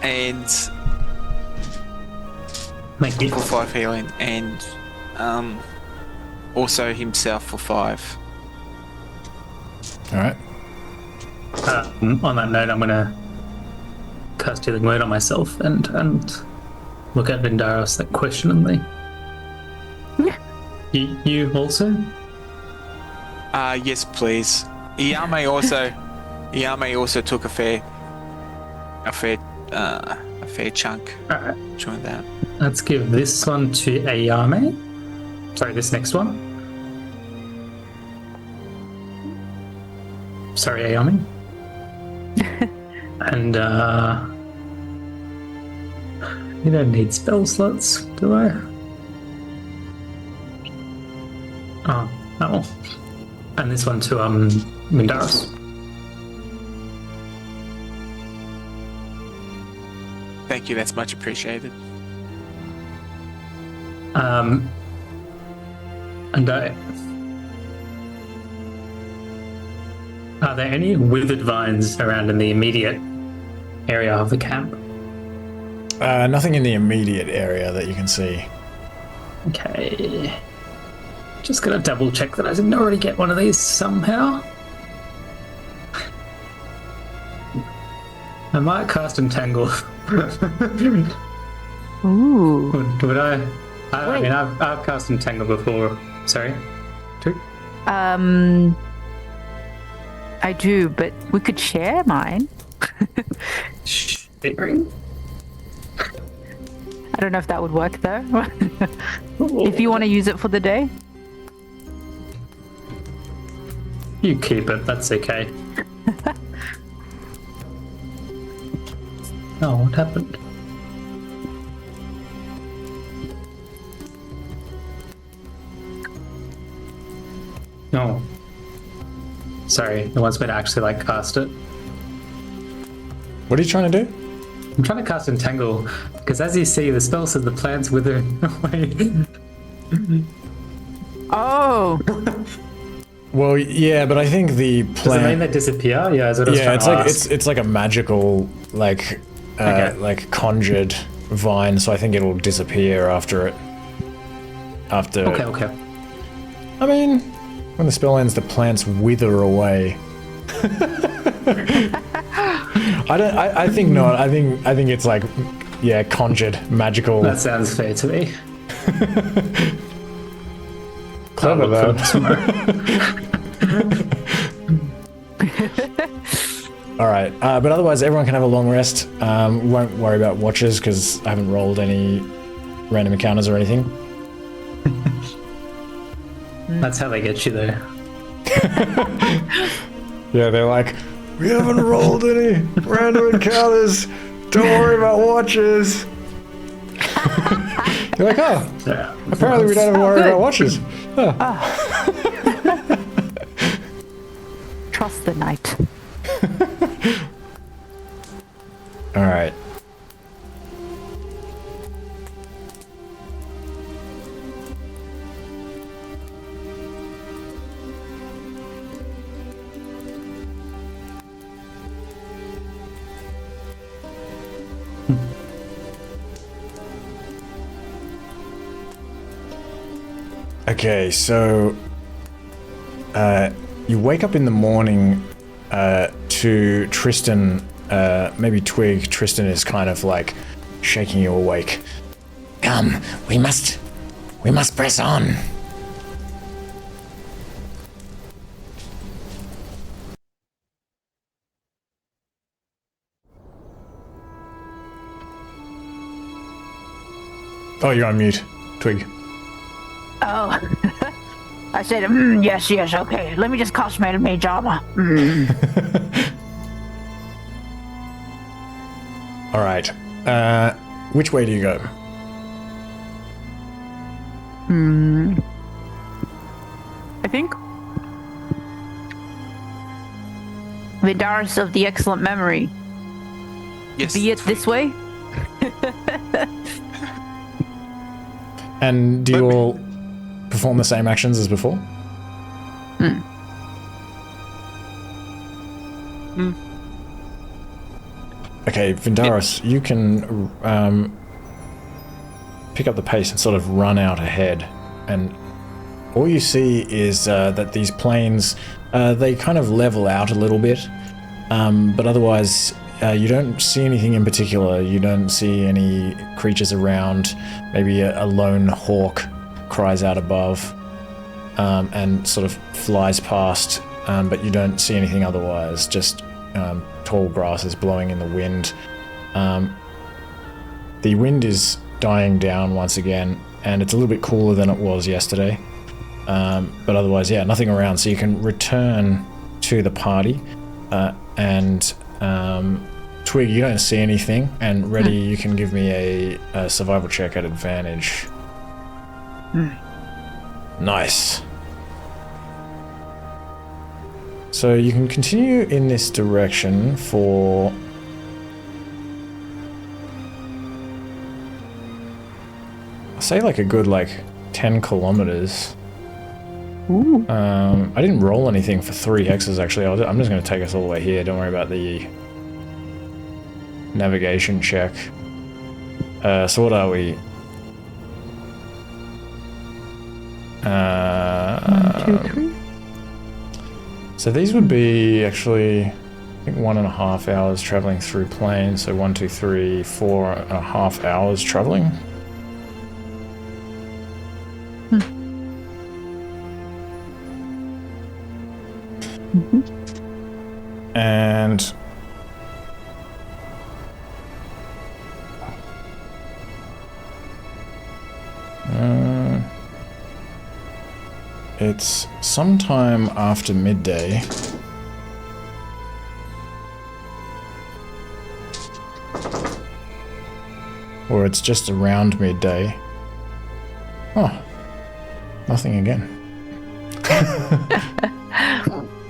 and Thank you. for 5 healing and also himself for 5. Alright. On that note, I'm gonna cast Healing Word on myself and look at Vindaris like questioningly. You also? Yes, please. Yao Mei also took a fair chunk. Alright. Join that. Let's give this one to Yao Mei. Sorry, this next one. Sorry, Yao Mei. And you don't need spell slots, do I? Oh, that one. And this one to Vindaris. Thank you, that's much appreciated. And are there any withered vines around in the immediate area of the camp? Nothing in the immediate area that you can see. Okay. Just gonna double check that I didn't already get one of these somehow. I might cast Entangle. Ooh. Would I? I Wait. mean, I've cast Entangle before. Sorry. Twig? I do, but we could share mine. Sharing? I don't know if that would work though. If you want to use it for the day. You keep it, that's okay. Oh, what happened? No. Sorry, it wants me to actually like cast it. What are you trying to do? I'm trying to cast Entangle, because as you see, the spell says the plants wither away. Oh. Well, yeah, but I think the Does it mean plant. they disappear? Yeah, is what I was Yeah, trying it's to like ask. it's like a magical Okay. like conjured vine. So I think it'll disappear after it. After. Okay. I mean, when the spell ends, the plants wither away. I think not. I think it's like, yeah, conjured, magical. That sounds fair to me. Clever I'll though. look for tomorrow. All right, but otherwise, everyone can have a long rest. We won't worry about watches because I haven't rolled any random encounters or anything. That's how they get you there. Yeah, they're like, we haven't rolled any random encounters. Don't worry about watches. You're like, oh, Yeah. apparently we don't have to worry good. about watches. Trust the night. All right. Okay, so you wake up in the morning to Tristan, maybe Twig. Tristan is kind of like shaking you awake. Come, we must press on. Oh, you're on mute, Twig. Oh. I said, yes, okay. Let me just cast my mage armor. All right. Which way do you go? I think. Vidaris of the excellent memory. Yes. Be it this way? And do you all perform the same actions as before? Okay, Vindaris, you can pick up the pace and sort of run out ahead, and all you see is that these plains, they kind of level out a little bit, but otherwise you don't see anything in particular. You don't see any creatures around. Maybe a lone hawk cries out above and sort of flies past, but you don't see anything otherwise, just tall grass is blowing in the wind. The wind is dying down once again, and it's a little bit cooler than it was yesterday. But otherwise, yeah, nothing around. So you can return to the party, and Twig, you don't see anything, and Reddy, you can give me a survival check at advantage. Nice. So you can continue in this direction for I'll say like a good 10 kilometers. Ooh. I didn't roll anything for 3 hexes actually. I'm just going to take us all the way here. Don't worry about the navigation check. So what are we? 1, 2, 3. So these would be actually think 1.5 hours traveling through planes, so 1, 2, 3, 4.5 hours traveling. And it's sometime after midday. Or it's just around midday. Oh, nothing again.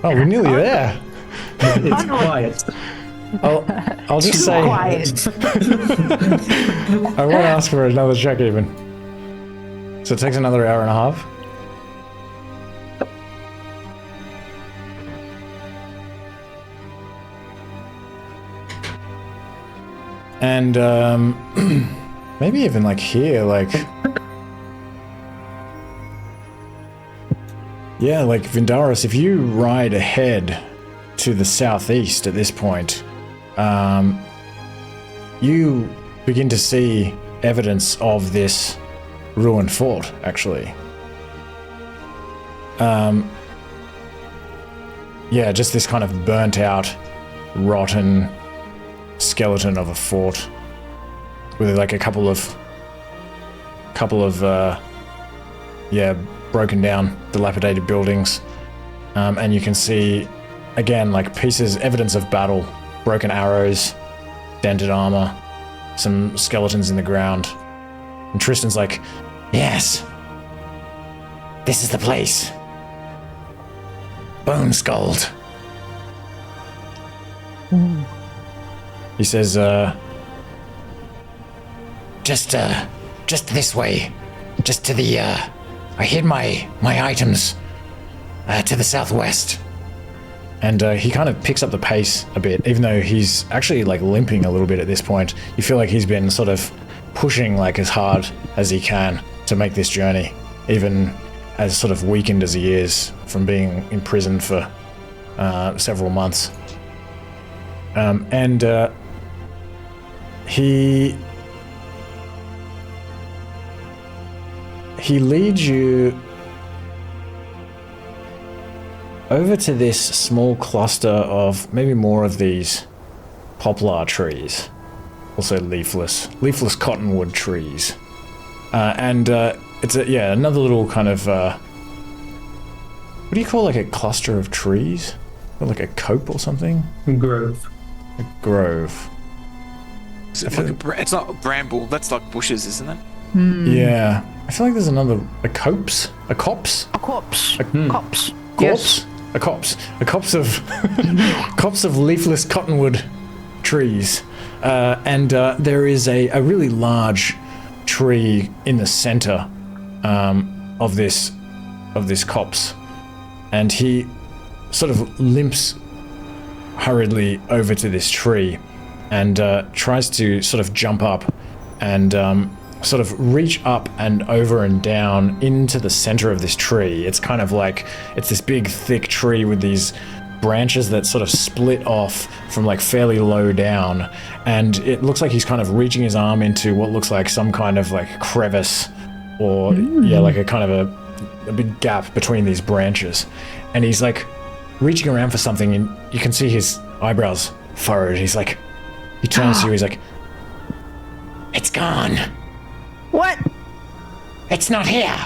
Oh, we're nearly there. It's quiet. I'll just say. Quiet. I won't ask for another check even. So it takes another hour and a half. And maybe even like here, like yeah, like Vindaris, if you ride ahead to the southeast at this point, you begin to see evidence of this ruined fort, actually. Yeah, just this kind of burnt out, rotten skeleton of a fort with like a couple of yeah, broken down, dilapidated buildings, and you can see again like pieces, evidence of battle, broken arrows, dented armor, some skeletons in the ground. And Tristan's like, Yes. This is the place. Bone Skulled. he says, Just this way. Just to the, I hid my items, to the southwest. and he kind of picks up the pace a bit, even though he's actually like limping a little bit at this point. You feel like he's been sort of pushing like as hard as he can to make this journey, even as sort of weakened as he is from being imprisoned for several months. And he leads you over to this small cluster of maybe more of these poplar trees, also leafless cottonwood trees, and it's another little kind of what do you call like a cluster of trees, or like a cope or something? Grove. A grove. It's not a bramble. That's like bushes, isn't it? Yeah, I feel like there's another a copse. A corpse. Cops. Corpse? Yes. A copse of copse of leafless cottonwood trees, and there is a really large tree in the center of this copse, and he sort of limps hurriedly over to this tree and tries to sort of jump up and sort of reach up and over and down into the center of this tree. It's kind of like, it's this big thick tree with these branches that sort of split off from like fairly low down, and it looks like he's kind of reaching his arm into what looks like some kind of like crevice, or like a kind of a big gap between these branches, and he's like reaching around for something, and you can see his eyebrows furrowed. He's like, he turns to you, he's like, It's gone. What? It's not here.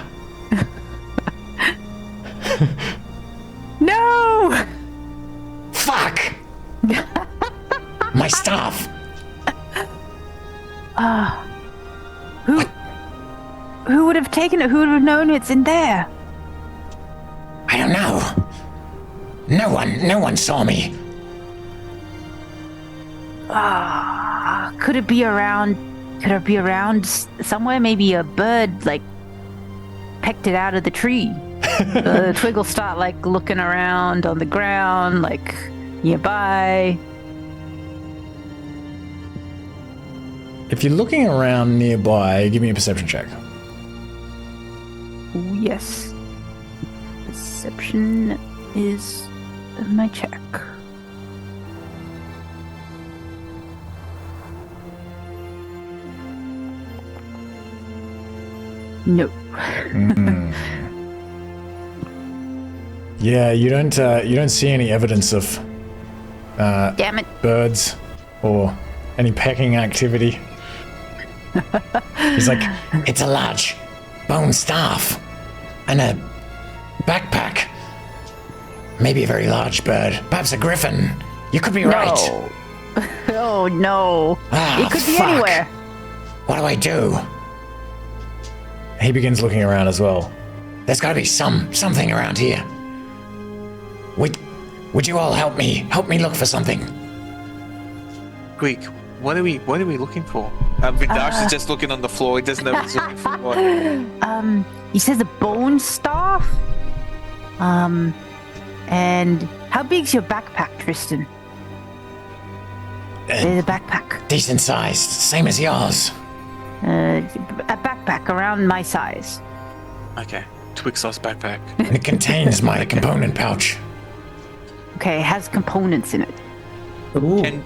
No! Fuck. My stuff. Who would have taken it? Who would have known it's in there? I don't know. No one saw me. Could it be around? Could it be around somewhere? Maybe a bird like pecked it out of the tree. The twig will start like looking around on the ground, like nearby. if you're looking around nearby, give me a perception check. Ooh, yes. Perception is my check. No. Yeah, you don't see any evidence of Damn it. birds or any pecking activity. He's like, It's a large bone staff and a backpack. Maybe a very large bird. Perhaps a griffin. You could be right. Oh no. Ah, It could be fuck. anywhere. What do I do? he begins looking around as well. There's got to be something around here. Would you all help me? Help me look for something. Quick, what are we looking for? Vindaris is just looking on the floor. He doesn't know what he's looking for. What? He says a bone staff. And how big's your backpack, Tristan? There's a backpack. Decent sized, same as yours. A backpack around my size. Okay, Twixos backpack. It contains my component pouch. Okay, it has components in it. Ooh. And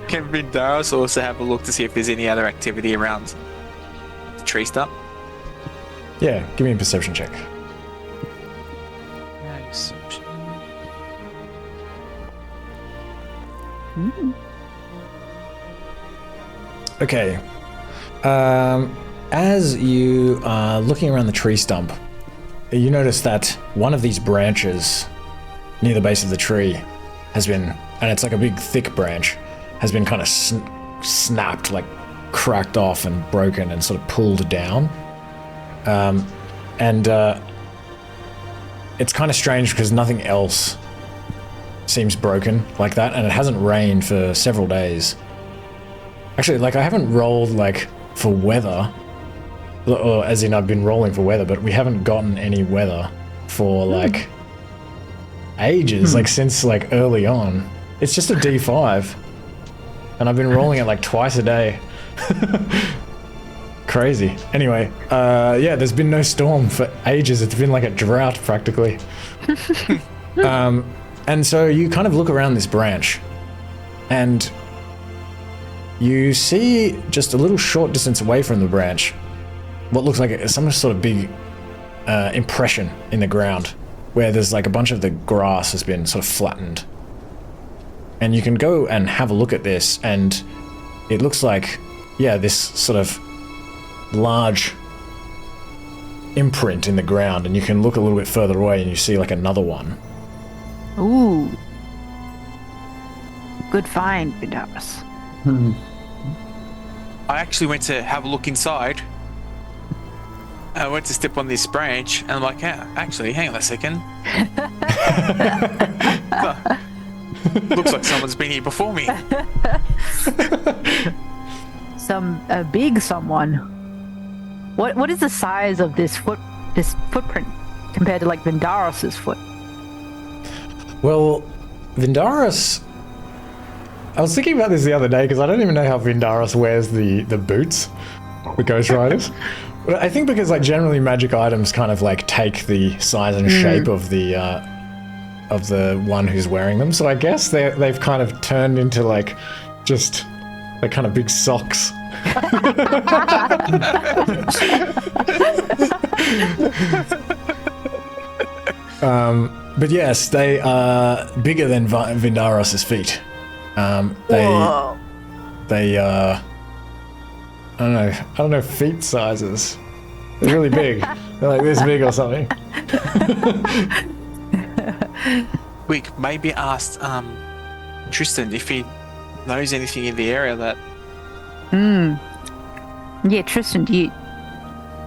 can Vindaris also have a look to see if there's any other activity around the tree stump? Yeah, give me a perception check. Okay. As you are looking around the tree stump, you notice that one of these branches near the base of the tree has been, and it's like a big thick branch, has been kind of snapped, like cracked off and broken and sort of pulled down. It's kind of strange because nothing else seems broken like that, and it hasn't rained for several days. Actually, like, I haven't rolled, like, for weather, or as in I've been rolling for weather, but we haven't gotten any weather for, like, ages, like, since, like, early on. It's just a D5, and I've been rolling it, like, twice a day. Crazy. Anyway, yeah, there's been no storm for ages. It's been like a drought, practically. And so you kind of look around this branch, and you see just a little short distance away from the branch what looks like some sort of big impression in the ground, where there's like a bunch of the grass has been sort of flattened. And you can go and have a look at this, and it looks like, yeah, this sort of large imprint in the ground, and you can look a little bit further away and you see like another one. Ooh. Good find, Vindaris. I actually went to have a look inside. I went to step on this branch, and I'm like, yeah, actually, hang on a second. Looks like someone's been here before me. A big someone. What is the size of this footprint compared to like Vindaris' foot? Well, Vindaris, I was thinking about this the other day because I don't even know how Vindaris wears the boots, the Ghost Riders. But I think because like generally magic items kind of like take the size and shape of the one who's wearing them. So I guess they've kind of turned into like just like kind of big socks. But yes, they are bigger than Vindaros' feet. They I don't know feet sizes. They're really big. They're like this big or something. We maybe asked Tristan if he knows anything in the area that. Yeah, Tristan, do you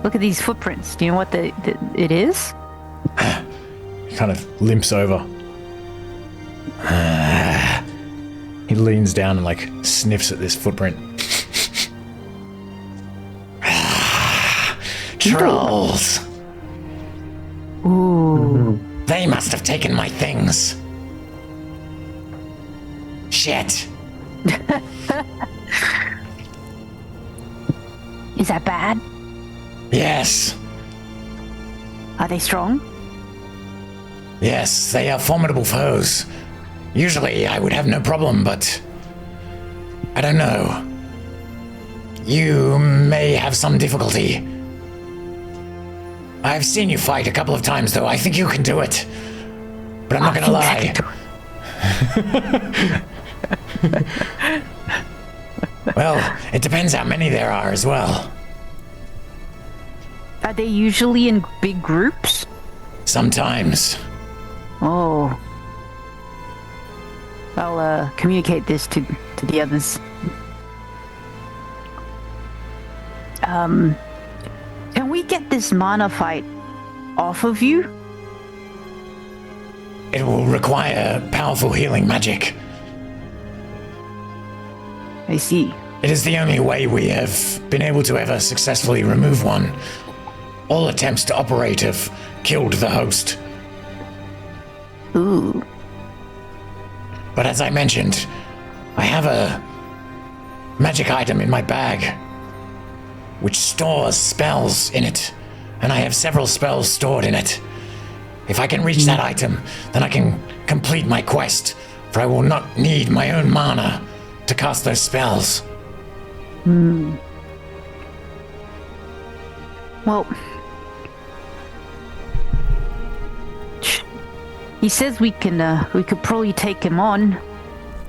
look at these footprints? Do you know what it is? He kind of limps over. He leans down and like sniffs at this footprint. Trolls. Ooh. They must have taken my things. Shit. Is that bad? Yes. Are they strong? Yes, they are formidable foes. Usually I would have no problem, but I don't know. you may have some difficulty. I've seen you fight a couple of times, though. I think you can do it. But I'm not gonna lie. Well, it depends how many there are as well. Are they usually in big groups? Sometimes. Oh. I'll communicate this to the others. Can we get this mana fight off of you? It will require powerful healing magic. I see. It is the only way we have been able to ever successfully remove one. All attempts to operate have killed the host. Ooh. But as I mentioned, I have a magic item in my bag which stores spells in it, and I have several spells stored in it. If I can reach that item, then I can complete my quest, for I will not need my own mana to cast those spells. Well, he says we could probably take him on.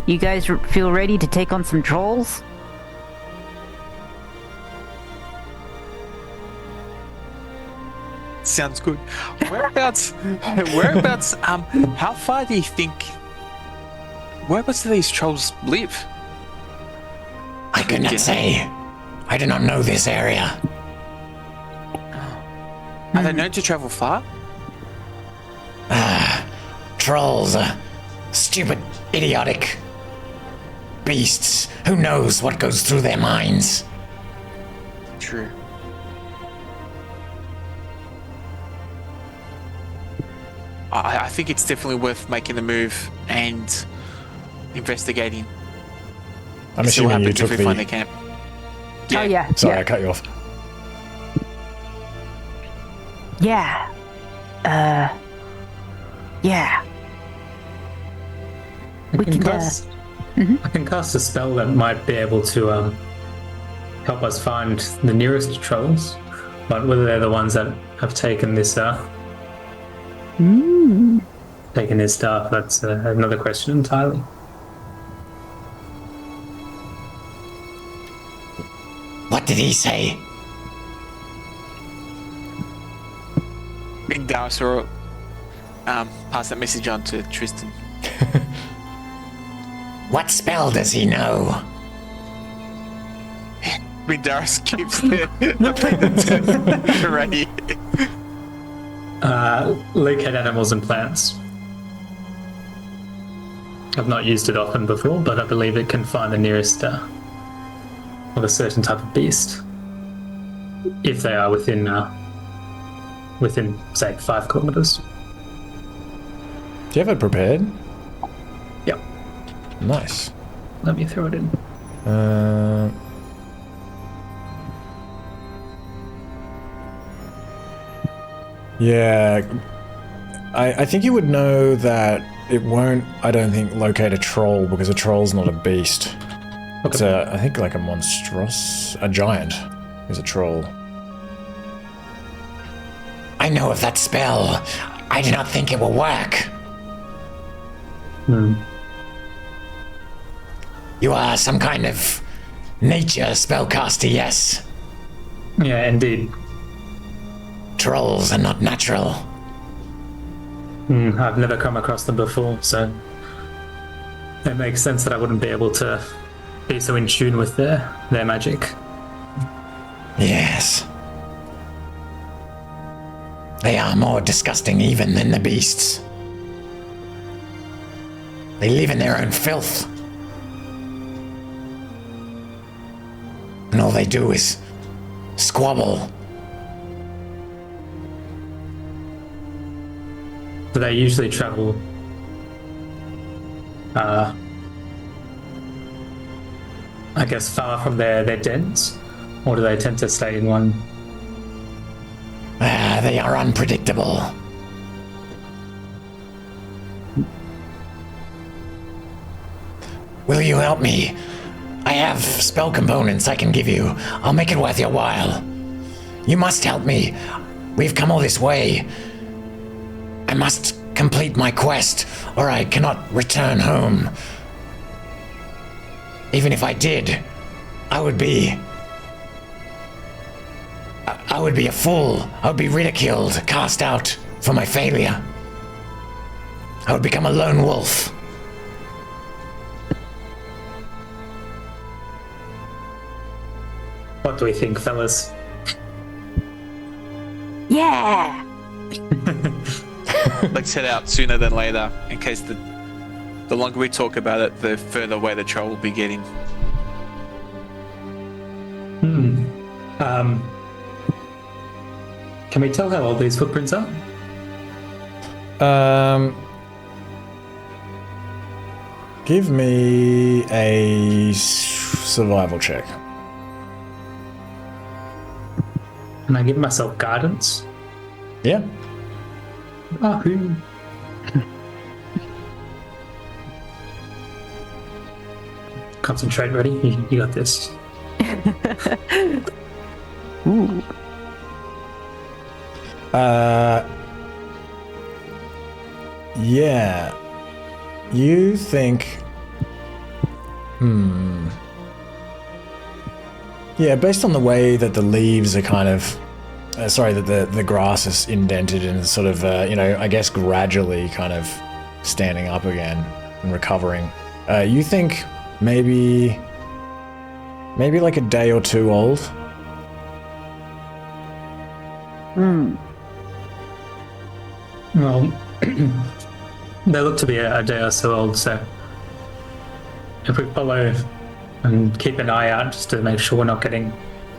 You guys feel ready to take on some trolls? Sounds good. Whereabouts, how far do you think, whereabouts do these trolls live? I could not say. I do not know this area. Are they known to travel far? Trolls are stupid, idiotic beasts. Who knows what goes through their minds? True. I think it's definitely worth making the move and investigating. I'm See what assuming you happens took if we find the the... camp. Oh yeah. Sorry, yeah. I cut you off. Yeah. Yeah. We can I can cast a spell that might be able to help us find the nearest trolls, but whether they're the ones that have taken this taken his staff, that's another question entirely. What did he say? Big Dinosaur pass that message on to Tristan. What spell does he know? Big Darius keeps the ready. Locate animals and plants. I've not used it often before, but I believe it can find the nearest of a certain type of beast, if they are within say 5 kilometers. Do you have it prepared? Yep. Nice. Let me throw it in. Yeah, I think you would know that it won't, I don't think, locate a troll because a troll's not a beast. It's I think like a giant is a troll. I know of that spell. I do not think it will work. You are some kind of nature spellcaster, yes? Yeah, indeed. Trolls are not natural. I've never come across them before, so it makes sense that I wouldn't be able to be so in tune with their magic. Yes. They are more disgusting even than the beasts. They live in their own filth. And all they do is squabble. Do they usually travel I guess far from their dens? Or do they tend to stay in one? They are unpredictable. Will you help me? I have spell components I can give you. I'll make it worth your while. You must help me. We've come all this way. I must complete my quest, or I cannot return home. Even if I did, I would be a fool. I would be ridiculed, cast out for my failure. I would become a lone wolf. What do we think, fellas? Yeah. Let's head out sooner than later, in case the longer we talk about it, the further away the troll will be getting. Can we tell how old these footprints are? Give me a survival check. Can I give myself guidance? Yeah. Wahoo. Concentrate, ready? You got this. Ooh. Yeah. You think... Yeah, based on the way that the leaves are kind of... that the grass is indented and sort of, I guess gradually kind of standing up again and recovering. You think maybe like a day or two old? Well, they look to be a day or so old, so if we follow and keep an eye out just to make sure we're not getting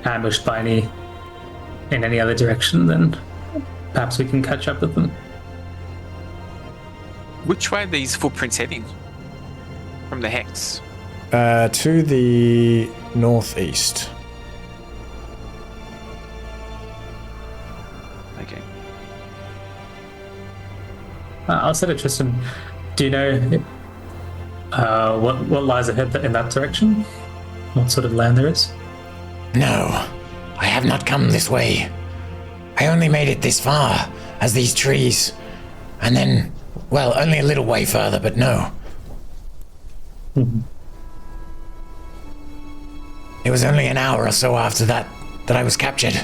ambushed by in any other direction, then perhaps we can catch up with them. Which way are these footprints heading? From the Hex? To the northeast. Okay. I'll say to Tristan, do you know what lies ahead in that direction? What sort of land there is? No, I have not come this way. I only made it this far, as these trees, and then, well, only a little way further, but no. It was only an hour or so after that I was captured.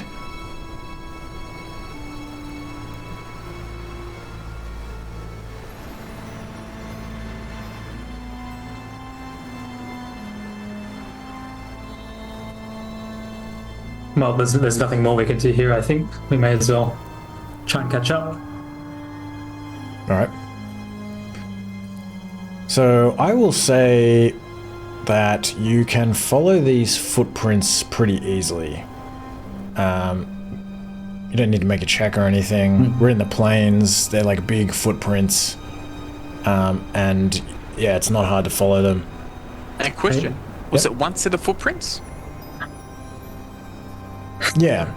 Well, there's nothing more we can do here, I think. We may as well try and catch up. Alright. So I will say that you can follow these footprints pretty easily. You don't need to make a check or anything. We're in the plains, they're like big footprints. And yeah, it's not hard to follow them. And question, was it one set of footprints? Yeah.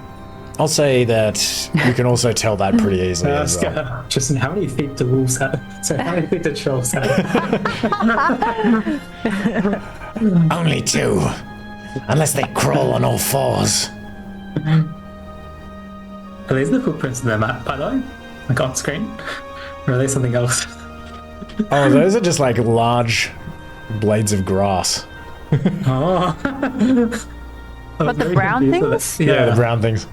I'll say that you can also tell that pretty easily as Ask well. Tristan, how many feet do wolves have? So how many feet do trolls have? Only 2. Unless they crawl on all fours. Are these the footprints in the map, by the way? Like on screen? Or are they something else? Oh, those are just like large blades of grass. Oh. But the brown things? Yeah, the brown things.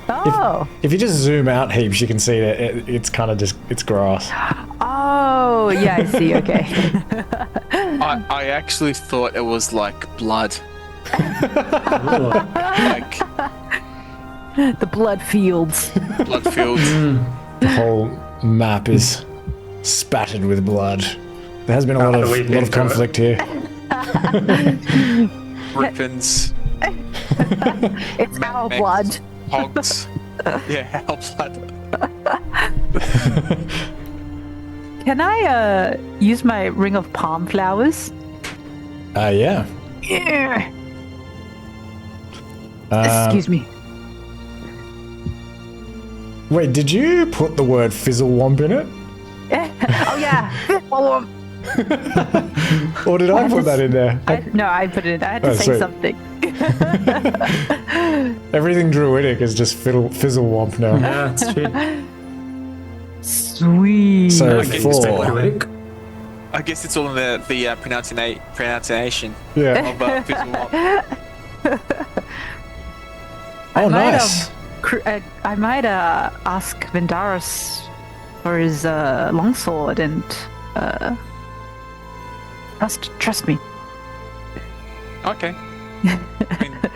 Oh. If you just zoom out heaps, you can see that it's kind of just, it's grass. Oh, yeah, I see. Okay. I actually thought it was like blood. Like The blood fields. blood fields. The whole map is spattered with blood. There has been a lot of conflict here. Griffins. It's our Mammoths, blood. Hogs. Yeah, our blood. Can I use my ring of palm flowers? Yeah. Yeah. Excuse me. Wait, did you put the word fizzlewomp in it? Oh yeah. Or did I put that in there? No, I put it. I had to Oh, say sweet. something. Everything druidic is just fizzle womp now. Yeah, that's true. Sweet. So I guess 4. Druidic. I guess it's all in the pronunciation Yeah. of Fizzlewop. Oh, might nice. I might ask Vendaris for his longsword and trust me. Okay.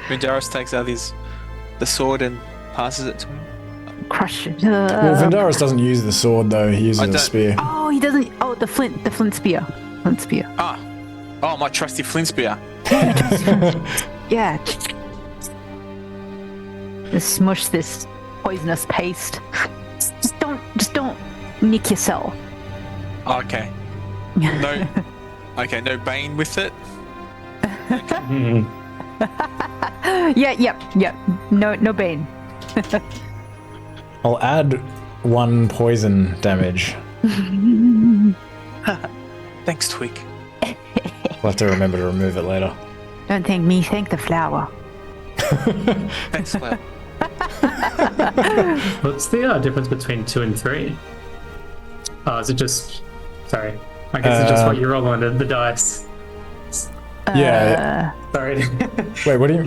Vindaris takes out the sword and passes it to him. Crush it. Well, Vendaris doesn't use the sword though. He uses a don't- spear. Oh, he doesn't. Oh, the flint spear. Flint spear. Oh, my trusty flint spear. Yeah. Just smush this poisonous paste. Just don't nick yourself. Okay. No. Okay, no bane with it. Mm. Yep. No bane. I'll add 1 poison damage. Thanks, Twig. I'll have to remember to remove it later. Don't thank me, thank the flower. Thanks, Cloud. What's the difference between 2 and 3? Oh, is it just... Sorry. I guess it's just what you roll on the dice. Yeah. Sorry. Wait, what do you?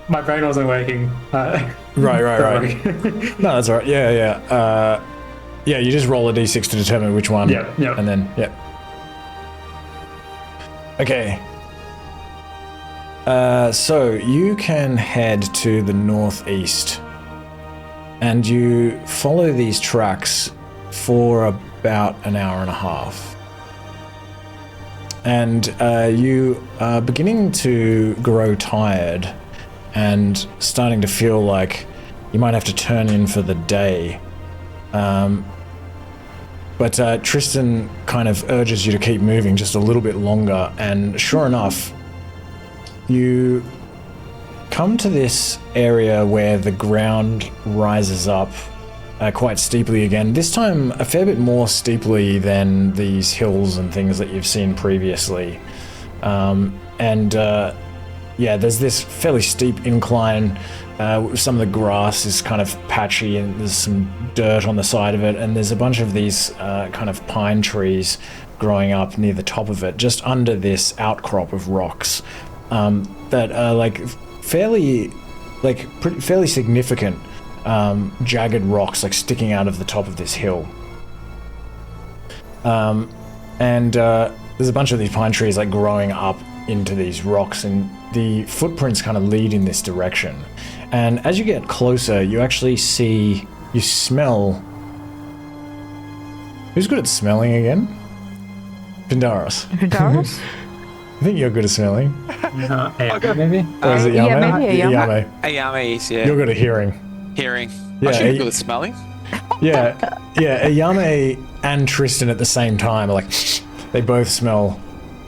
My brain wasn't working. Right. Sorry. No, that's all right. Yeah. Yeah, you just roll a d6 to determine which one. Yeah. And then, yeah. Okay. So you can head to the northeast, and you follow these tracks for about an hour and a half. And you are beginning to grow tired and starting to feel like you might have to turn in for the day. But Tristan kind of urges you to keep moving just a little bit longer, and sure enough, you come to this area where the ground rises up quite steeply again, this time a fair bit more steeply than these hills and things that you've seen previously. Yeah, there's this fairly steep incline. Some of the grass is kind of patchy and there's some dirt on the side of it, and there's a bunch of these kind of pine trees growing up near the top of it, just under this outcrop of rocks that are like fairly significant jagged rocks like sticking out of the top of this hill. There's a bunch of these pine trees like growing up into these rocks, and the footprints kind of lead in this direction. And as you get closer, you actually smell. Who's good at smelling again? Pindaris. Vendaris? I think you're good at smelling. Maybe? Or is it Yao yeah, Mei? maybe a Yao Mei. Yao Mei. Ayame is, yeah. You're good at hearing. Hearing. Yeah, I should be he- good at smelling. Yeah, Yame and Tristan at the same time are like, they both smell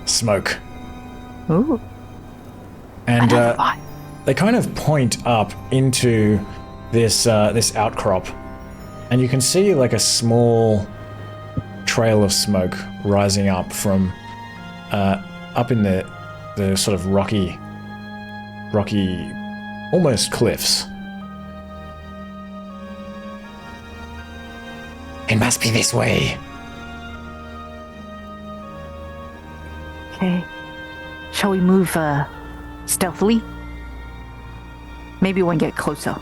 smoke. Ooh. And Fine. they kind of point up into this outcrop, and you can see like a small trail of smoke rising up from up in the sort of rocky, almost cliffs. It must be this way. Okay. Shall we move stealthily? Maybe we can get closer.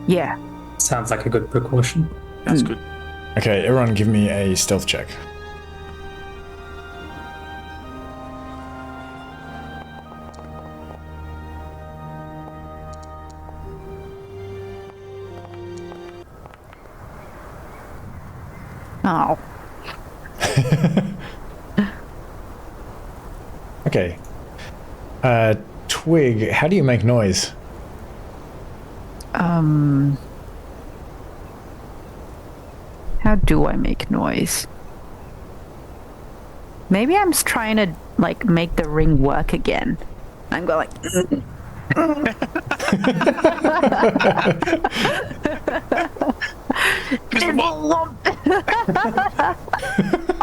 Yeah. Sounds like a good precaution. That's good. Okay, everyone give me a stealth check. Oh. Okay. Twig, how do you make noise? How do I make noise? Maybe I'm just trying to like make the ring work again. I'm going like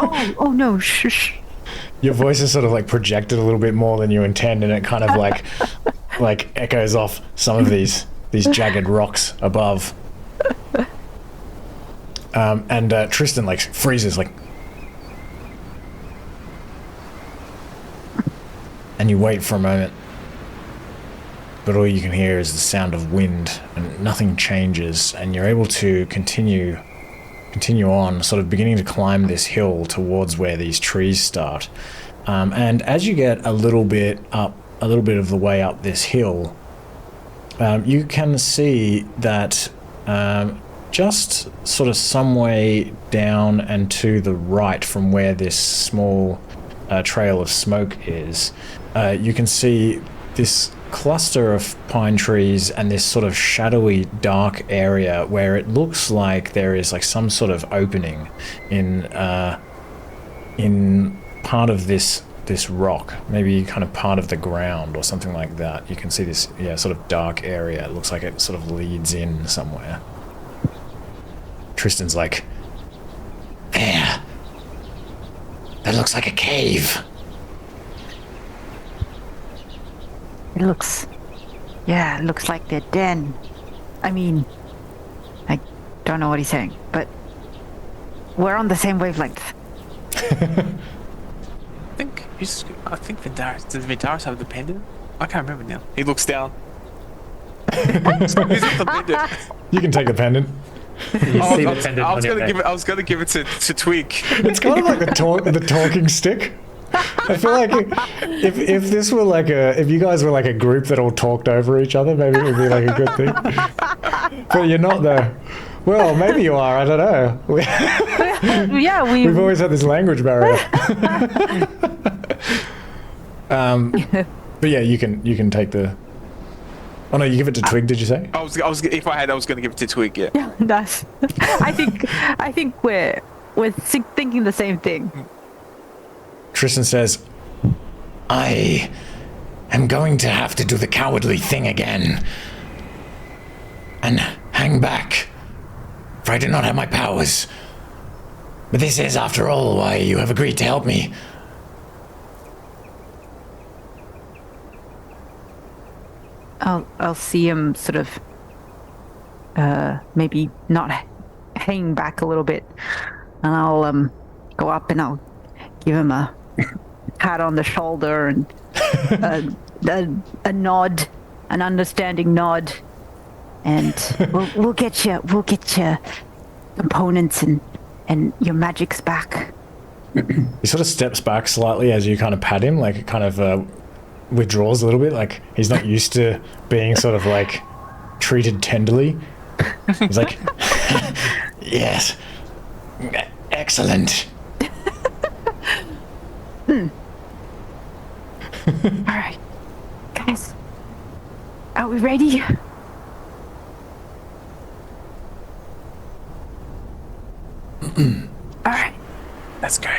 Oh no, shh. Your voice is sort of like projected a little bit more than you intend, and it kind of like echoes off some of these jagged rocks above. And Tristan like freezes like, and you wait for a moment, but all you can hear is the sound of wind, and nothing changes, and you're able to continue on, sort of beginning to climb this hill towards where these trees start. And as you get a little bit of the way up this hill, you can see that just sort of some way down and to the right from where this small trail of smoke is, you can see this cluster of pine trees and this sort of shadowy dark area where it looks like there is like some sort of opening in part of this rock, maybe kind of part of the ground or something like that. You can see this sort of dark area. It looks like it sort of leads in somewhere. Tristan's like, There. That looks like a cave. It looks like their den. I mean, I don't know what he's saying, but we're on the same wavelength. I think Vindaris. Does Vindaris have the pendant? I can't remember now. He looks down. He's got the pendant. you can take the pendant. You see the pendant I on was your gonna neck. give it. I was gonna give it to Twig. It's kind of like the talking stick. I feel like if this were like if you guys were like a group that all talked over each other, maybe it would be like a good thing. But you're not though. Well, maybe you are. I don't know. Yeah, We've always had this language barrier. But yeah, you can take the. Oh no, you give it to Twig. Did you say? I was. If I had, I was gonna give it to Twig. Yeah. Yeah, that's. I think we're thinking the same thing. Tristan says, I am going to have to do the cowardly thing again. And hang back. For I do not have my powers. But this is, after all, why you have agreed to help me. I'll see him sort of maybe not hang back a little bit, and I'll go up and I'll give him a pat on the shoulder and a nod, an understanding nod, and we'll get you components and your magic's back. he sort of steps back slightly as you kind of pat him, like it kind of withdraws a little bit, like he's not used to being sort of like treated tenderly. He's like, Yes. Excellent. All right, guys, are we ready? All right. Let's go.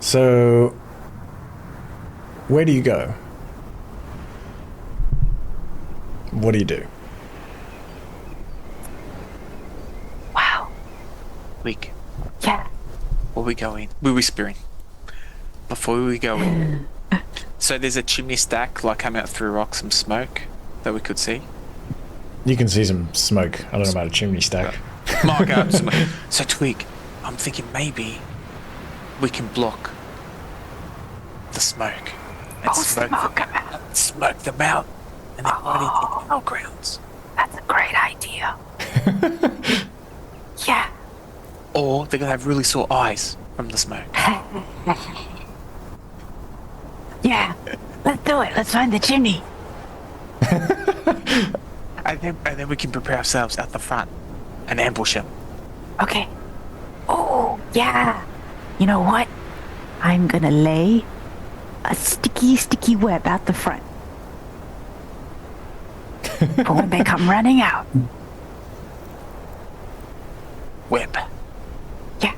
so where do you go? What do you do? Wow. Twig. Yeah. Before we go in, we're whispering. Before we go in. So there's a chimney stack, like come out through rocks, some smoke that we could see. You can see some smoke. I don't know about a chimney stack. My God, smoke. So Twig, I'm thinking maybe we can block the smoke and smoke them out, and then run into our grounds. That's a great idea. Yeah. Or they're gonna have really sore eyes from the smoke. Yeah. Let's do it. Let's find the chimney. And then we can prepare ourselves at the front and ambush them. Okay. Oh, yeah. You know what? I'm gonna lay a sticky web out the front. For when they come running out. Web. Yeah.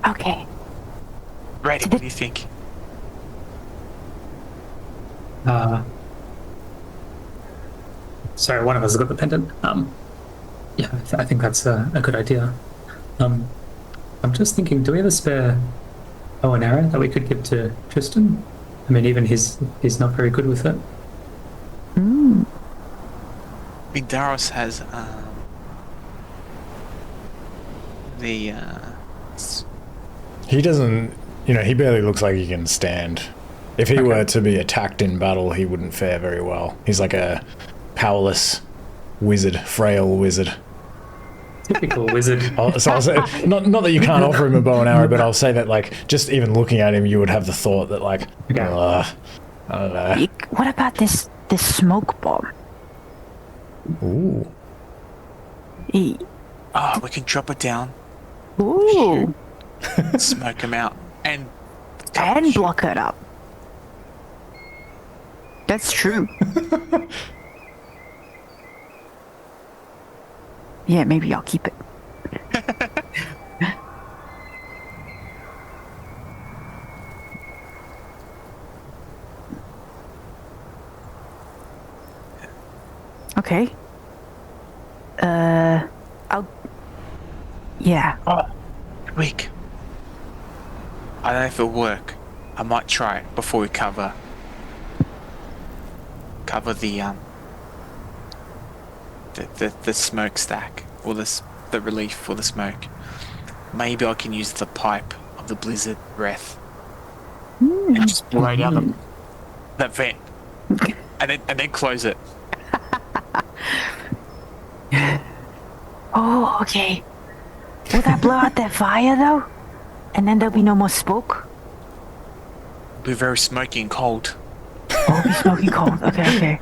Okay. Ready, what do you think? sorry, one of us has got the pendant. Yeah, I think that's a good idea. I'm just thinking, do we have a spare bow and arrow that we could give to Tristan? I mean, even he's not very good with it. Vindaros has He doesn't, he barely looks like he can stand. If he were to be attacked in battle, he wouldn't fare very well. He's like a powerless wizard, frail wizard. Typical wizard. So I'll say, not that you can't offer him a bow and arrow, but I'll say that, like, just even looking at him, you would have the thought that, like, I don't know. What about this smoke bomb? Ooh. E- we can drop it down, Ooh, smoke him out, and block it up. That's true. Yeah, maybe I'll keep it. Okay. Yeah. weak. I don't know if it'll work. I might try it before we cover the smokestack, or the relief for the smoke. Maybe I can use the pipe of the blizzard breath and just blow down that vent, and then close it. Oh, okay. Will that blow out that fire though? And then there'll be no more smoke? It'll be very smoky and cold. Oh, it'll be smoky cold. Okay.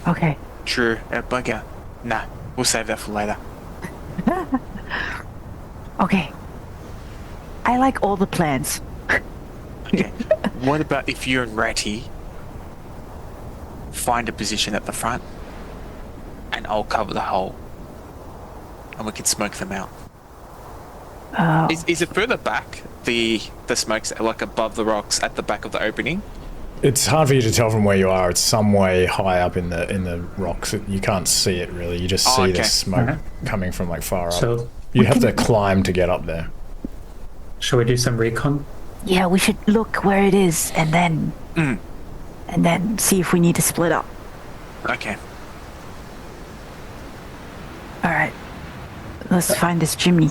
Okay. True, bugger. Nah, we'll save that for later. Okay. I like all the plans. Okay. What about if you and Ratty find a position at the front, and I'll cover the hole, and we can smoke them out? Is it further back? The smoke's like above the rocks at the back of the opening? It's hard for you to tell from where you are. It's some way high up in the rocks. You can't see it really. You just see the smoke coming from like far up. So you have to climb to get up there. shall we do some recon? Yeah, we should look where it is and then see if we need to split up. Okay. All right. Let's find this Jimmy.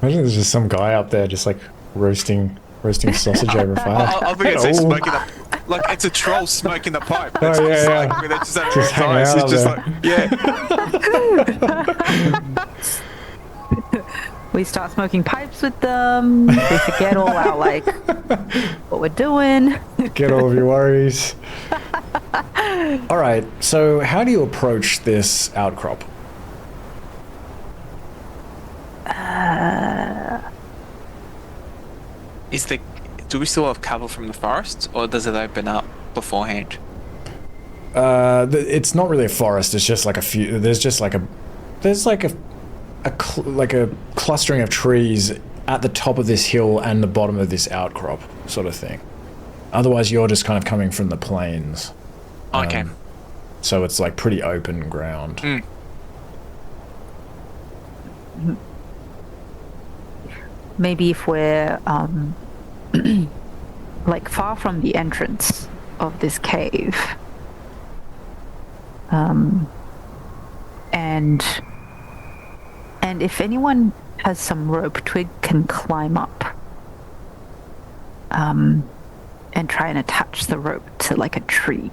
Imagine there's just some guy up there just like roasting sausage over fire. I think it's like smoking like it's a troll smoking the pipe. Oh, It's yeah, just yeah. like, they're just having Just a hanging time. out It's just there. like, yeah. We start smoking pipes with them. We forget all our what we're doing. Get all of your worries. All right, so how do you approach this outcrop? Do we still have cover from the forest, or does it open up beforehand? It's not really a forest. It's just like a few. There's like a clustering of trees at the top of this hill and the bottom of this outcrop, sort of thing. Otherwise, you're just kind of coming from the plains. Okay. So it's like pretty open ground. Maybe if we're like far from the entrance of this cave, and if anyone has some rope, Twig can climb up and try and attach the rope to like a tree.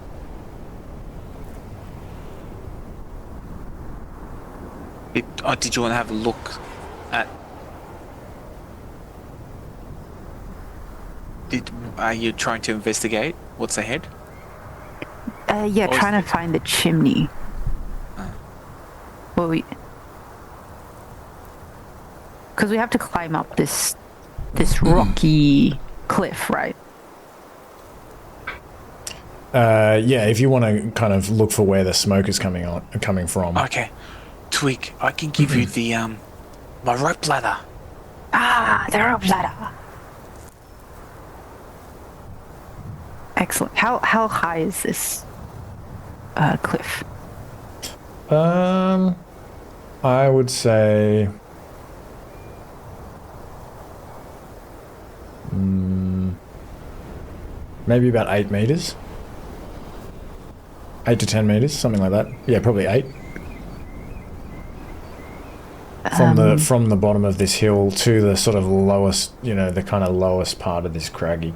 Did you want to have a look at? Are you trying to investigate what's ahead? Yeah, Or is trying to find the chimney. Well, because we have to climb up this rocky cliff, right? Yeah, if you want to kind of look for where the smoke is coming from. Okay, Twig, I can give you the my rope ladder. Ah, the rope ladder. Excellent. How high is this cliff? I would say maybe about 8 meters. 8 to 10 meters, something like that. Yeah, probably 8. From the bottom of this hill to the sort of lowest, the kind of lowest part of this craggy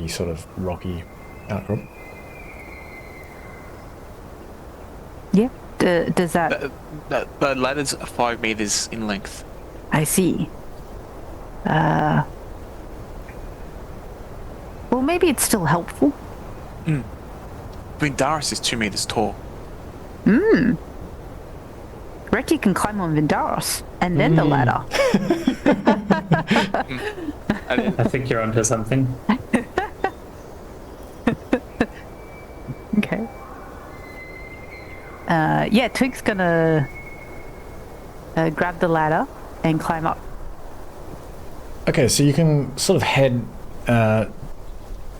sort of rocky outcrop. Yeah. Does that? The ladder's 5 meters in length. I see. Well, maybe it's still helpful. Vindaris is 2 meters tall. Reti can climb on Vindaros and then the ladder. I think you're onto something. Okay. Yeah, Twig's gonna grab the ladder and climb up. Okay, so you can sort of head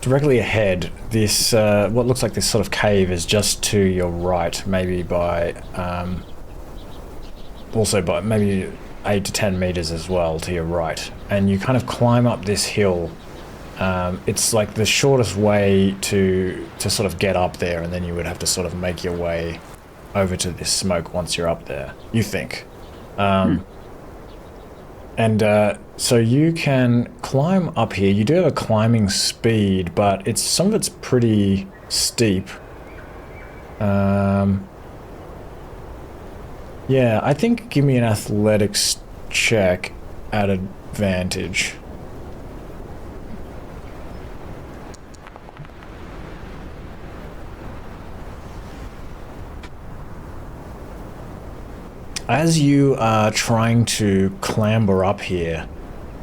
directly ahead. This what looks like this sort of cave is just to your right, maybe by also by maybe 8 to 10 meters as well to your right, and you kind of climb up this hill. It's like the shortest way to sort of get up there, and then you would have to sort of make your way over to this smoke once you're up there, you think. And so you can climb up here. You do have a climbing speed, but some of it's pretty steep. Yeah, I think give me an athletics check at advantage. As you are trying to clamber up here,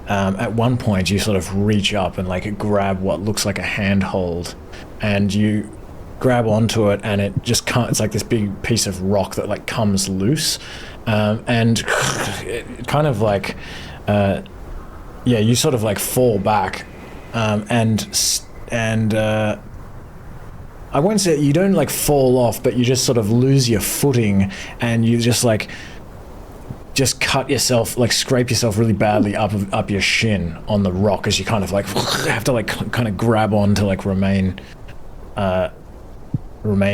at one point you sort of reach up and like grab what looks like a handhold, and you grab onto it, and it just can't. It's like this big piece of rock that like comes loose, and it kind of like, yeah, you sort of like fall back, and I won't say you don't like fall off, but you just sort of lose your footing, and you just cut yourself, like scrape yourself really badly up your shin on the rock as you kind of like have to like kind of grab on to like remain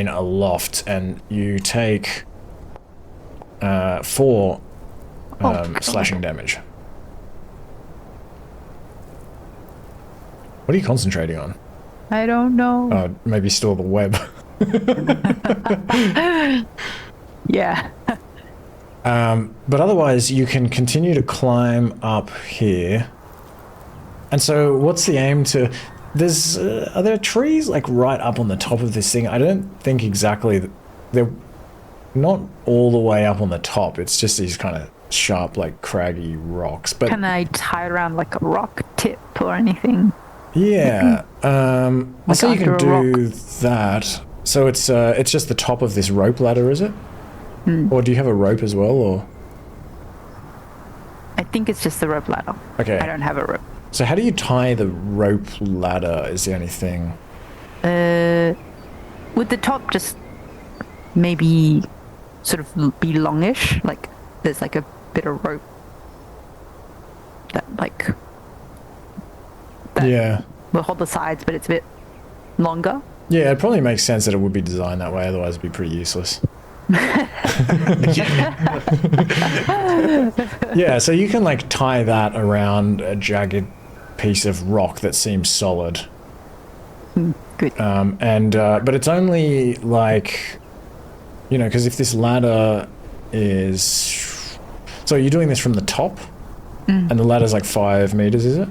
aloft, and you take 4 slashing damage. What are you concentrating on? I don't know. Maybe still the web. Yeah. But otherwise, you can continue to climb up here. And so, what's the aim to? There's are there trees like right up on the top of this thing? I don't think exactly. They're not all the way up on the top. It's just these kind of sharp, like craggy rocks. But can I tie it around like a rock tip or anything? Yeah. Like so you can under do that. So it's just the top of this rope ladder, is it? Or do you have a rope as well, or? I think it's just the rope ladder. Okay. I don't have a rope. So how do you tie the rope ladder is the only thing? Would the top just maybe sort of be longish? Like there's like a bit of rope that Yeah. will hold the sides, but it's a bit longer. Yeah, it probably makes sense that it would be designed that way, otherwise it'd be pretty useless. Yeah, so you can like tie that around a jagged piece of rock that seems solid. Good. But it's only like, because if this ladder is, so you're doing this from the top, and the ladder's like 5 meters, is it?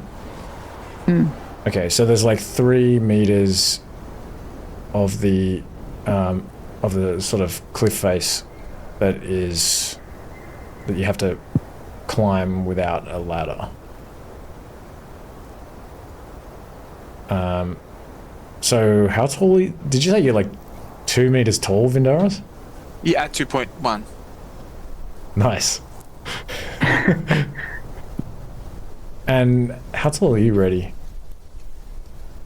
Okay, so there's like 3 meters of the sort of cliff face that you have to climb without a ladder. So how tall did you say you're like 2 meters tall, Vindaros? Yeah, at 2.1. Nice. And how tall are you, Reddy?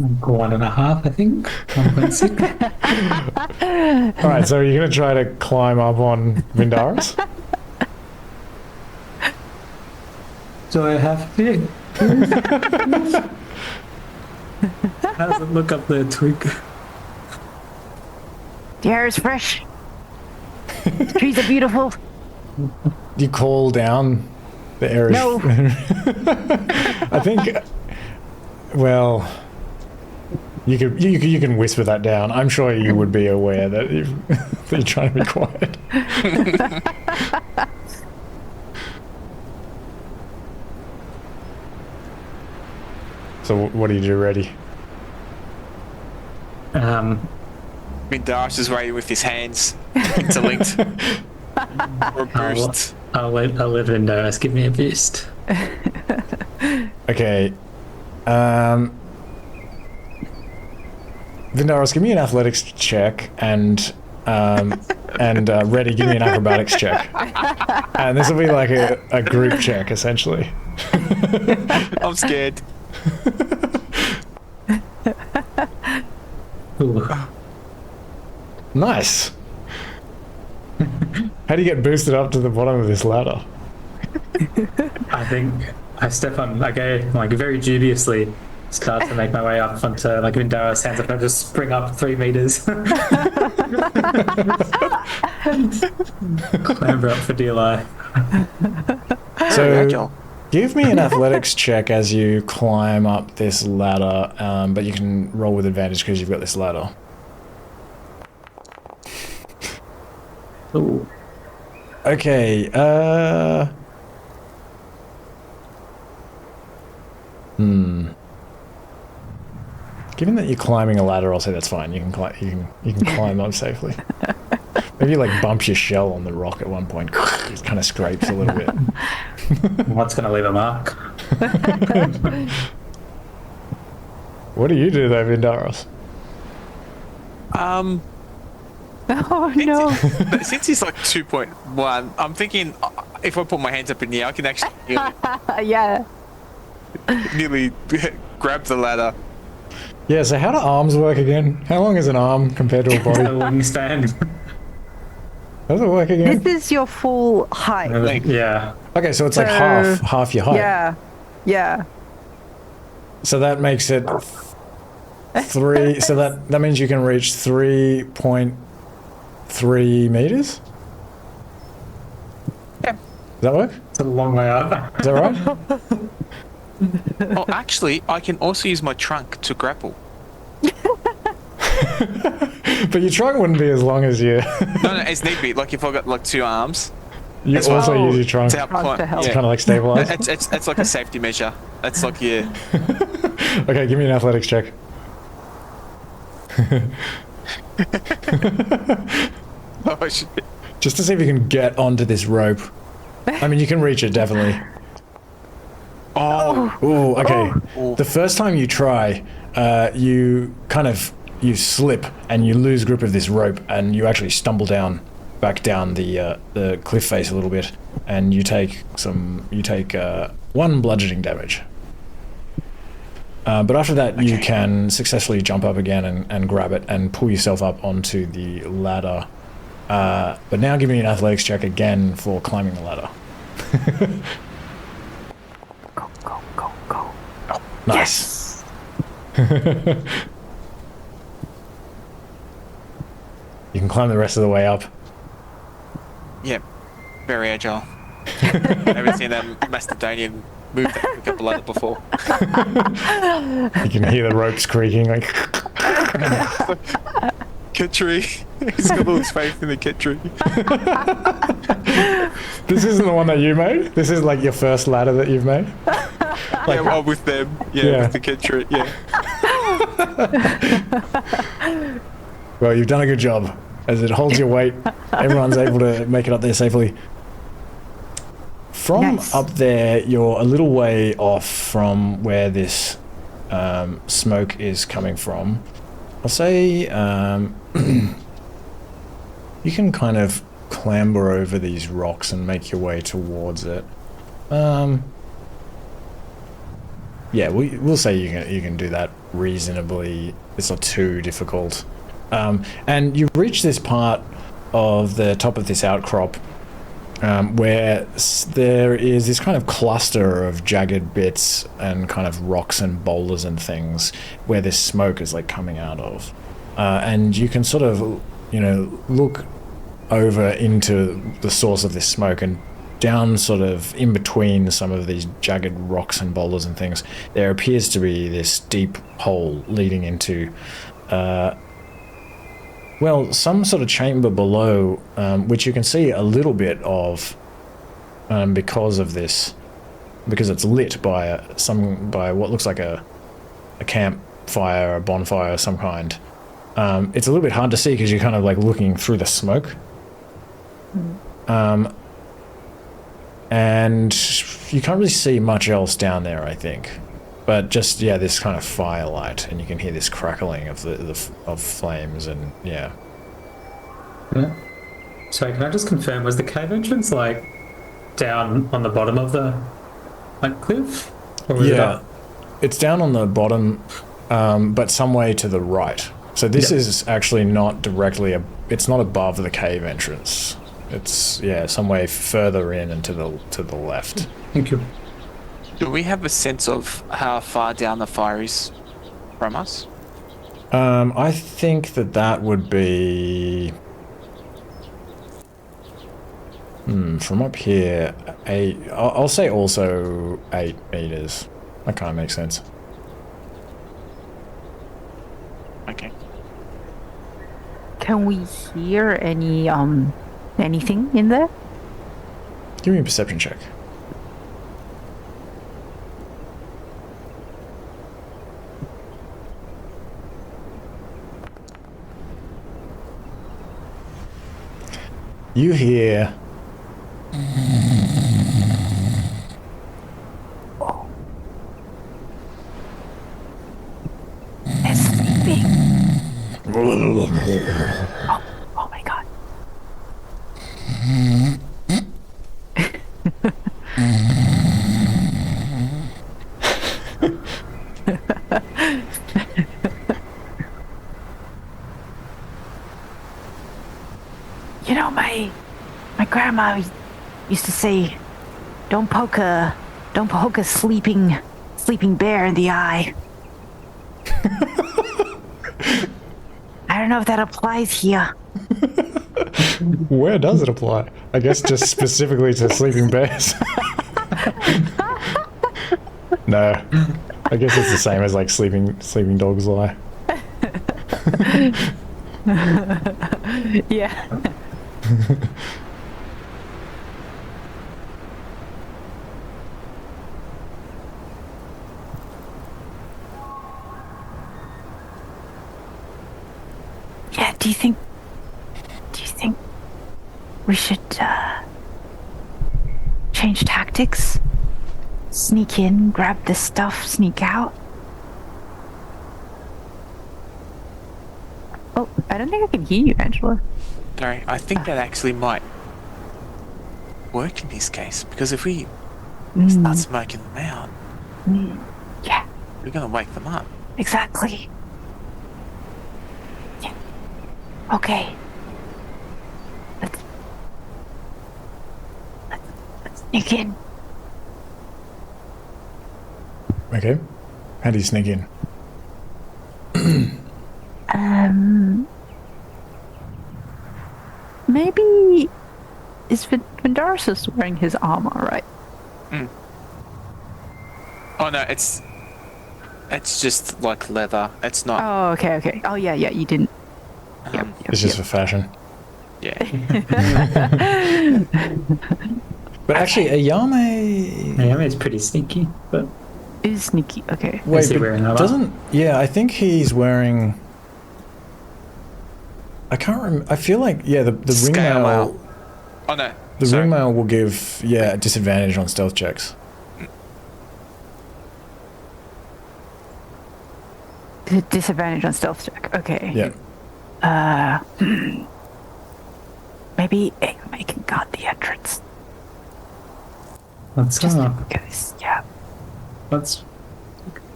1.5, I think. 1.6. All right, so you're gonna try to climb up on Vindaris? Do I have to? How does it look up there, Twig? The air is fresh. The trees are beautiful. You call down the air. No. I think. Well, you can whisper that down. I'm sure you would be aware that that you're trying to be quiet. So what do you do? Ready? Mindaris is waiting with his hands interlinked for a boost. I'll let Vindaris give me a boost. Okay. Vindaris, give me an athletics check, and Reddy, give me an acrobatics check. And this will be like a group check, essentially. I'm scared. Ooh. Nice. How do you get boosted up to the bottom of this ladder? I think I step on, like, very dubiously start to make my way up onto, like, Vindaris' hands up and just spring up 3 meters. Clamber up for dear life. So, give me an athletics check as you climb up this ladder, but you can roll with advantage because you've got this ladder. Ooh. Okay, Given that you're climbing a ladder, I'll say that's fine. You can climb up safely. Maybe you like bump your shell on the rock at one point. It kind of scrapes a little bit. What's going to leave a mark? What do you do though, Vindaris? Oh no. Since he's like 2.1, I'm thinking if I put my hands up in the air, I can actually Yeah. nearly grab the ladder. Yeah, so how do arms work again? How long is an arm compared to a A body? wingspan. How does it work again? This is your full height. Yeah. Okay, so it's like half your height. Yeah. Yeah. So that makes it 3. So that means you can reach 3.3 meters. Yeah. Does that work? It's a long way up. Is that right? Oh, actually, I can also use my trunk to grapple. But your trunk wouldn't be as long as you. No, as need be. Like if I got like 2 arms, You That's also right. use your trunk. to help climb. to help. It's kind of like stabilize. It's like a safety measure. It's like Okay, give me an athletics check. oh shit. Just to see if you can get onto this rope. I mean, you can reach it, definitely. Oh, Ooh, okay. Oh. The first time you try, you slip and you lose grip of this rope, and you actually stumble back down the cliff face a little bit, and you take 1 bludgeoning damage. But after that, you can successfully jump up again and grab it and pull yourself up onto the ladder. But now give me an athletics check again for climbing the ladder. Go, go, go, go. Nice. You can climb the rest of the way up. yeah, very agile. Never seen a Macedonian move that quick up a ladder before. You can hear the ropes creaking, like. Kitchery. He's got all his faith in the Kitchery. This isn't the one that you made? This is like your first ladder that you've made? Yeah, well, with them. Yeah. With the Kitchery. Yeah. Well, you've done a good job. As it holds your weight, everyone's able to make it up there safely. From Nice. up there, you're a little way off from where this smoke is coming from. I'll say you can kind of clamber over these rocks and make your way towards it. yeah, we'll say you can do that reasonably. It's not too difficult. And you reach this part of the top of this outcrop where there is this kind of cluster of jagged bits and kind of rocks and boulders and things where this smoke is like coming out of. And you can sort of, look over into the source of this smoke, and down sort of in between some of these jagged rocks and boulders and things, there appears to be this deep hole leading into some sort of chamber below, which you can see a little bit of because it's lit by what looks like a campfire, a bonfire of some kind. It's a little bit hard to see because you're kind of like looking through the smoke. And you can't really see much else down there, I think. But just, this kind of firelight, and you can hear this crackling of of flames, and yeah. Sorry, can I just confirm, was the cave entrance like down on the bottom of the cliff? Or was it up? It's down on the bottom, but some way to the right. So this is actually not directly, it's not above the cave entrance. It's, some way further in and to the left. Thank you. Do we have a sense of how far down the fire is from us? I think that would be... from up here, I'll say also 8 meters. That kind of makes sense. Okay. Can we hear any anything in there? Give me a perception check. You hear... It's sleeping. Oh my god. My grandma used to say, don't poke a sleeping bear in the eye. I don't know if that applies here. Where does it apply? I guess just specifically to sleeping bears. No, I guess it's the same as like sleeping dogs lie. Yeah. Yeah, do you think we should change tactics? Sneak in, grab this stuff, sneak out? Oh, I don't think I can hear you, Angela. Sorry, I think that actually might work in this case, because if we start smoking them out, Yeah, we're going to wake them up. exactly. Yeah. Okay. Let's sneak in. Okay. How do you sneak in? Maybe is Vindaris wearing his armor, right? Oh no, it's just like leather. It's not. Oh, okay. Oh, yeah, you didn't. Yep, It's just for fashion. Yeah. But actually, a Yao Mei... Yeah, it's pretty sneaky, but... Is sneaky. Okay. Wait, Is he wearing armor? doesn't... Yeah, I think he's wearing... I can't remember. I feel like, the Scale ringmail... out. Oh no. The sorry. ringmail will give, a disadvantage on stealth checks. Disadvantage on stealth check. Okay. Yeah. Maybe May can guard the entrance. Let's Just in case. Yeah. let's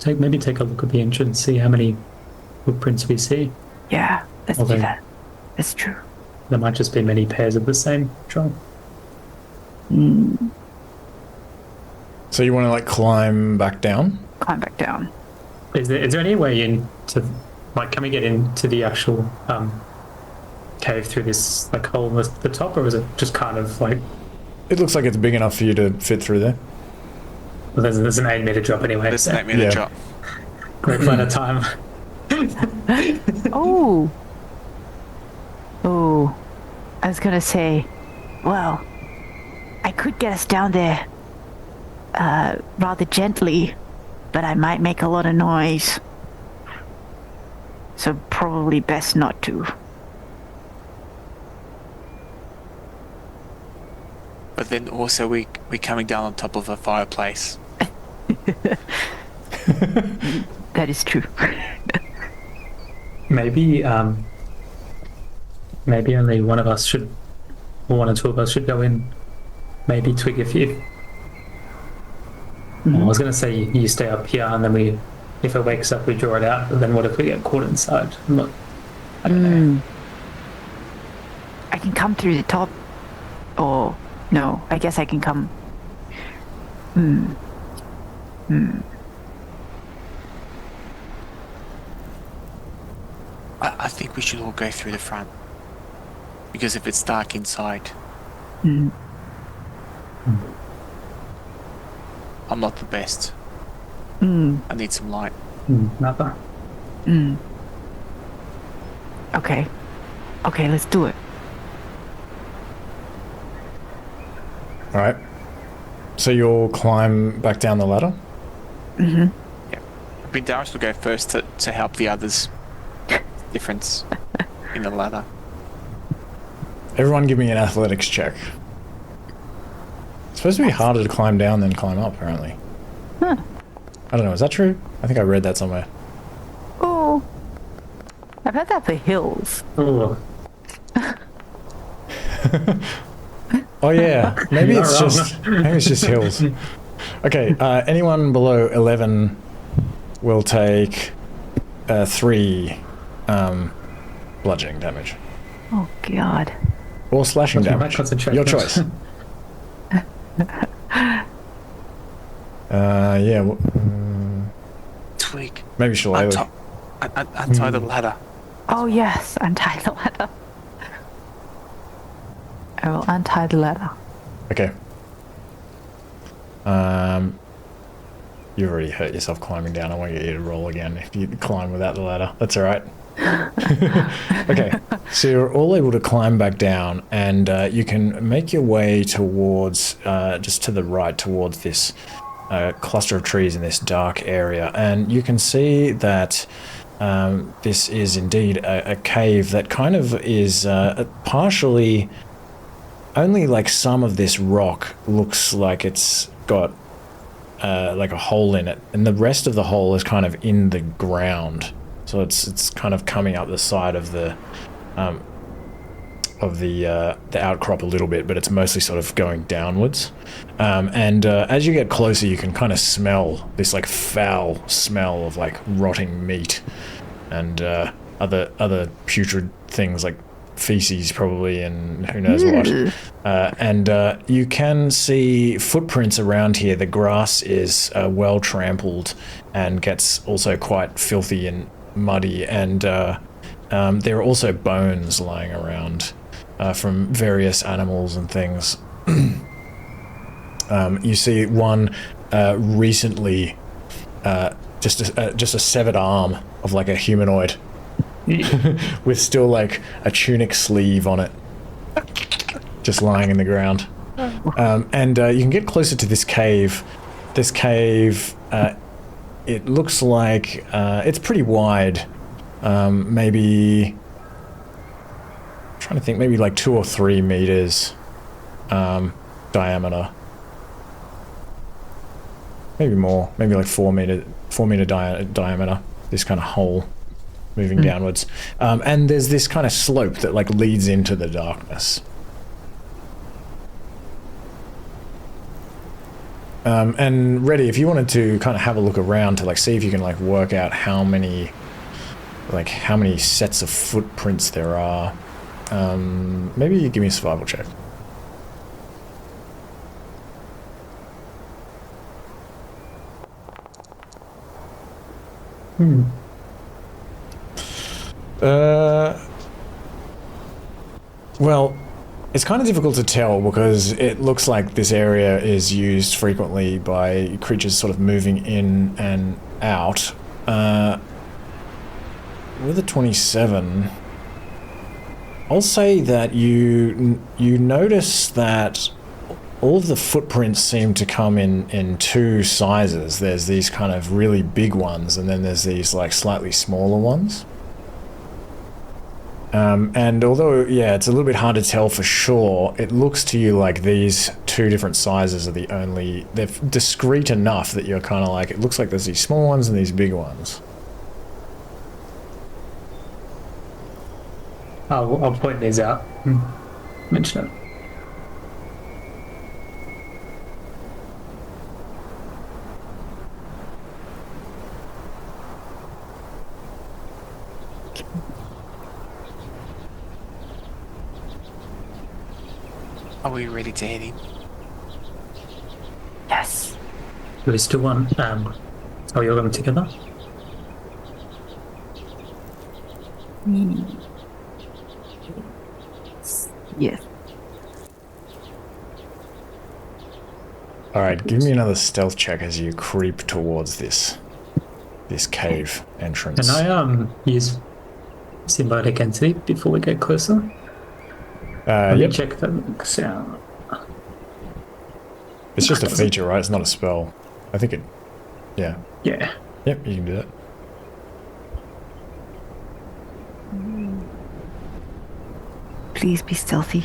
maybe take a look at the entrance, see how many footprints we see. Yeah, let's do Okay. that. That's true. There might just be many pairs of the same troll. So you want to like climb back down? Climb back down. Is there any way into, like, can we get into the actual cave through this like hole at the top, or is it just kind of like, It looks like it's big enough for you to fit through there. well, there's an 8-meter drop anyway. Let's So make me the Yeah. drop. great fun of time. Oh. Oh. I was gonna say, well, I could get us down there rather gently, but I might make a lot of noise. So probably best not to. But then also we're coming down on top of a fireplace. That is true. Maybe maybe only one of us should, or one or two of us should go in. Maybe Twig, if you. I was going to say you stay up here, and then if it wakes up, we draw it out. But then what if we get caught inside? I don't know. I can come through the top. Or no, I guess I can come. I think we should all go through the front. Because if it's dark inside, I'm not the best. I need some light. Another. Okay. Okay, let's do it. All right. So you'll climb back down the ladder? I mean, Darius will go first to help the others. Difference in the ladder. Everyone give me an athletics check. It's supposed to be harder to climb down than climb up, apparently. Huh. I don't know, is that true? I think I read that somewhere. Oh. I've had that for hills. Oh, Oh yeah, maybe You're it's wrong. just hills. Okay, anyone below 11 will take 3 bludgeoning damage. Oh god. Or slashing Okay, my damage. concentration. Your choice. Yeah, Twig, maybe Shillelagh. untie the ladder. Oh yes, untie the ladder. I will untie the ladder. Okay. You've already hurt yourself climbing down. I won't get you to roll again if you climb without the ladder. That's all right. Okay, so you're all able to climb back down, and you can make your way towards, just to the right, towards this cluster of trees in this dark area, and you can see that this is indeed a cave that kind of is partially. Only like some of this rock looks like it's got like a hole in it, and the rest of the hole is kind of in the ground. So it's kind of coming up the side of the outcrop a little bit, but it's mostly sort of going downwards. And as you get closer, you can kind of smell this like foul smell of like rotting meat and other putrid things like feces probably, and who knows what. And you can see footprints around here. The grass is well trampled and gets also quite filthy and muddy, and there are also bones lying around from various animals and things. You see one recently just a severed arm of like a humanoid with still like a tunic sleeve on it, just lying in the ground. And you can get closer to this cave. This cave, it looks like it's pretty wide. Maybe, I'm trying to think, maybe like 2 or 3 meters diameter. Maybe more, maybe like 4 meter diameter. This kind of hole moving downwards, and there's this kind of slope that like leads into the darkness. And Reddy, if you wanted to kind of have a look around to like see if you can like work out how many sets of footprints there are, maybe you give me a survival check. Well, it's kind of difficult to tell because it looks like this area is used frequently by creatures sort of moving in and out. With a 27, I'll say that you notice that all of the footprints seem to come in two sizes. There's these kind of really big ones, and then there's these like slightly smaller ones. And although, yeah, it's a little bit hard to tell for sure, it looks to you like these two different sizes are they're discrete enough that you're kind of like, it looks like there's these small ones and these big ones. I'll point these out. Mention it. Are we ready to head in? Yes. Do we still want, are we all going together? Yes. Alright, give me another stealth check as you creep towards this cave entrance. Can I use symbiotic entity before we get closer? Let me Yep. check the sound. It's just a feature, right? It's not a spell. I think it... Yeah. Yeah. Yep, you can do that. Please be stealthy.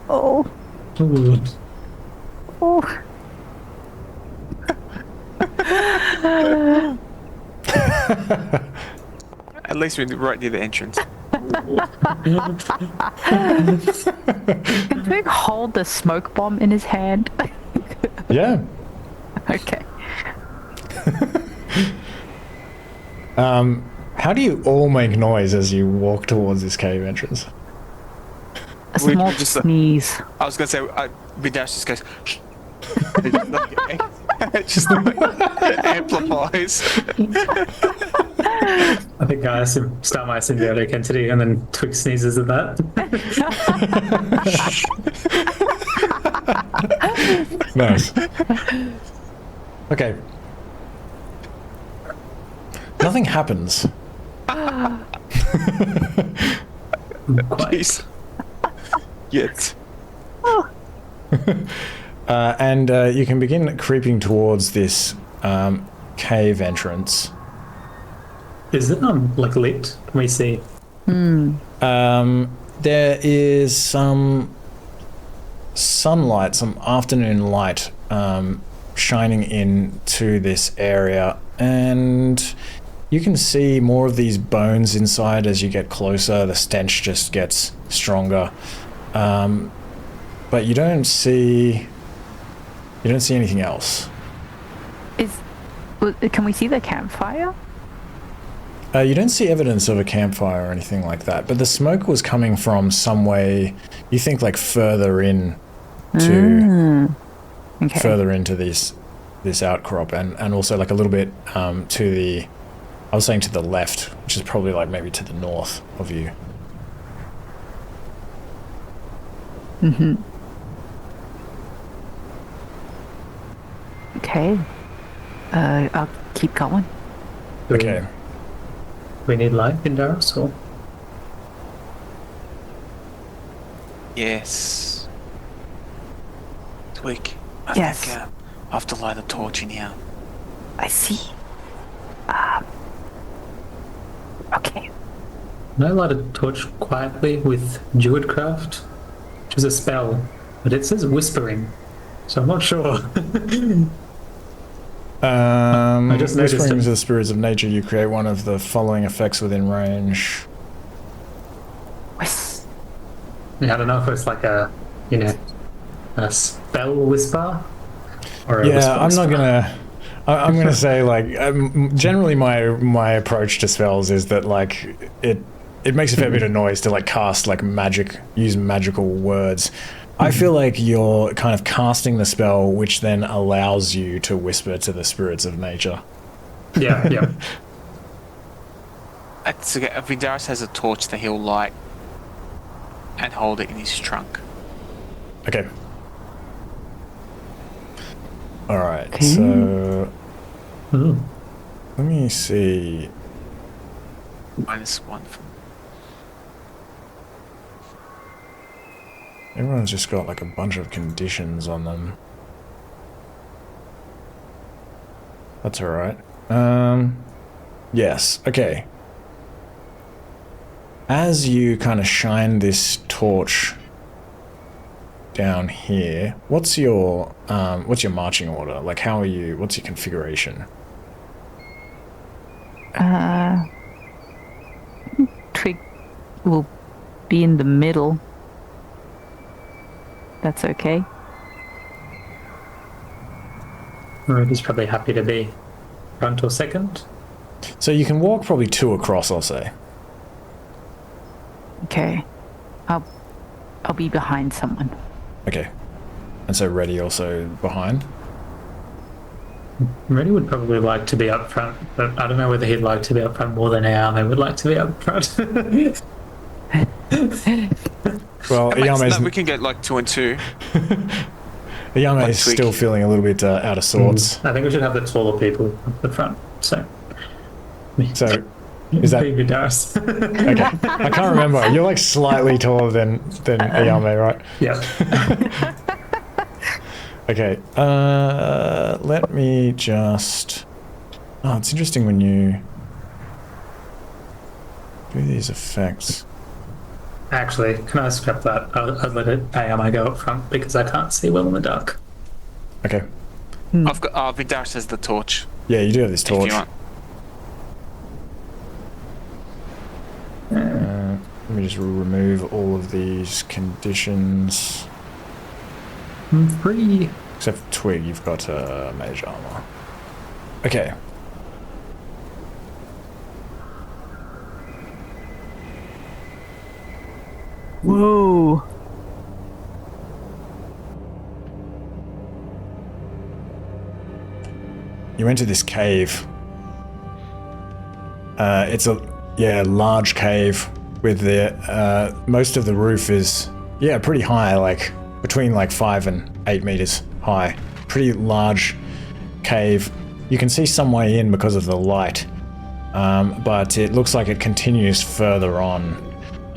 Oh. Ooh. Oh. At least we're right near the entrance. Can Twig hold the smoke bomb in his hand? Yeah. Okay. How do you all make noise as you walk towards this cave entrance? A We small just, sneeze. I was gonna say, Vidash just goes. Shh. It just amplifies. I think I start my symbiotic entity and then Twig sneezes at that. Nice. Okay. Nothing happens. Jeez. Yet. And you can begin creeping towards this cave entrance. Is it like lit? Can we see? There is some sunlight, some afternoon light shining into this area, and you can see more of these bones inside as you get closer. The stench just gets stronger, but you don't see anything else. Can we see the campfire? You don't see evidence of a campfire or anything like that, but the smoke was coming from some way, you think like further in to Okay. further into this outcrop, and also like a little bit to the, I was saying to the left, which is probably like maybe to the north of you. Okay. I'll keep going. Okay. We need light in Darius, or? Yes. Twig. I Yes. think I have to light a torch in here. I see. Okay. Can I light a torch quietly with Druidcraft, which is a spell, but it says whispering, so I'm not sure. I just noticed Whispering it. to the spirits of nature, you create one of the following effects within range. Whis. Yeah, I don't know if it's like a, a spell whisper? Or a Yeah, whisper I'm not whisper? gonna. I'm gonna say like generally my approach to spells is that like it makes a fair bit of noise to like cast like use magical words. I feel like you're kind of casting the spell, which then allows you to whisper to the spirits of nature. Yeah, yeah. It's okay. Vindaris has a torch that he'll light and hold it in his trunk. Okay. All right. So Ooh. let me see. -1 from. Everyone's just got like a bunch of conditions on them. That's all right. Yes. Okay. As you kind of shine this torch down here, what's your marching order? Like, how are you? What's your configuration? Twig will be in the middle. That's okay. He's probably happy to be front or second. So you can walk probably 2 across, I'll say. Okay. I'll be behind someone. Okay. And so Reddy also behind. Reddy would probably like to be up front, but I don't know whether he'd like to be up front more than Yao Mei would like to be up front. Well, Yao Mei's, we can get like 2 and 2. Yao Mei like is Twig. still feeling a little bit out of sorts. I think we should have the taller people up the front. So Is that maybe Darius? okay? I can't remember. You're like slightly taller than Yao Mei, right? Yeah. Okay. Let me just. Oh, it's interesting when you do these effects. Actually, can I scrap that? I'll let Yao Mei go up front because I can't see well in the dark. Okay. I've got. Vindaris has the torch. Yeah, you do have this If torch. you want. Let me just remove all of these conditions. I'm free. Except for Twig, you've got mage armor. Okay. Whoa. You enter this cave. It's a large cave with the most of the roof is pretty high, like between like 5 and 8 meters high. Pretty large cave. You can see some way in because of the light, but it looks like it continues further on,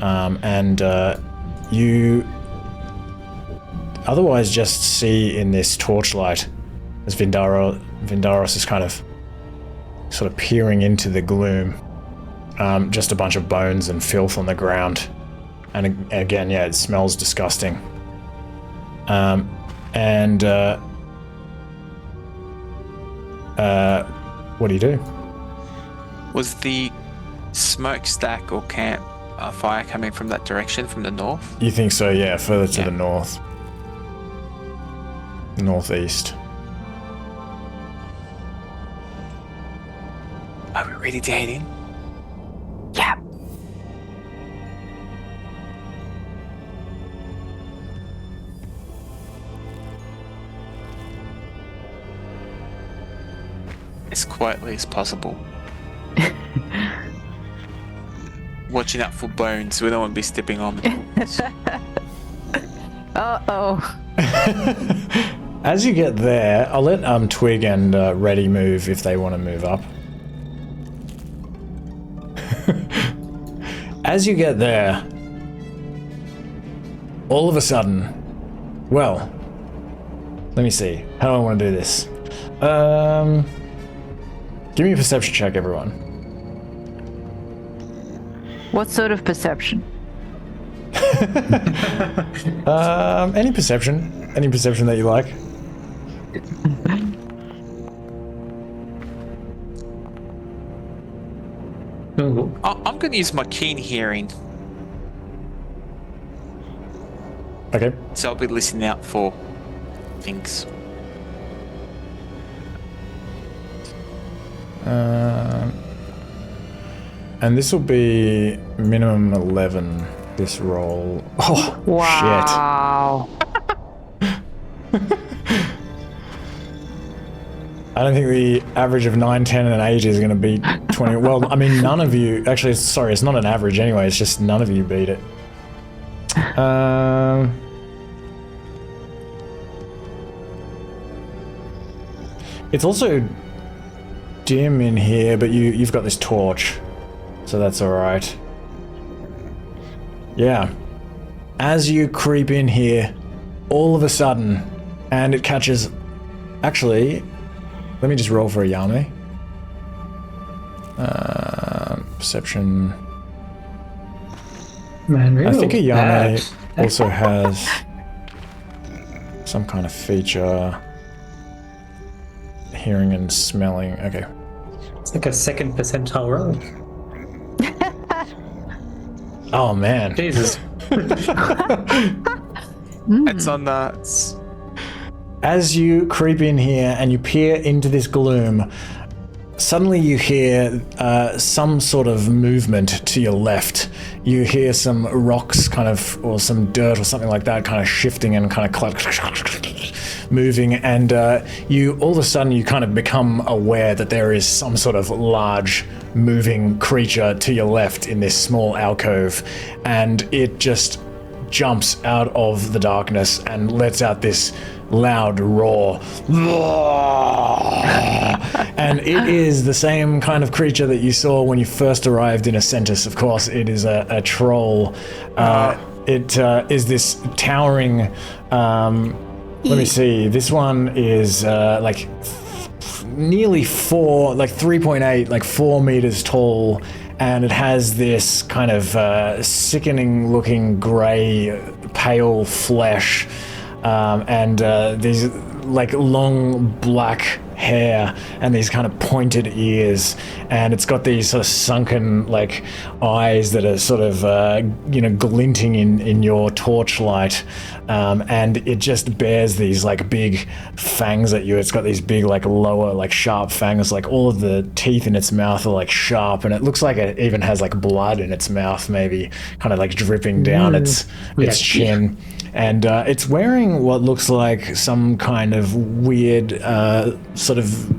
and you otherwise just see in this torchlight as Vindaros is kind of sort of peering into the gloom, just a bunch of bones and filth on the ground, and again, it smells disgusting. What do you do? Was the smokestack or camp fire coming from that direction, from the north? You think so, yeah, further to the north. Northeast. Are we ready to head in? Yeah. As quietly as possible. Watching out for bones. We don't want to be stepping on them. Uh-oh. As you get there, I'll let Twig and Reddy move if they want to move up. As you get there, all of a sudden, well, let me see. How do I want to do this? Give me a perception check, everyone. What sort of perception? Any perception that you like. Ooh. I'm going to use my keen hearing, Okay. so I'll be listening out for things. And this will be minimum 11, this roll. Oh, Wow. I don't think the average of 9, 10, and 8 is going to beat 20. Well, I mean, none of you... Actually, sorry, it's not an average anyway. It's just none of you beat it. It's also dim in here, but you've got this torch. So that's alright. Yeah. As you creep in here, all of a sudden, and it catches... Actually... Let me just roll for a Yao Mei. Perception. Man, I think a Yao Mei bad. also has some kind of feature. Hearing and smelling. Okay. It's like a second percentile roll. Oh man. Jesus. It's on the. As you creep in here and you peer into this gloom, suddenly you hear some sort of movement to your left. You hear some rocks kind of, or some dirt or something like that kind of shifting and kind of moving, and you all of a sudden you kind of become aware that there is some sort of large moving creature to your left in this small alcove, and it just jumps out of the darkness and lets out this loud roar. And it is the same kind of creature that you saw when you first arrived in Ascentus. Of course, it is a troll. It is this towering... let me see. This one is like nearly 4, like 3.8, like 4 meters tall. And it has this kind of sickening looking grey, pale flesh. And these like long black hair and these kind of pointed ears, and it's got these sort of sunken like eyes that are sort of glinting in your torchlight, and it just bears these like big fangs at you. It's got these big like lower like sharp fangs, like all of the teeth in its mouth are like sharp, and it looks like it even has like blood in its mouth, maybe kind of like dripping down its chin. And it's wearing what looks like some kind of weird sort of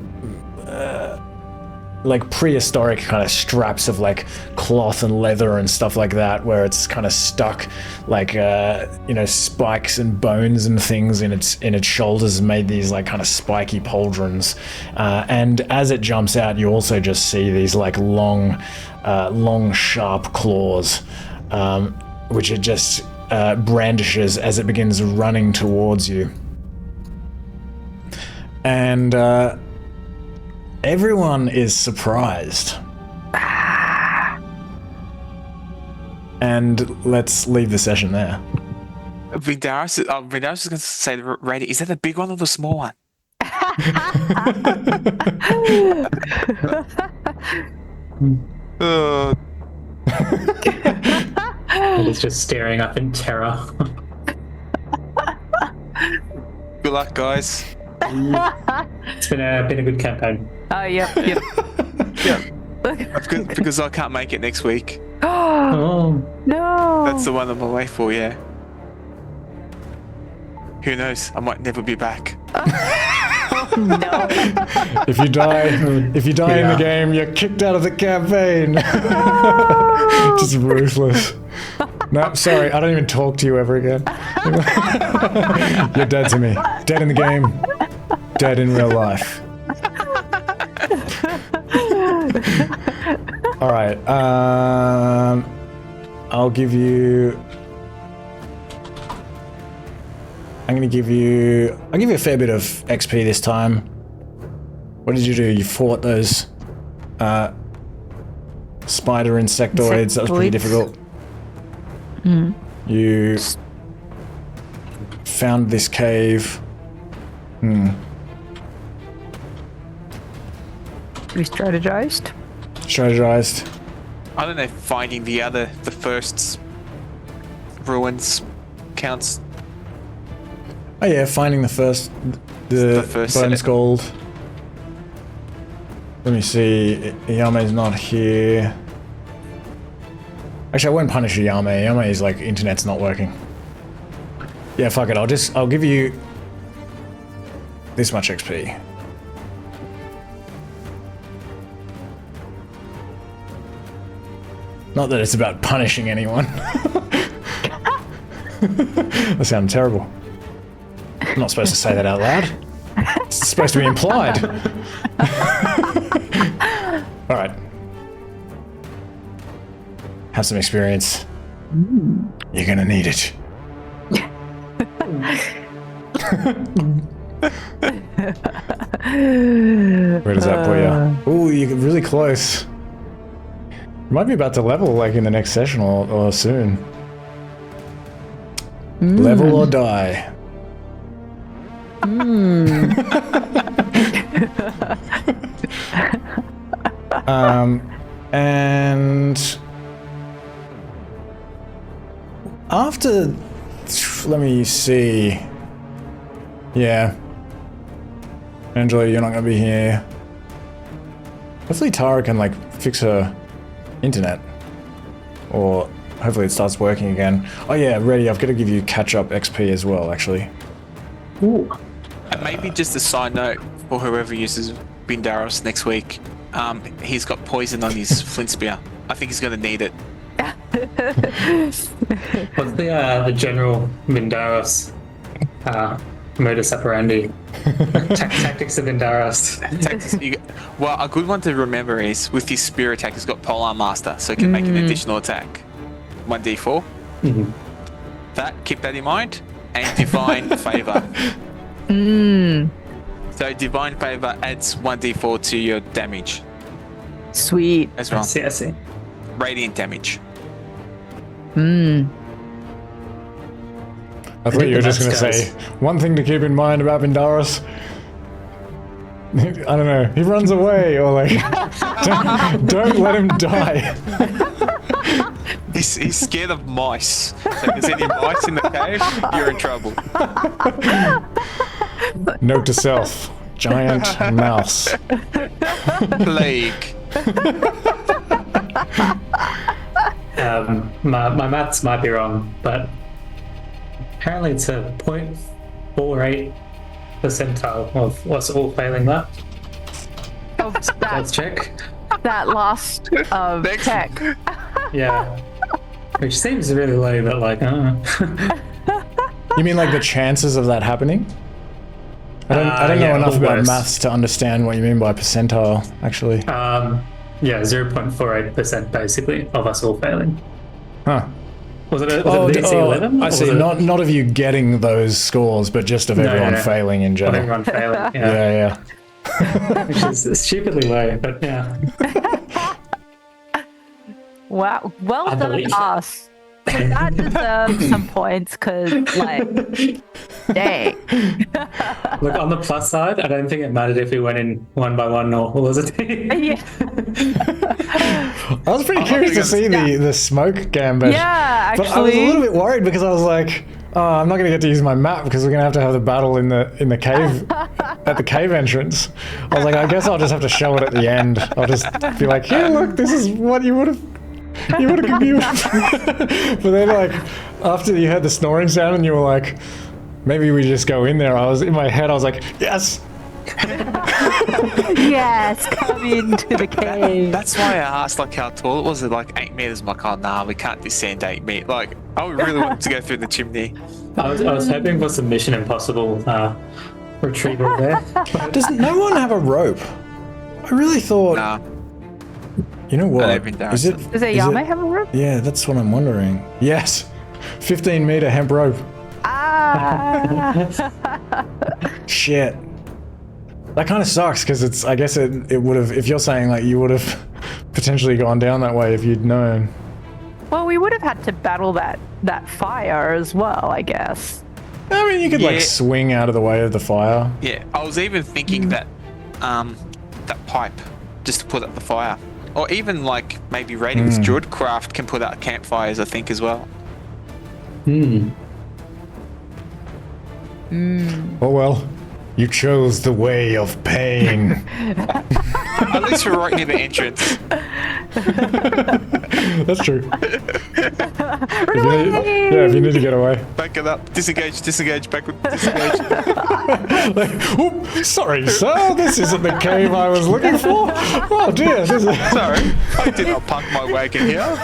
like prehistoric kind of straps of like cloth and leather and stuff like that, where it's kind of stuck like spikes and bones and things in its shoulders, and made these like kind of spiky pauldrons. And as it jumps out, you also just see these like long sharp claws, which it just brandishes as it begins running towards you. And everyone is surprised. And let's leave the session there. Vidaris is going to say, Rady, is that the big one or the small one? And it's just staring up in terror. Good luck, guys. It's been a good campaign. Oh, yep. Because I can't make it next week. Oh, No. That's the one I'm away for, yeah. Who knows? I might never be back. No. If you die in the game, you're kicked out of the campaign. Just ruthless. No, sorry, I don't even talk to you ever again. You're dead to me. Dead in the game. Dead in real life. All right. I'll give you a fair bit of XP this time. What did you do? You fought those spider insectoids. That was pretty difficult. You found this cave. We strategized. I don't know if finding the first ruins counts. Oh yeah, finding the first first bone set. scald. Let me see. Yao Mei's not here. Actually, I won't punish you, Yao Mei. Yao Mei's like internet's not working. Yeah, fuck it. I'll give you this much XP. Not that it's about punishing anyone. That sounds terrible. I'm not supposed to say that out loud. It's supposed to be implied. Alright. Have some experience. You're gonna need it. Where does that put you? Ooh, you're really close. You might be about to level like in the next session or soon. Level or die. And after, let me see. Yeah. Angelo, you're not gonna be here. Hopefully Tara can like fix her internet. Or hopefully it starts working again. Oh yeah, ready, I've got to give you catch-up XP as well, actually. Ooh. And maybe just a side note for whoever uses Bindaros next week. He's got poison on his flint spear. I think he's going to need it. What's the general Mindaros modus operandi? Tactics of Mindaros. Well, a good one to remember is with his spear attack, he's got Polearm Master, so he can make an additional attack. 1d4. That, keep that in mind. And Divine Favor. So Divine Favor adds 1d4 to your damage Sweet. as well. I see. Radiant damage. I thought you were just going to That's say, one thing to keep in mind about Bindaros. I don't know, he runs away, or like, don't let him die. He's scared of mice. So if there's any mice in the cave, you're in trouble. Note to self, giant mouse. Plague. My maths might be wrong, but apparently it's a 0.48 percentile of what's all failing that. Of Let's that, check. that last Next. tech. Yeah. Which seems really low, but like, You mean like the chances of that happening? I don't know yeah, enough or about worse. maths to understand what you mean by percentile, actually. Yeah, 0.48% basically of us all failing. Huh. Was it DC 11? I see. Not of you getting those scores, but just of everyone no. failing in Of general. everyone failing, Yeah. which is stupidly low, but yeah. Wow. Well I done, believe- us. That deserves some points, because, like, dang. Look, on the plus side, I don't think it mattered if we went in one by one or as a team. Yeah. I was pretty curious to see the smoke gambit. Yeah, But I was a actually. little bit worried because I was like, oh, I'm not going to get to use my map because we're going to have the battle in the cave at the cave entrance. I was like, I guess I'll just have to show it at the end. I'll just be like, here, look, this is what you would have confused. But then, like, after you heard the snoring sound and you were like, maybe we just go in there. I was in my head. I was like, yes. Yes, come into the cave. That's why I asked like how tall it was. It like 8 meters. I'm like, oh nah, we can't descend 8 meters. Like, I really wanted to go through the chimney. I was hoping for some Mission Impossible retrieval there. Does no one have a rope? I really thought. Nah. You know what? I've been down Is it? Does a is Yao it- Mei have a rope? Yeah, that's what I'm wondering. Yes, 15-meter hemp rope. Ah. Shit. That kind of sucks because it's. I guess it would have. If you're saying like you would have potentially gone down that way if you'd known. Well, we would have had to battle that fire as well, I guess. I mean, you could Yeah. like swing out of the way of the fire. Yeah, I was even thinking that pipe just to put out the fire, or even like maybe raiding with Druidcraft can put out campfires. I think as well. Oh well, you chose the way of pain. At least we're right near the entrance. That's true. If you need to get away. Back it up. Disengage, backward, disengage. Like, oop, sorry, sir, this isn't the cave I was looking for. Oh dear, this is... Sorry, I did not park my wagon here.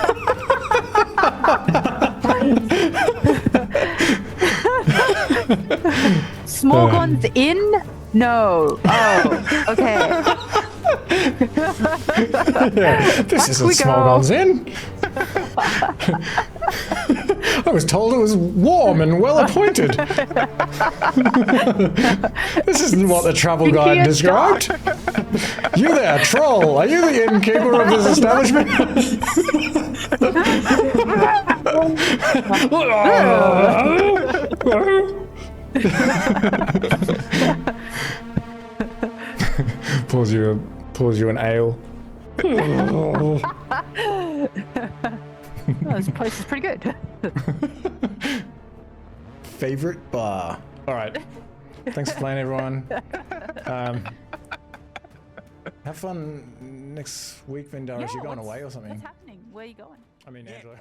Small guns in? No. Oh, okay. Yeah, this isn't we small go. guns in. I was told it was warm and well appointed. This isn't what the travel guide described. You there, troll? Are you the innkeeper of this establishment? Pours you an ale. Oh, this place is pretty good. Favorite bar. All right. Thanks for playing, everyone. Have fun next week, Vindaris. You're going away or something? What's happening? Where are you going? I mean, Angelo.